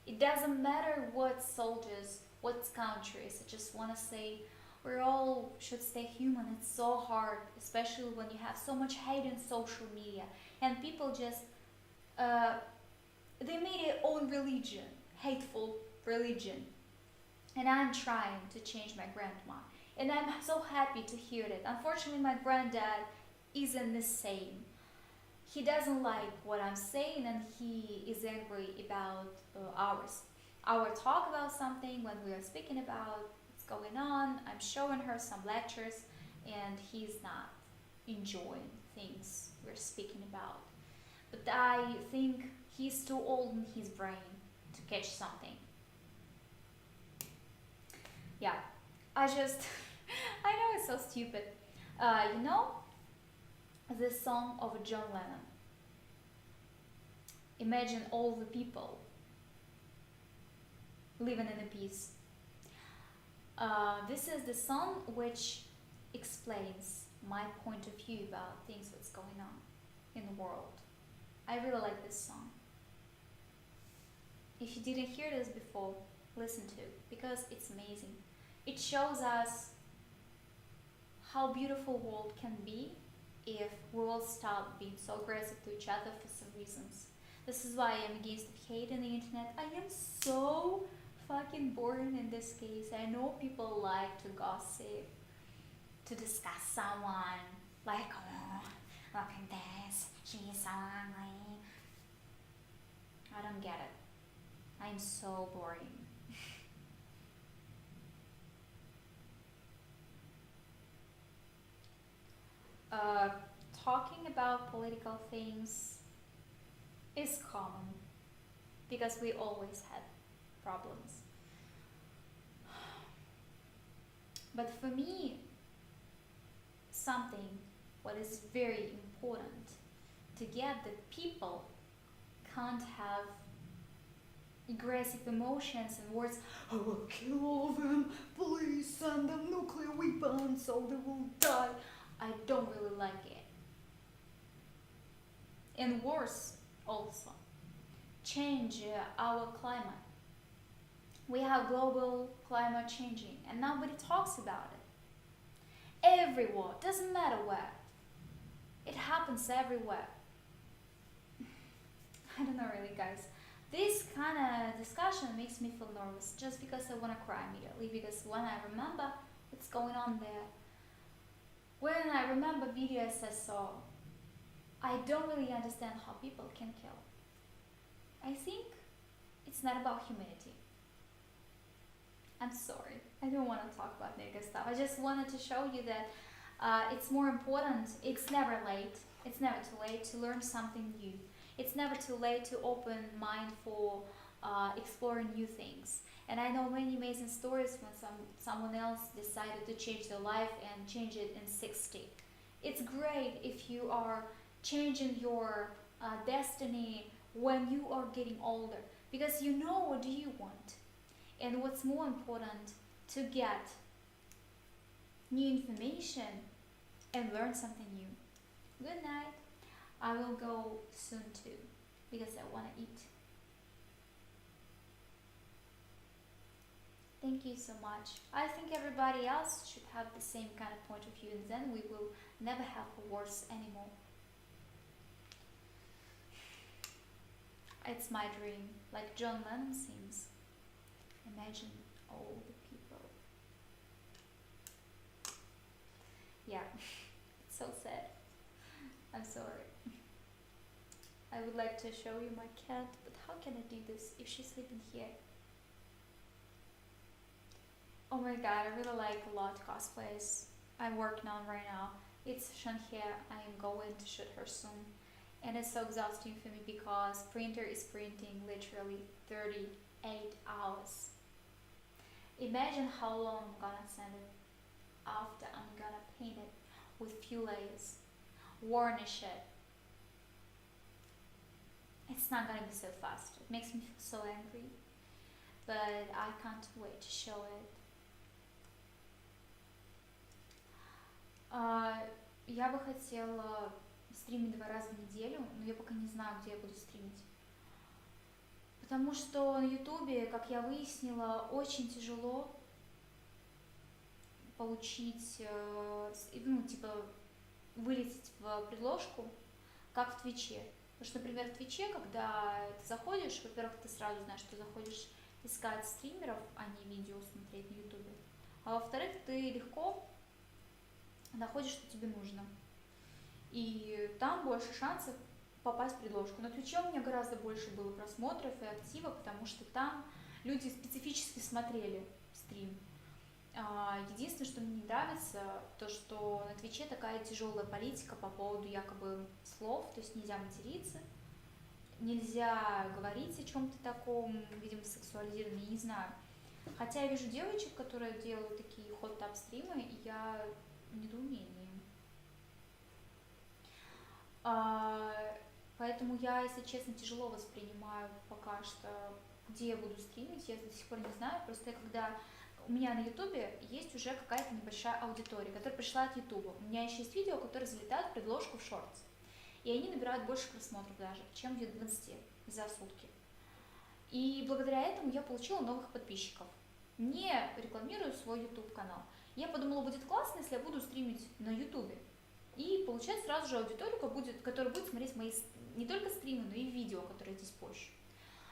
It doesn't matter what soldiers, what countries. I just want to say we all should stay human. It's so hard, especially when you have so much hate in social media and people just uh, they made their own religion, hateful religion. And I'm trying to change my grandma. And I'm so happy to hear that. Unfortunately, my granddad isn't the same. He doesn't like what I'm saying and he is angry about our talk about something when we are speaking about what's going on. I'm showing her some lectures and he's not enjoying things we're speaking about. But I think he's too old in his brain to catch something. Yeah, I just, I know it's so stupid. You know, this song of John Lennon. Imagine all the people living in a peace. This is the song which explains my point of view about things that's going on in the world. I really like this song. If you didn't hear this before, listen to it because it's amazing. It shows us how beautiful world can be if we will stop being so aggressive to each other for some reasons. This is why I am against hate on the internet. I am so fucking boring in this case. I know people like to gossip, to discuss someone, like, oh, look at this, she's so ugly. I don't get it. I'm so boring. uh, Talking about political things is common because we always had problems. But for me, something what is very important to get that people can't have aggressive emotions and words, I will kill all of them, please send them nuclear weapons so they will die. I don't really like it. And worse also, change our climate. We have global climate changing and nobody talks about it. Everywhere, doesn't matter where. It happens everywhere. I don't know really guys. This kind of discussion makes me feel nervous just because I want to cry immediately, because when I remember what's going on there, when I remember videos I saw, I don't really understand how people can kill. I think it's not about humanity. I'm sorry, I don't want to talk about negative stuff. I just wanted to show you that it's more important. It's never late. It's never too late to learn something new. It's never too late to open mind for exploring new things. And I know many amazing stories when someone else decided to change their life and change it in 60. It's great if you are changing your destiny when you are getting older, because you know what do you want. And what's more important, to get new information and learn something new. Good night. I will go soon too, because I want to eat. Thank you so much. I think everybody else should have the same kind of point of view, and then we will never have wars anymore. It's my dream, like John Lennon sings. Imagine all the people. Yeah, it's so sad. I'm sorry. I would like to show you my cat, but how can I do this if she's sleeping here? Oh my god, I really like a lot cosplays I'm working on right now. It's Shanhe. I am going to shoot her soon. And it's so exhausting for me because printer is printing literally 38 hours. Imagine how long I'm gonna send it after I'm gonna paint it with few layers, varnish it. It's not gonna be so fast. It makes me feel so angry, but I can't wait to show it. Я бы хотела стримить 2 раза в неделю, но я пока не знаю, где я буду стримить. Потому что на ютубе, как я выяснила, очень тяжело получить, ну, типа, вылететь в предложку, как в Твиче. Потому что, например, в Твиче, когда ты заходишь, во-первых, ты сразу знаешь, что заходишь искать стримеров, а не видео смотреть на ютубе. А во-вторых, ты легко находишь, что тебе нужно. И там больше шансов попасть в предложку. На Твиче у меня гораздо больше было просмотров и актива, потому что там люди специфически смотрели стрим. Единственное, что мне не нравится, то что на Твиче такая тяжелая политика по поводу якобы слов, то есть нельзя материться, нельзя говорить о чем-то таком, видимо, сексуализированном, я не знаю. Хотя я вижу девочек, которые делают такие хот-тап стримы, и я в недоумении. Поэтому я, если честно, тяжело воспринимаю пока что, где я буду стримить, я до сих пор не знаю. Просто когда у меня на ютубе есть уже какая-то небольшая аудитория, которая пришла от ютуба. У меня еще есть видео, которые залетают в предложку в шортс. И они набирают больше просмотров даже, чем в 20 за сутки. И благодаря этому я получила новых подписчиков. Не рекламирую свой YouTube канал. Я подумала, будет классно, если я буду стримить на ютубе. И получать сразу же аудиторию, которая будет смотреть мои не только стримы, но и видео, которые здесь позже.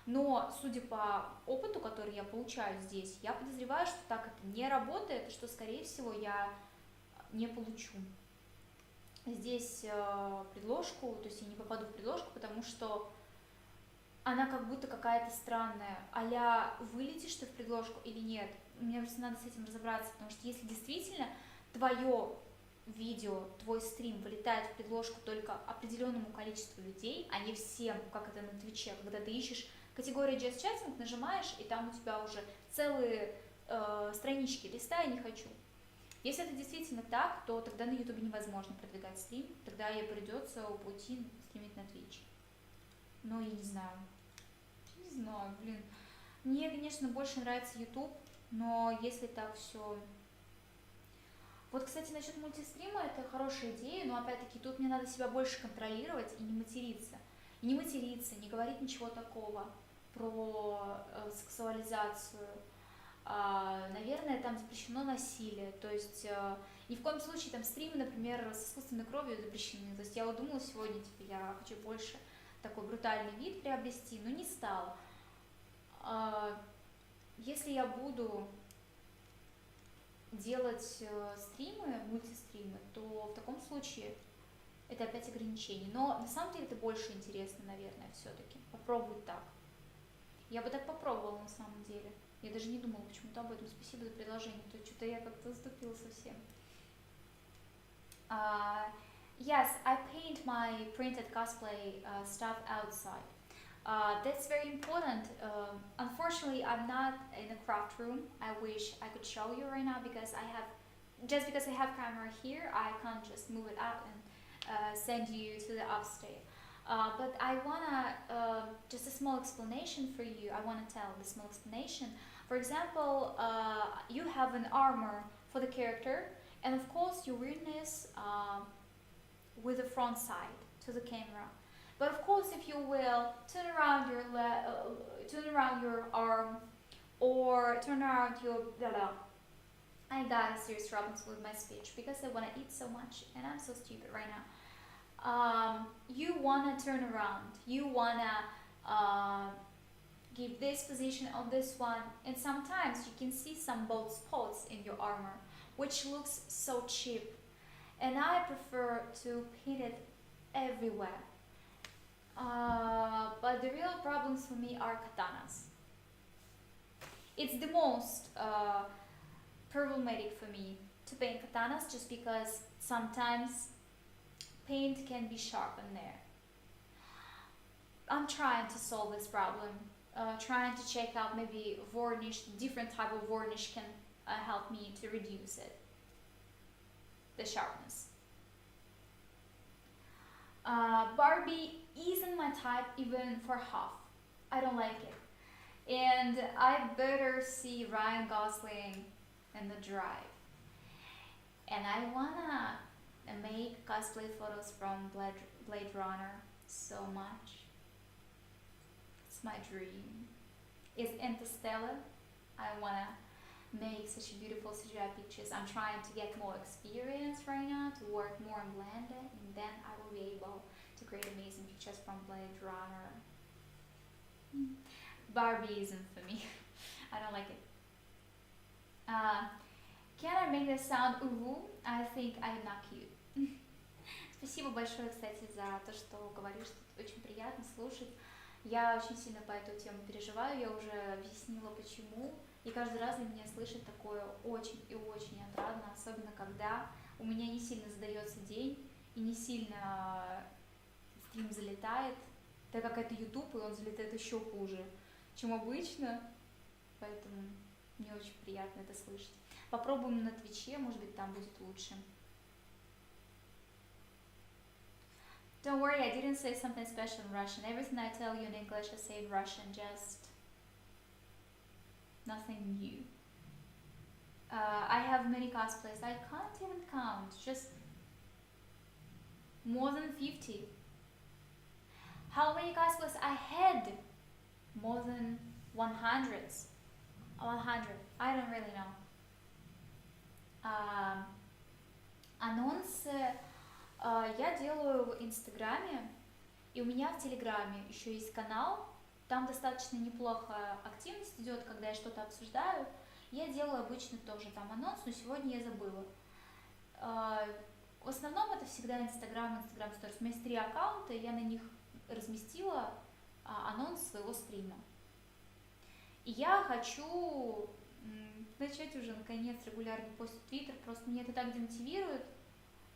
Но, судя по опыту, который я получаю здесь, я подозреваю, что так это не работает, и что, скорее всего, я не получу здесь предложку, то есть я не попаду в предложку, потому что она как будто какая-то странная. А-ля вылетишь ты в предложку или нет? Мне просто надо с этим разобраться, потому что если действительно твое видео, твой стрим вылетает в предложку только определенному количеству людей, а не всем, как это на Твиче, когда ты ищешь категорию Jazz Chatting, нажимаешь, и там у тебя уже целые странички, листай, не хочу. Если это действительно так, то тогда на ютубе невозможно продвигать стрим, тогда ей придется уйти стримить на Twitch. Но я не знаю. Не знаю, блин. Мне, конечно, больше нравится YouTube, но если так все... Вот, кстати, насчет мультистрима, это хорошая идея, но опять-таки тут мне надо себя больше контролировать и не материться. И не материться, не говорить ничего такого про сексуализацию. Наверное, там запрещено насилие, то есть ни в коем случае там стримы, например, с искусственной кровью запрещены. То есть я вот думала сегодня, типа, я хочу больше такой брутальный вид приобрести, но не стала. Если я буду делать стримы, мультистримы, то в таком случае это опять ограничение. Но на самом деле это больше интересно, наверное, все-таки. Попробовать так. Я бы так попробовала на самом деле. Я даже не думала почему-то об этом. Спасибо за предложение. То что-то я как-то заступила совсем. Yes, I paint my printed cosplay stuff outside. That's very important. Unfortunately, I'm not in a craft room. I wish I could show you right now because because I have camera here, I can't just move it out and send you to the upstairs. But I wanna just a small explanation for you. I wanna tell the small explanation. For example, you have an armor for the character, and of course you're wearing this with the front side to the camera. But of course, if you will turn around your arm, or turn around your I got serious problems with my speech because I wanna eat so much and I'm so stupid right now. You wanna turn around. You wanna give this position on this one, and sometimes you can see some bald spots in your armor, which looks so cheap. And I prefer to paint it everywhere. But the real problems for me are katanas. It's the most problematic for me to paint katanas just because sometimes paint can be sharp in there. I'm trying to solve this problem, trying to check out maybe varnish, different type of varnish can help me to reduce it, the sharpness. Barbie isn't my type even for half. I don't like it. And I better see Ryan Gosling in The Drive. And I wanna make cosplay photos from Blade Runner so much. It's my dream. It's Interstellar. I wanna make such beautiful CGI pictures. I'm trying to get more experience right now, to work more in Blender, and then I will be able to create amazing pictures from Blade Runner. Barbie isn't for me. I don't like it. Can I make the sound uwu? I think I'm not cute. Спасибо большое, кстати, за то, что говоришь. Очень приятно слушать. Я очень сильно по эту тему переживаю. Я уже объяснила, почему. И каждый раз для меня слышать такое очень и очень отрадно, особенно когда у меня не сильно задается день и не сильно стрим залетает, так как это YouTube, и он залетает еще хуже, чем обычно, поэтому мне очень приятно это слышать. Попробуем на Твиче, может быть, там будет лучше. Don't worry, I didn't say something special in Russian. Everything I tell you in English, I say in Russian, just nothing new. I have many cosplays. I can't even count. Just more than 50. How many cosplays I had? More than 100. 100. I don't really know. Анонсы я делаю в Инстаграме, и у меня в Телеграме еще есть канал. Там достаточно неплохо активность идет, когда я что-то обсуждаю. Я делаю обычно тоже там анонс, но сегодня я забыла. В основном это всегда Инстаграм Сторис. У меня есть 3 аккаунта, и я на них разместила анонс своего стрима. И я хочу начать уже наконец регулярно постить в Твиттер, просто меня это так демотивирует.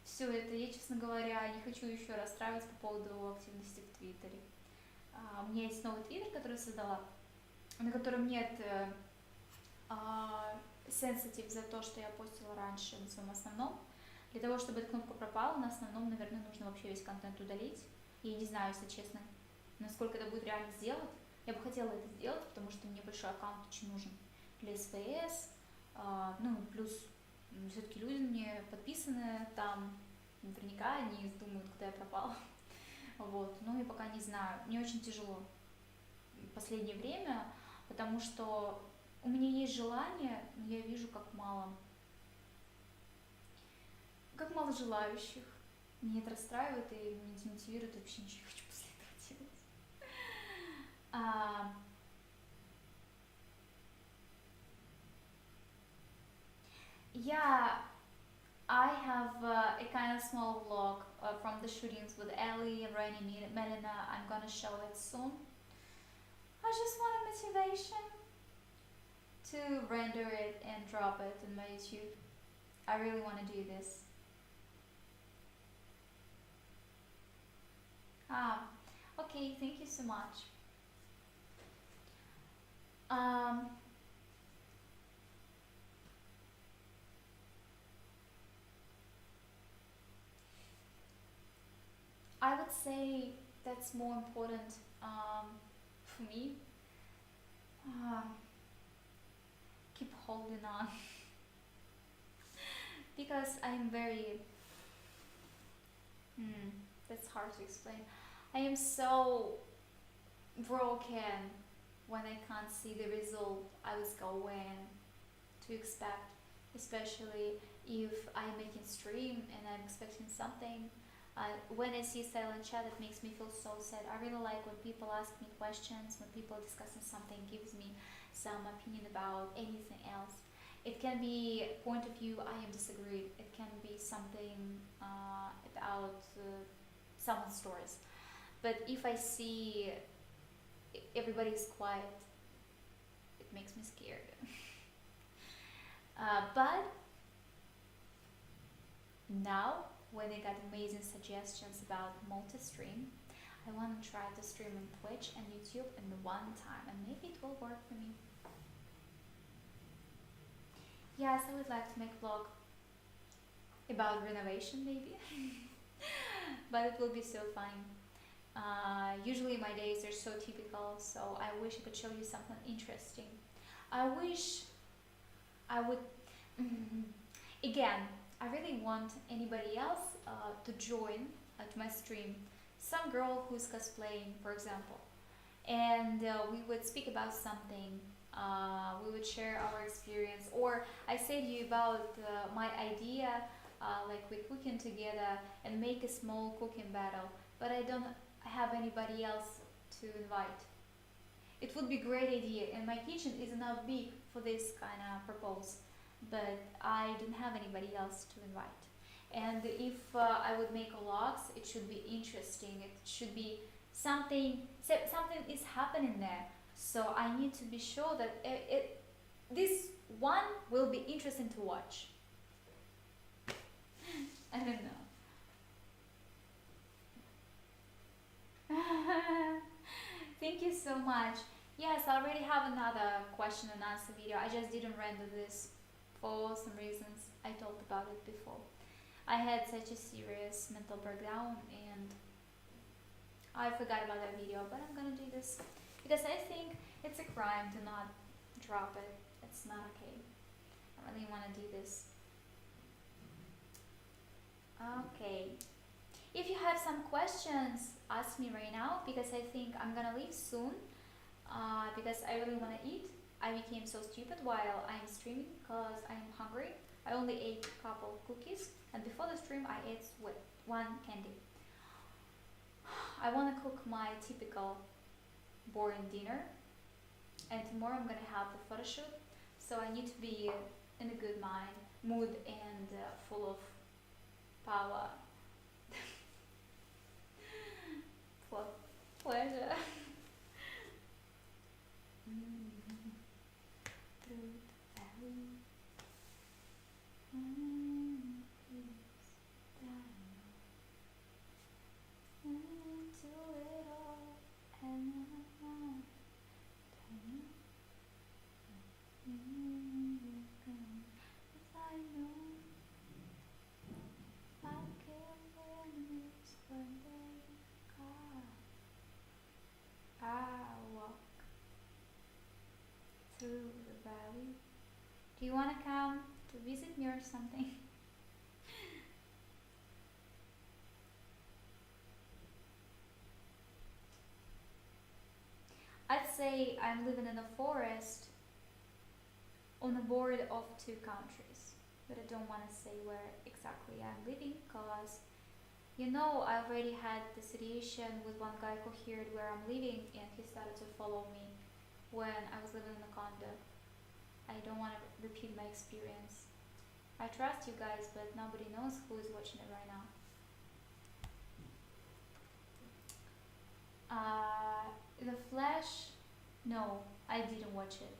Все это, я, честно говоря, не хочу еще расстраиваться по поводу активности в Твиттере. У меня есть новый Твиттер, который я создала, на котором нет сенситив за то, что я постила раньше на своем основном. Для того, чтобы эта кнопка пропала, на основном, наверное, нужно вообще весь контент удалить. Я не знаю, если честно, насколько это будет реально сделать. Я бы хотела это сделать, потому что мне большой аккаунт очень нужен для СВС. Плюс все-таки люди мне подписаны там, наверняка они думают, куда я пропала. Вот, но я пока не знаю. Мне очень тяжело в последнее время, потому что у меня есть желание, но я вижу, как мало желающих. Меня это расстраивает и меня демотивирует, вообще ничего не хочу после этого делать. Yeah, I have a kind of small vlog from the shootings with Ellie, Rainy, Melina. I'm gonna show it soon. I just want a motivation to render it and drop it in my YouTube. I really want to do this. Ah, okay, thank you so much. Um, I would say that's more important for me. Um, keep holding on because I'm very. That's hard to explain. I am so broken when I can't see the result I was going to expect, especially if I'm making stream and I'm expecting something. When I see silent chat, it makes me feel so sad. I really like when people ask me questions, when people are discussing something, gives me some opinion about anything else. It can be point of view I am disagreed. It can be something about someone's stories. But if I see everybody's quiet, it makes me scared. But now, when I got amazing suggestions about multi-stream, I want to try to stream on Twitch and YouTube in one time, and maybe it will work for me. Yes, I would like to make a vlog about renovation, maybe, but it will be so fun. Usually my days are so typical, so I wish I could show you something interesting. I wish I would. Again, I really want anybody else to join to my stream. Some girl who's cosplaying, for example, and we would speak about something. We would share our experience, or I say to you about my idea, like we cooking together and make a small cooking battle. But I don't have anybody else to invite. It would be a great idea, and my kitchen is enough big for this kind of purpose, but I don't have anybody else to invite. And if I would make a logs, it should be interesting. It should be something is happening there. So I need to be sure that this one will be interesting to watch. I don't know. Thank you so much. Yes, I already have another question and answer video. I just didn't render this for some reasons. I talked about it before. I had such a serious mental breakdown and I forgot about that video, but I'm gonna do this because I think it's a crime to not drop it. It's not okay. I really want to do this. Okay. If you have some questions, ask me right now because I think I'm gonna leave soon because I really want to eat. I became so stupid while I'm streaming because I'm hungry. I only ate a couple cookies and before the stream I ate with one candy. I want to cook my typical boring dinner and tomorrow I'm gonna have the photo shoot, so I need to be in a good mood and full of power. Pleasure. Through the valley, into it all, and I know I can't win this when they call. I walk through the valley. Do you want to come to visit me or something? I'd say I'm living in a forest on the border of two countries, but I don't want to say where exactly I'm living because I already had the situation with one guy who heard where I'm living and he started to follow me when I was living in a condo. I don't want to repeat my experience. I trust you guys, but nobody knows who is watching it right now. The Flash? No, I didn't watch it.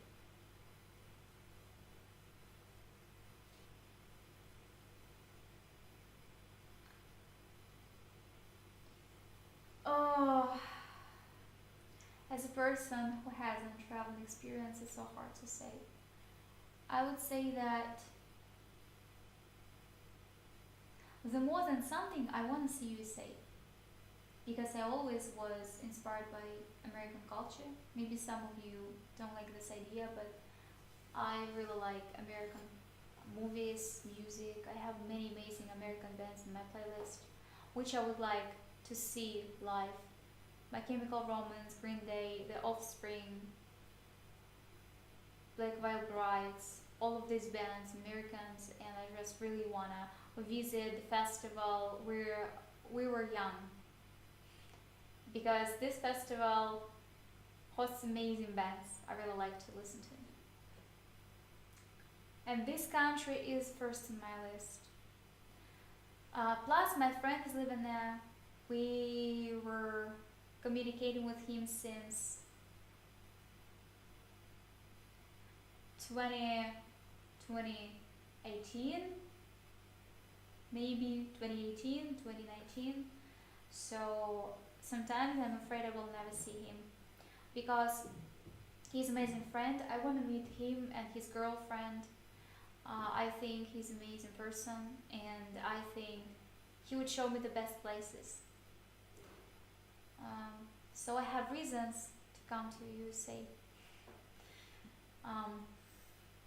Oh, as a person who hasn't traveled experience, it's so hard to say. I would say that the more than something, I want to see USA because I always was inspired by American culture. Maybe some of you don't like this idea, but I really like American movies, music. I have many amazing American bands in my playlist, which I would like to see live. My Chemical Romance, Green Day, The Offspring, Black Veil Brides, all of these bands, Americans, and I just really wanna visit the festival where we were young because this festival hosts amazing bands I really like to listen to. And this country is first on my list. Plus, my friend is living there. We were communicating with him since 2018, maybe 2018, 2019. So sometimes I'm afraid I will never see him because he's an amazing friend. I want to meet him and his girlfriend. I think he's an amazing person, and I think he would show me the best places. So I have reasons to come to USA.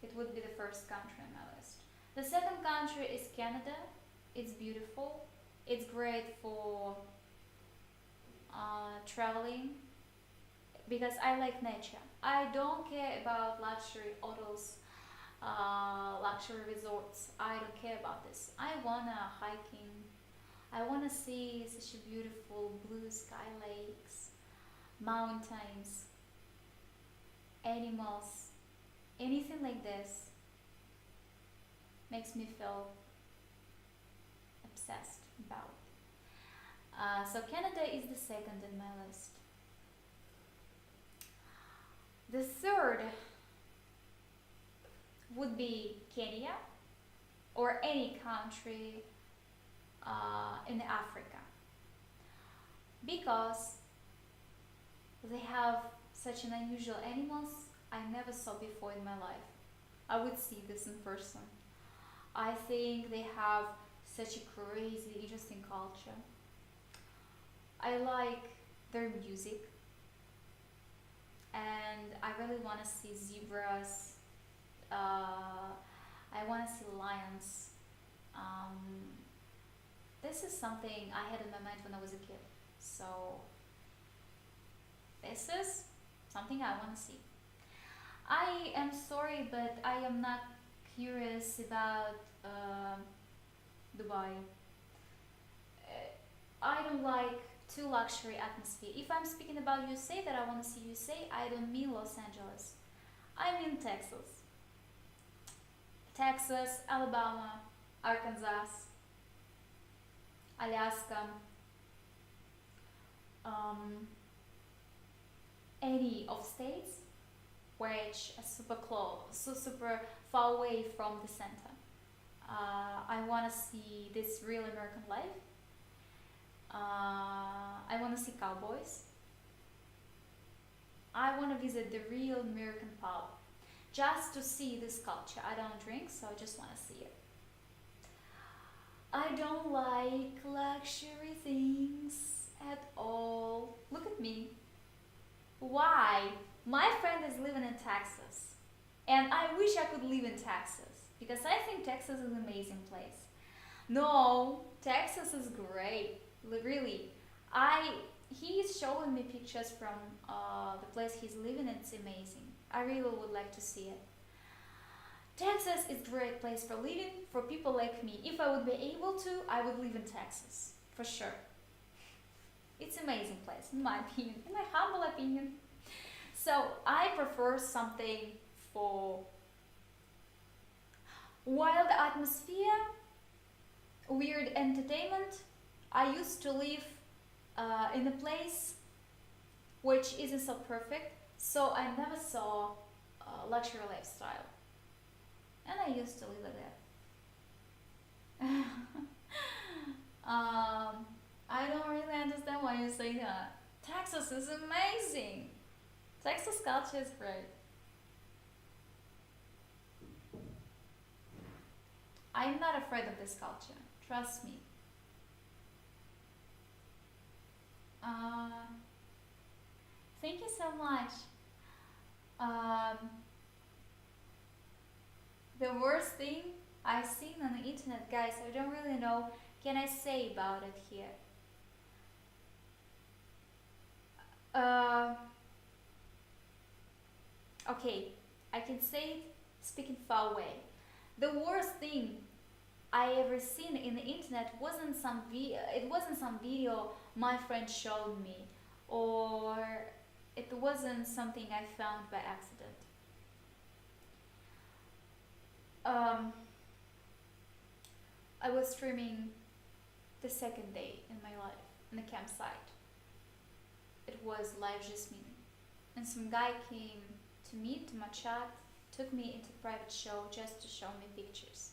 It would be the first country on my list. The second country is Canada. It's beautiful. It's great for traveling because I like nature. I don't care about luxury hotels, luxury resorts. I don't care about this. I wanna hiking. I wanna see such a beautiful blue sky lakes, mountains, animals, anything like this makes me feel obsessed about. So Canada is the second in my list. The third would be Kenya or any country in Africa because they have such an unusual animals I never saw before in my life. I would see this in person. I think they have such a crazy, interesting culture. I like their music, and I really want to see zebras. I want to see lions. This is something I had in my mind when I was a kid. So this is something I want to see. I am sorry, but I am not curious about Dubai. I don't like too luxury atmosphere. If I'm speaking about USA, that I want to see USA, I don't mean Los Angeles. I mean Texas. Texas, Alabama, Arkansas, Alaska, any of states which are super close, so super far away from the center. I want to see this real American life. I want to see cowboys. I want to visit the real American pub just to see this culture. I don't drink, so I just want to see it. I don't like luxury things at all. Look at me. Why? My friend is living in Texas, and I wish I could live in Texas because I think Texas is an amazing place. No, Texas is great. Really. He's showing me pictures from the place he's living. It's amazing. I really would like to see it. Texas is a great place for living for people like me. If I would be able to, I would live in Texas for sure. It's an amazing place, in my opinion, in my humble opinion. So I prefer something for Wild atmosphere, weird entertainment. I used to live in a place which isn't so perfect, so I never saw luxury lifestyle, and I used to live like that. I don't really understand why you say that. Texas is amazing. Texas culture is great. I'm not afraid of this culture. Trust me. Uh, Thank you so much. Um, the worst thing I've seen on the internet, guys, I don't really know can I say about it here. Uh, okay, I can say it speaking far away. The worst thing I ever seen in the internet wasn't some it wasn't some video my friend showed me, or it wasn't something I found by accident. Um, I was streaming the second day in my life in the campsite. It was live Jasmine, and some guy came to me to my chat, took me into private show just to show me pictures.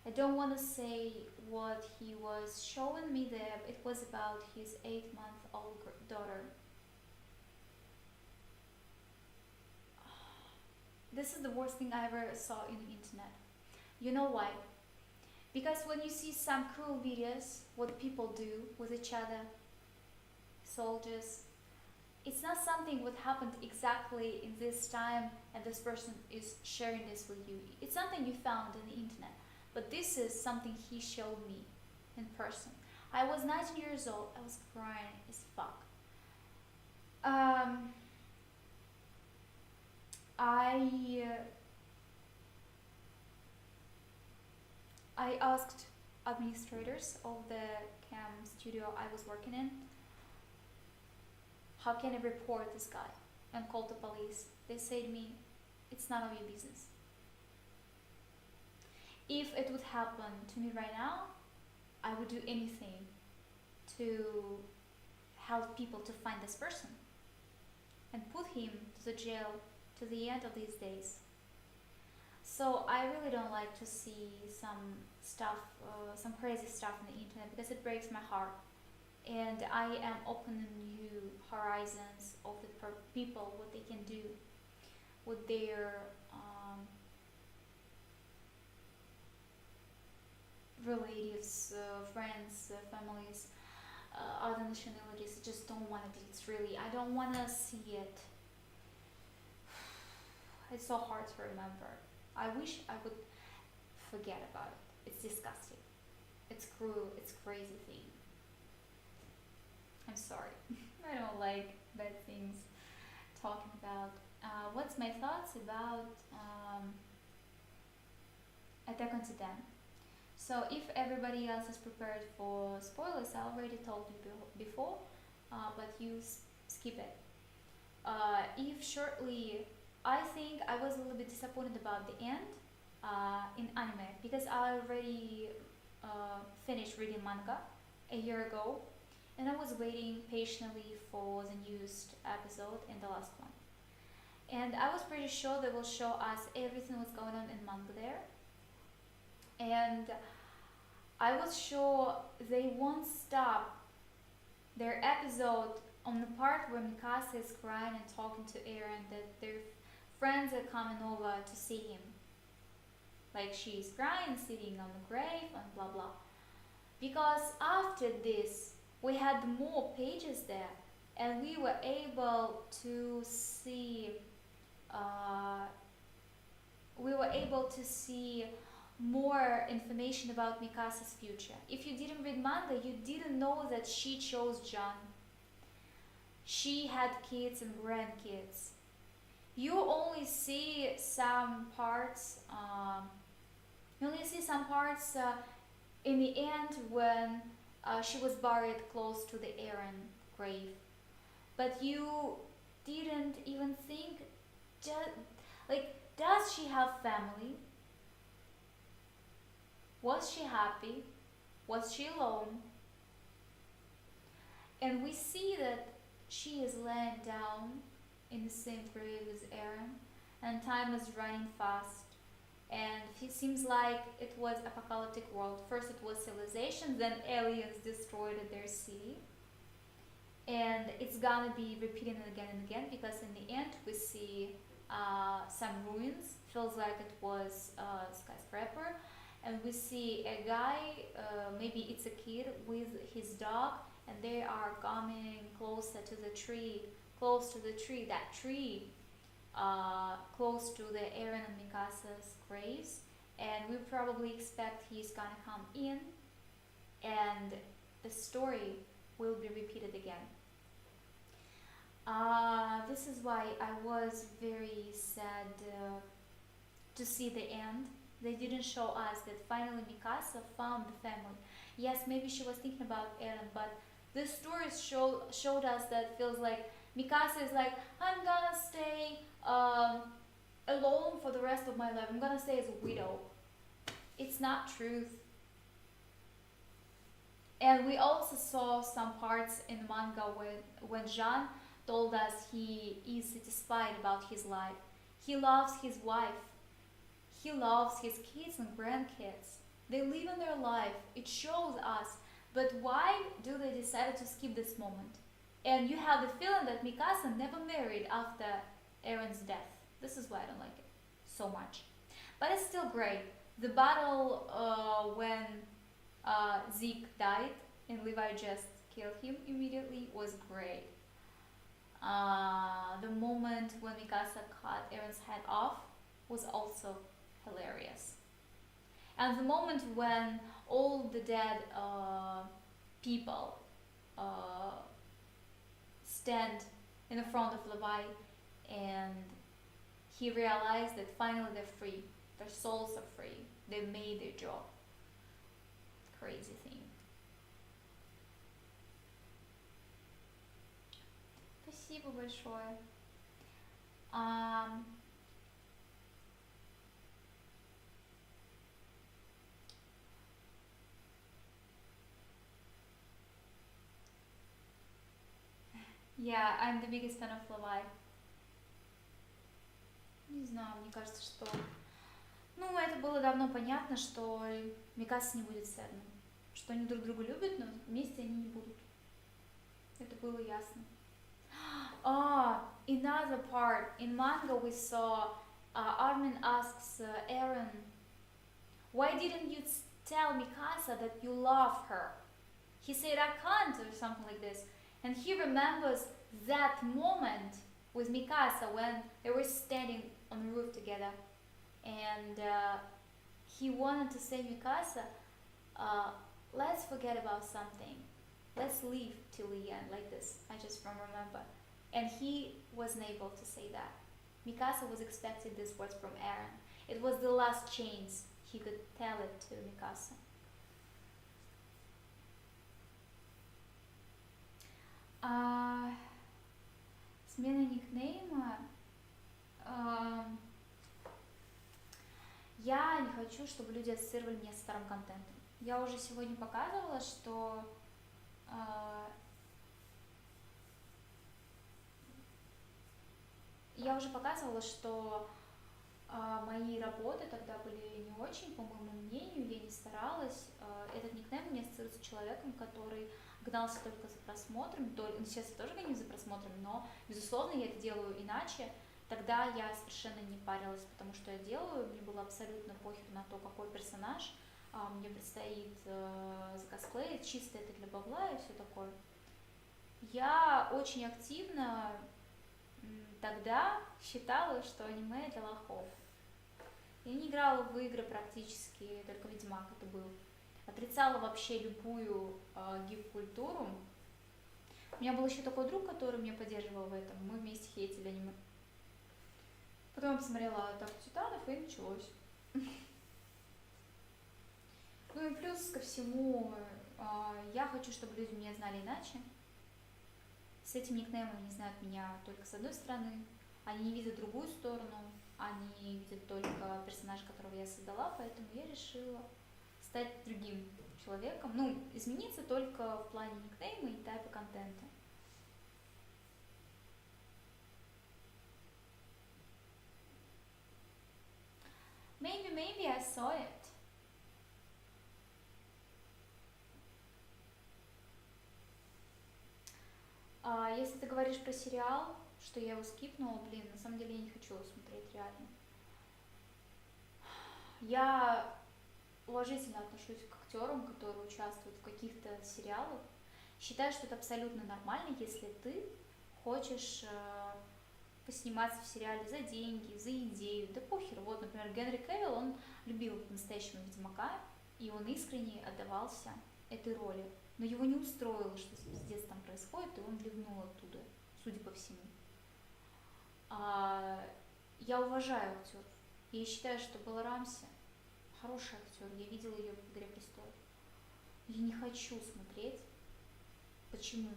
I don't want to say what he was showing me there. It was about his 8-month-old daughter. This is the worst thing I ever saw in the internet. You know why? Because when you see some cruel videos, what people do with each other, soldiers, it's not something what happened exactly in this time and this person is sharing this with you. It's something you found in the internet. But this is something he showed me in person. I was 19 years old. I was crying as fuck. Um, I I asked administrators of the cam studio I was working in, how can I report this guy and call the police? They said to me, it's none of your business. If it would happen to me right now, I would do anything to help people to find this person and put him to the jail to the end of these days. So I really don't like to see some stuff, some crazy stuff on the internet because it breaks my heart. And I am opening new horizons of the people, what they can do with their relatives, friends, families, other nationalities. I just don't want to. It's really, I don't want to see it. It's so hard to remember. I wish I would forget about it. It's disgusting. It's cruel. It's crazy thing. I'm sorry. I don't like bad things talking about. What's my thoughts about Attack on Titan? So if everybody else is prepared for spoilers, I already told you before, but you skip it. If shortly, I think I was a little bit disappointed about the end in anime because I already finished reading manga a year ago, and I was waiting patiently for the newest episode and the last one. And I was pretty sure they will show us everything that's going on in manga there. And I was sure they won't stop their episode on the part where Mikasa is crying and talking to Eren that their friends are coming over to see him. Like she's crying, sitting on the grave, and blah blah. Because after this, we had more pages there, and we were able to see. More information about Mikasa's future. If you didn't read manga, you didn't know that she chose John. She had kids and grandkids. You only see some parts. In the end when she was buried close to the Eren grave, but you didn't even think, does she have family? Was she happy? Was she alone? And we see that she is laying down in the same grave as Aaron, and time is running fast. And it seems like it was apocalyptic world. First it was civilization, then aliens destroyed their city. And it's gonna be repeating again and again, because in the end we see some ruins. Feels like it was a skyscraper. And we see a guy, maybe it's a kid, with his dog, and they are coming closer to the tree, that tree, close to the Eren and Mikasa's graves, and we probably expect he's gonna come in, and the story will be repeated again. This is why I was very sad to see the end. They didn't show us that finally Mikasa found the family. Yes, maybe she was thinking about Eren, but the story showed us that feels like Mikasa is like, I'm gonna stay alone for the rest of my life. I'm gonna stay as a widow. It's not truth. And we also saw some parts in the manga when Jean told us he is satisfied about his life. He loves his wife. He loves his kids and grandkids. They live in their life. It shows us. But why do they decide to skip this moment? And you have the feeling that Mikasa never married after Eren's death. This is why I don't like it so much. But it's still great. The battle when Zeke died and Levi just killed him immediately was great. The moment when Mikasa cut Eren's head off was also hilarious. And the moment when all the dead people stand in the front of Levi, and he realized that finally they're free. Their souls are free. They made their job. Crazy thing. Спасибо большое. Yeah, I'm the biggest fan of Levi. Не знаю, мне кажется, что... Ну, это было давно понятно, что Микаса не будет с Эдном. Что они друг друга любят, но вместе они не будут. Это было ясно. Another part. In manga we saw Armin asks Eren, why didn't you tell Mikasa that you love her? He said, I can't, or something like this. And he remembers that moment with Mikasa when they were standing on the roof together. And he wanted to say, Mikasa, let's forget about something. Let's leave till the end, like this. I just don't remember. And he wasn't able to say that. Mikasa was expecting these words from Eren. It was the last chance he could tell it to Mikasa. Смена никнейма. Я не хочу, чтобы люди ассоциировали меня с старым контентом. Я уже сегодня показывала, что мои работы тогда были не очень, по моему мнению, я не старалась. Этот никнейм у меня ассоциируется с человеком, который гнался только за просмотрами. Сейчас я тоже гонюсь за просмотрами, но, безусловно, я это делаю иначе. Тогда я совершенно не парилась, потому что я делаю, мне было абсолютно похер на то, какой персонаж мне предстоит закосплеить, чисто это для бабла и все такое. Я очень активно тогда считала, что аниме для лохов. Я не играла в игры практически, только Ведьмак это был. Отрицала вообще любую гик-культуру. У меня был еще такой друг, который меня поддерживал в этом. Мы вместе хейтили аниме. Потом я посмотрела «Атаку титанов» и началось. Ну и плюс ко всему, я хочу, чтобы люди меня знали иначе. С этим никнеймом они знают меня только с одной стороны. Они не видят другую сторону. Они видят только персонажа, которого я создала. Поэтому я решила стать другим человеком. Ну, измениться только в плане никнейма и тайпа контента. Maybe I saw it. Если ты говоришь про сериал, что я его скипнула, блин, на самом деле я не хочу его смотреть реально. Я уважительно отношусь к актерам, которые участвуют в каких-то сериалах. Считаю, что это абсолютно нормально, если ты хочешь посниматься в сериале за деньги, за идею, да похер. Вот, например, Генри Кевилл, он любил по-настоящему Ведьмака, и он искренне отдавался этой роли. Но его не устроило, что пиздец там происходит, и он ливнул оттуда, судя по всему. Я уважаю актеров. Я считаю, что Белла Рамси хороший актер. Я видела ее в «Игре престолов». Я не хочу смотреть. Почему?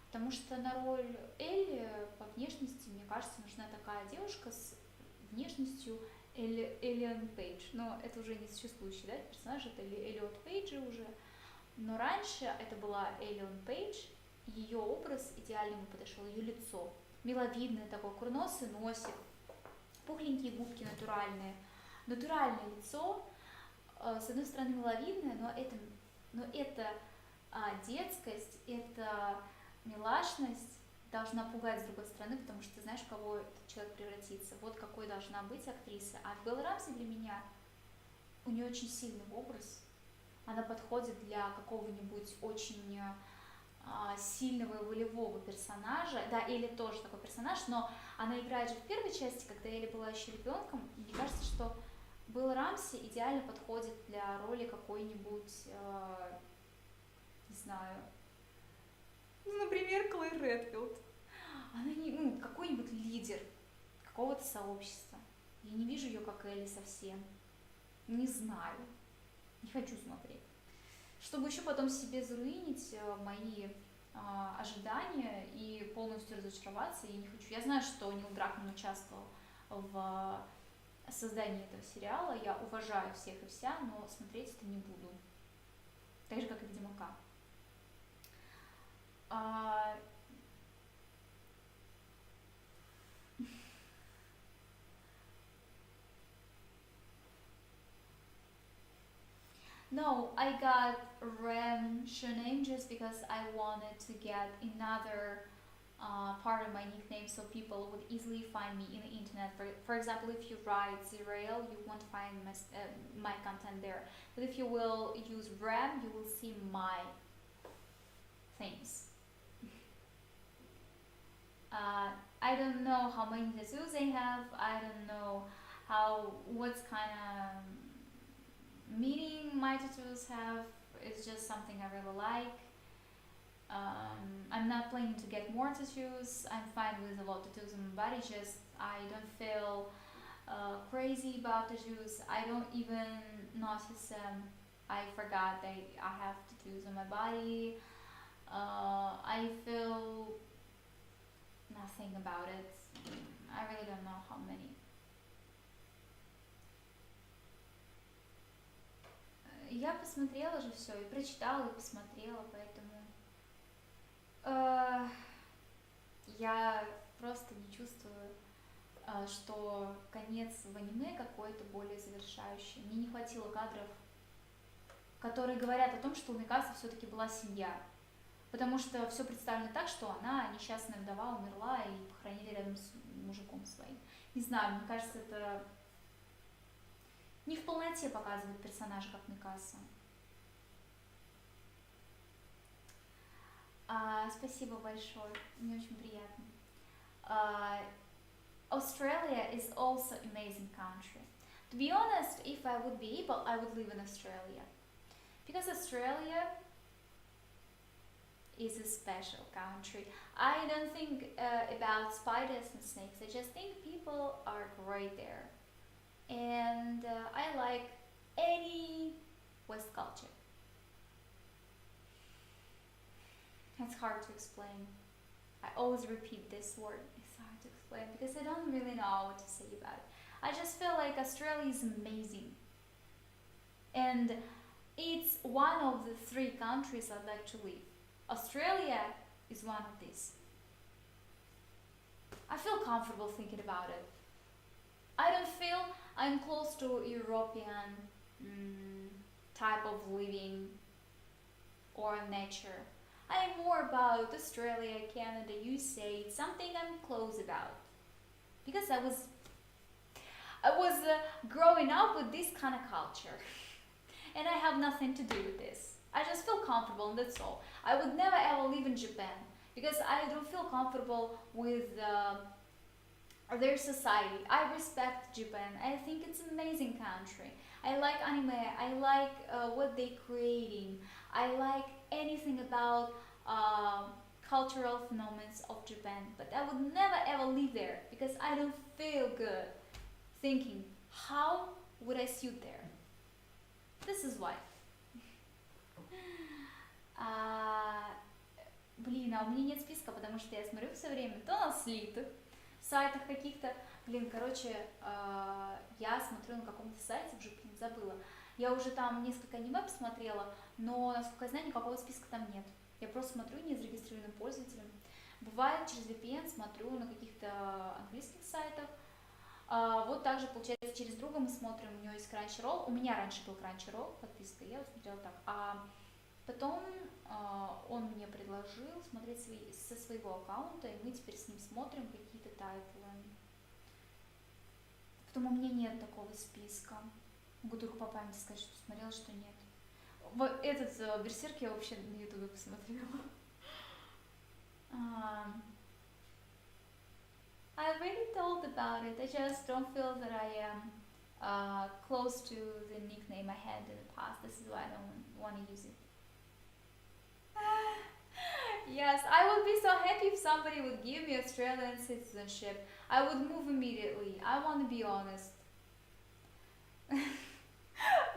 Потому что на роль Элли по внешности, мне кажется, нужна такая девушка с внешностью Эллион Пейдж. Но это уже не существующий, да, персонаж, это Эллиот Пейджи уже. Но раньше это была Эллион Пейдж, ее образ идеально ему подошел, ее лицо. Миловидное такое, курносый носик, пухленькие губки натуральные. Натуральное лицо, с одной стороны миловидное, но это детскость, это милашность должна пугать с другой стороны, потому что ты знаешь, в кого этот человек превратится. Вот какой должна быть актриса. А Белла Рамси для меня, у нее очень сильный образ. Она подходит для какого-нибудь очень сильного и волевого персонажа. Да, Элли тоже такой персонаж, но она играет же в первой части, когда Элли была еще ребенком. И мне кажется, что Белла Рамси идеально подходит для роли какой-нибудь, не знаю, ну, например, Клэр Редфилд. Она не, какой-нибудь лидер какого-то сообщества. Я не вижу ее как Элли совсем. Не знаю. Не хочу смотреть. Чтобы еще потом себе заруинить мои ожидания и полностью разочароваться, я не хочу. Я знаю, что Нил Дракман участвовал в создании этого сериала. Я уважаю всех и вся, но смотреть это не буду. Так же, как и Ведьмака. No, I got Ram Surname just because I wanted to get another part of my nickname so people would easily find me in the internet. For example, if you write Zerail, you won't find my content there. But if you will use Ram, you will see my things. I don't know how many tattoos I have. I don't know what's kind of meaning my tattoos have. It's just something I really like. I'm not planning to get more tattoos. I'm fine with a lot of tattoos on my body. Just I don't feel crazy about tattoos. I don't even notice them. I forgot that I have tattoos on my body. I feel nothing about it. I really don't know how many. Я посмотрела же все, и прочитала, и посмотрела, поэтому я просто не чувствую, что конец в аниме какой-то более завершающий. Мне не хватило кадров, которые говорят о том, что у Микасы все-таки была семья. Потому что все представлено так, что она, несчастная вдова, умерла и похоронили рядом с мужиком своим. Не знаю, мне кажется, это не в полноте показывает персонажа, как Микаса. Спасибо большое, мне очень приятно. Australia is also an amazing country. To be honest, if I would be able, I would live in Australia. Because Australia is a special country. I don't think about spiders and snakes. I just think people are great there. And I like any West culture. It's hard to explain. I always repeat this word. It's hard to explain because I don't really know what to say about it. I just feel like Australia is amazing. And It's one of the three countries I'd like to live. Australia is one of these. I feel comfortable thinking about it. I don't feel I'm close to European mm, type of living or nature. I am more about Australia, Canada, USA. It's something I'm close about because I was growing up with this kind of culture, and I have nothing to do with this. I just feel comfortable, and that's all. I would never ever live in Japan because I don't feel comfortable with their society. I respect Japan. I think it's an amazing country. I like anime. I like what they're creating. I like anything about cultural phenomena of Japan. But I would never ever live there because I don't feel good thinking how would I suit there. This is why. А, блин, а у меня нет списка, потому что я смотрю все время то на слитых сайтах каких-то. Блин, короче, я смотрю на каком-то сайте, уже, блин, забыла. Я уже там несколько аниме посмотрела, но, насколько я знаю, никакого списка там нет. Я просто смотрю незарегистрированным пользователем. Бывает, через VPN смотрю на каких-то английских сайтах. Вот также, получается, через друга мы смотрим, у него есть Crunchyroll. У меня раньше был Crunchyroll, подписка, я вот смотрела так. А потом он мне предложил смотреть со своего аккаунта, и мы теперь с ним смотрим какие-то тайтлы. Потом у меня нет такого списка. Могу только по памяти сказать, что смотрела, что нет. Вот этот Берсерк я вообще на ютубе посмотрела. I really thought about it. I just don't feel that I am close to the nickname I had in the past. This is why I don't want to use it. Yes, I would be so happy if somebody would give me Australian citizenship. I would move immediately. I want to be honest.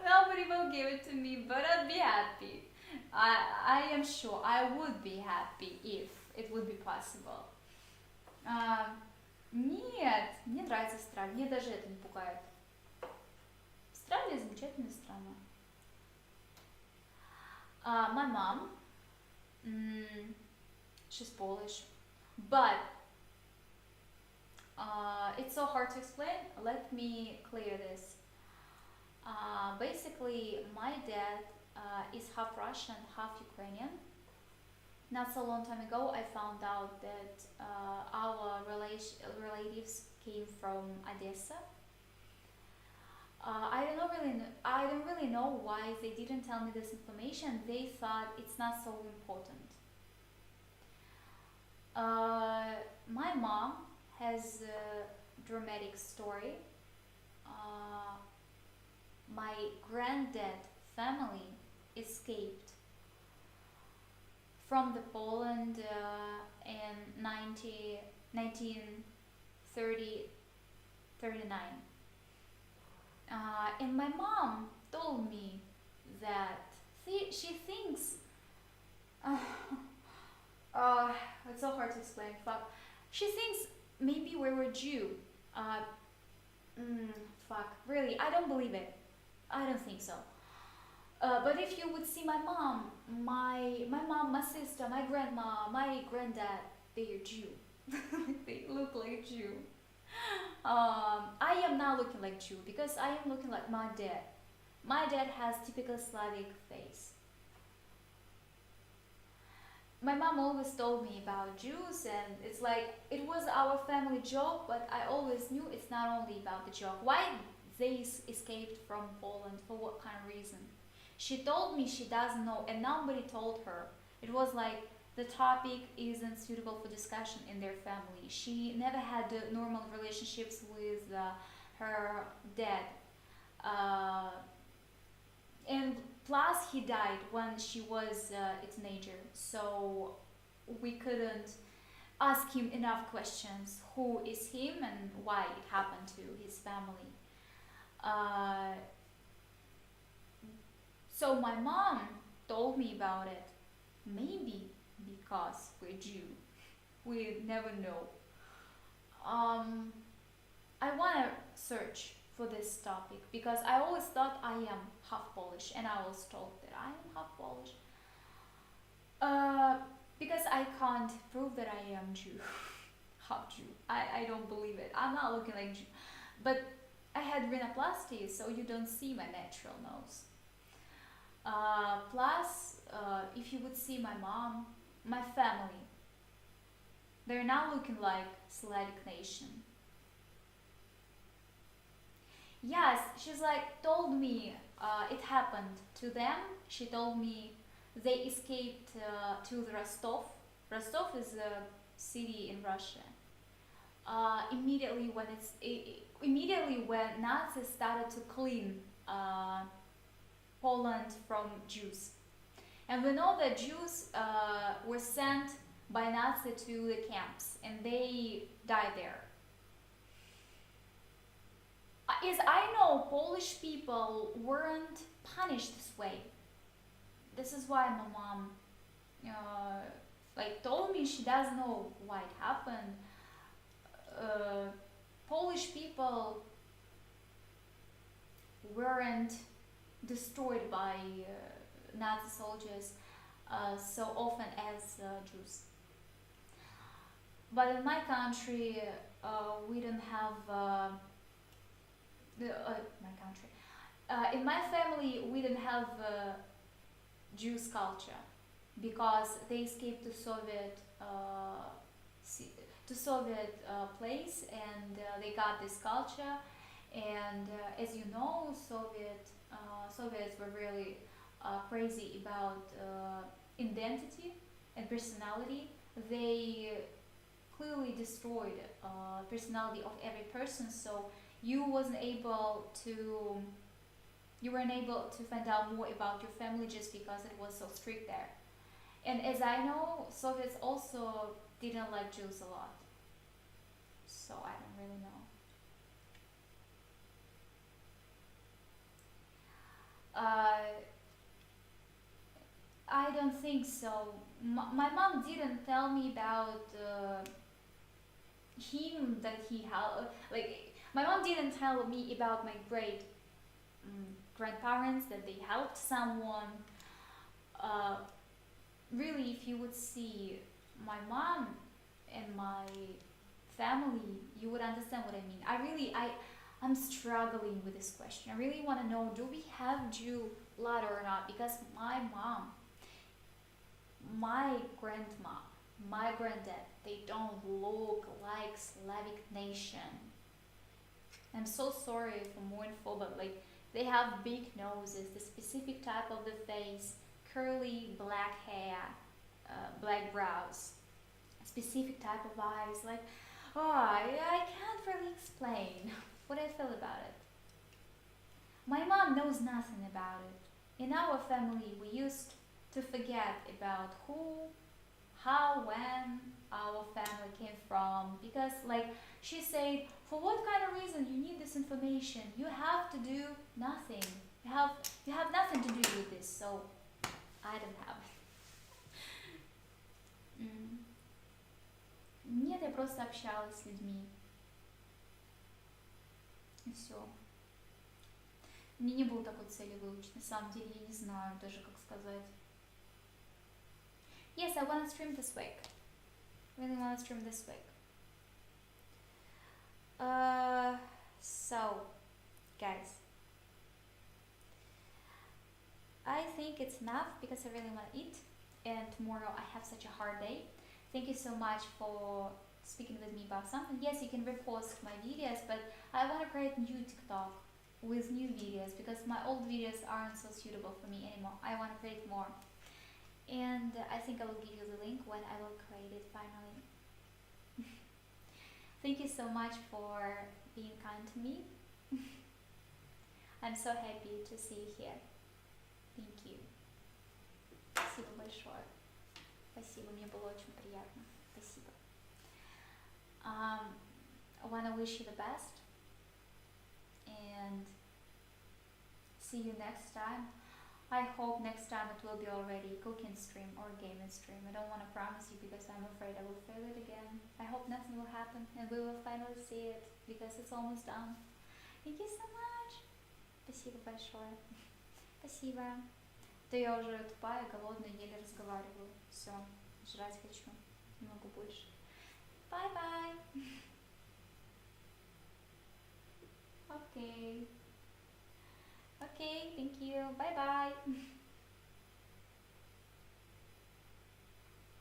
Nobody will give it to me, but I'd be happy. I am sure I would be happy if it would be possible. Нет, мне нравится Австралия. Мне даже это не пугает. Австралия замечательная страна. My mom, she's Polish, but it's so hard to explain. Let me clear this. Basically, my dad is half Russian, half Ukrainian. Not so long time ago, I found out that our relatives came from Odessa. I don't really know why they didn't tell me this information. They thought it's not so important. My mom has a dramatic story. My granddad family escaped from the Poland in 1939. And my mom told me that she thinks it's so hard to explain. Fuck. She thinks maybe we were Jew. Fuck. Really, I don't believe it. I don't think so. But if you would see my mom, my mom, my sister, my grandma, my granddad, they are Jew. They look like Jew. I am not looking like Jew because I am looking like my dad. My dad has typical Slavic face. My mom always told me about Jews, and it's like it was our family joke, but I always knew it's not only about the joke. Why they escaped from Poland, for what kind of reason? She told me she doesn't know, and nobody told her. It was like the topic isn't suitable for discussion in their family. She never had normal relationships with her dad. And plus, he died when she was a teenager, so we couldn't ask him enough questions. Who is him and why it happened to his family? So my mom told me about it. Maybe because we're Jew. We never know. I wanna search for this topic because I always thought I am half Polish, and I was told that I am half Polish. Uh, because I can't prove that I am Jew, half Jew. I don't believe it. I'm not looking like Jew, but I had rhinoplasty, so you don't see my natural nose. Plus, if you would see my mom, my family, they're not looking like Slavic nation. Yes, she's like told me it happened to them. She told me they escaped to the Rostov. Rostov is a city in Russia. Immediately when Nazis started to clean Poland from Jews, and we know that Jews were sent by Nazi to the camps, and they died there. As I know, Polish people weren't punished this way. This is why my mom, uh, told me she doesn't know why it happened. Uh, Polish people weren't destroyed by Nazi soldiers so often as Jews. But in my country, we don't have my country. In my family, we didn't have Jews culture because they escaped to Soviet place, and they got this culture. And as you know, Soviets were really crazy about identity and personality. They clearly destroyed personality of every person, so you wasn't able to you weren't able to find out more about your family just because it was so strict there. And as I know, Soviets also didn't like Jews a lot, so I don't really know. uh, I don't think so. My mom didn't tell me about him that he had. Like, my mom didn't tell me about my great grandparents that they helped someone. Uh, Really, if you would see my mom and my family, you would understand what I mean. I'm struggling with this question. I really want to know: do we have Jew blood or not? Because my mom, my grandma, my granddad, they don't look like Slavic nation. I'm so sorry for more info, but like they have big noses, the specific type of the face, curly black hair, black brows, specific type of eyes. Like, oh, I can't really explain what I feel about it. My mom knows nothing about it. In our family, we used to forget about who, how, when our family came from, because like she said, for what kind of reason you need this information? You have to do nothing. You have nothing to do with this, so I don't have it. Нет, я просто общалась с людьми. И все. У меня не было такой цели выучить. На самом деле я не знаю даже, как сказать. Yes, I want to stream this week. Really want to stream this week. So, guys, I think it's enough because I really want to eat, and tomorrow I have such a hard day. Thank you so much for speaking with me about something. Yes, you can repost my videos, but I want to create new TikTok with new videos because my old videos aren't so suitable for me anymore. I want to create more. And I think I will give you the link when I will create it finally. Thank you so much for being kind to me. I'm so happy to see you here. Thank you. Спасибо большое. Спасибо, мне было очень приятно. Спасибо. I want to wish you the best and see you next time. I hope next time it will be already cooking stream or gaming stream. I don't want to promise you because I'm afraid I will fail it again. I hope nothing will happen and we will finally see it because it's almost done. Thank you so much. Спасибо большое. Спасибо. То я уже тупая, голодная, еле разговариваю. Все, жрать хочу. Немного больше. Bye-bye. Okay. Okay, thank you. Bye-bye.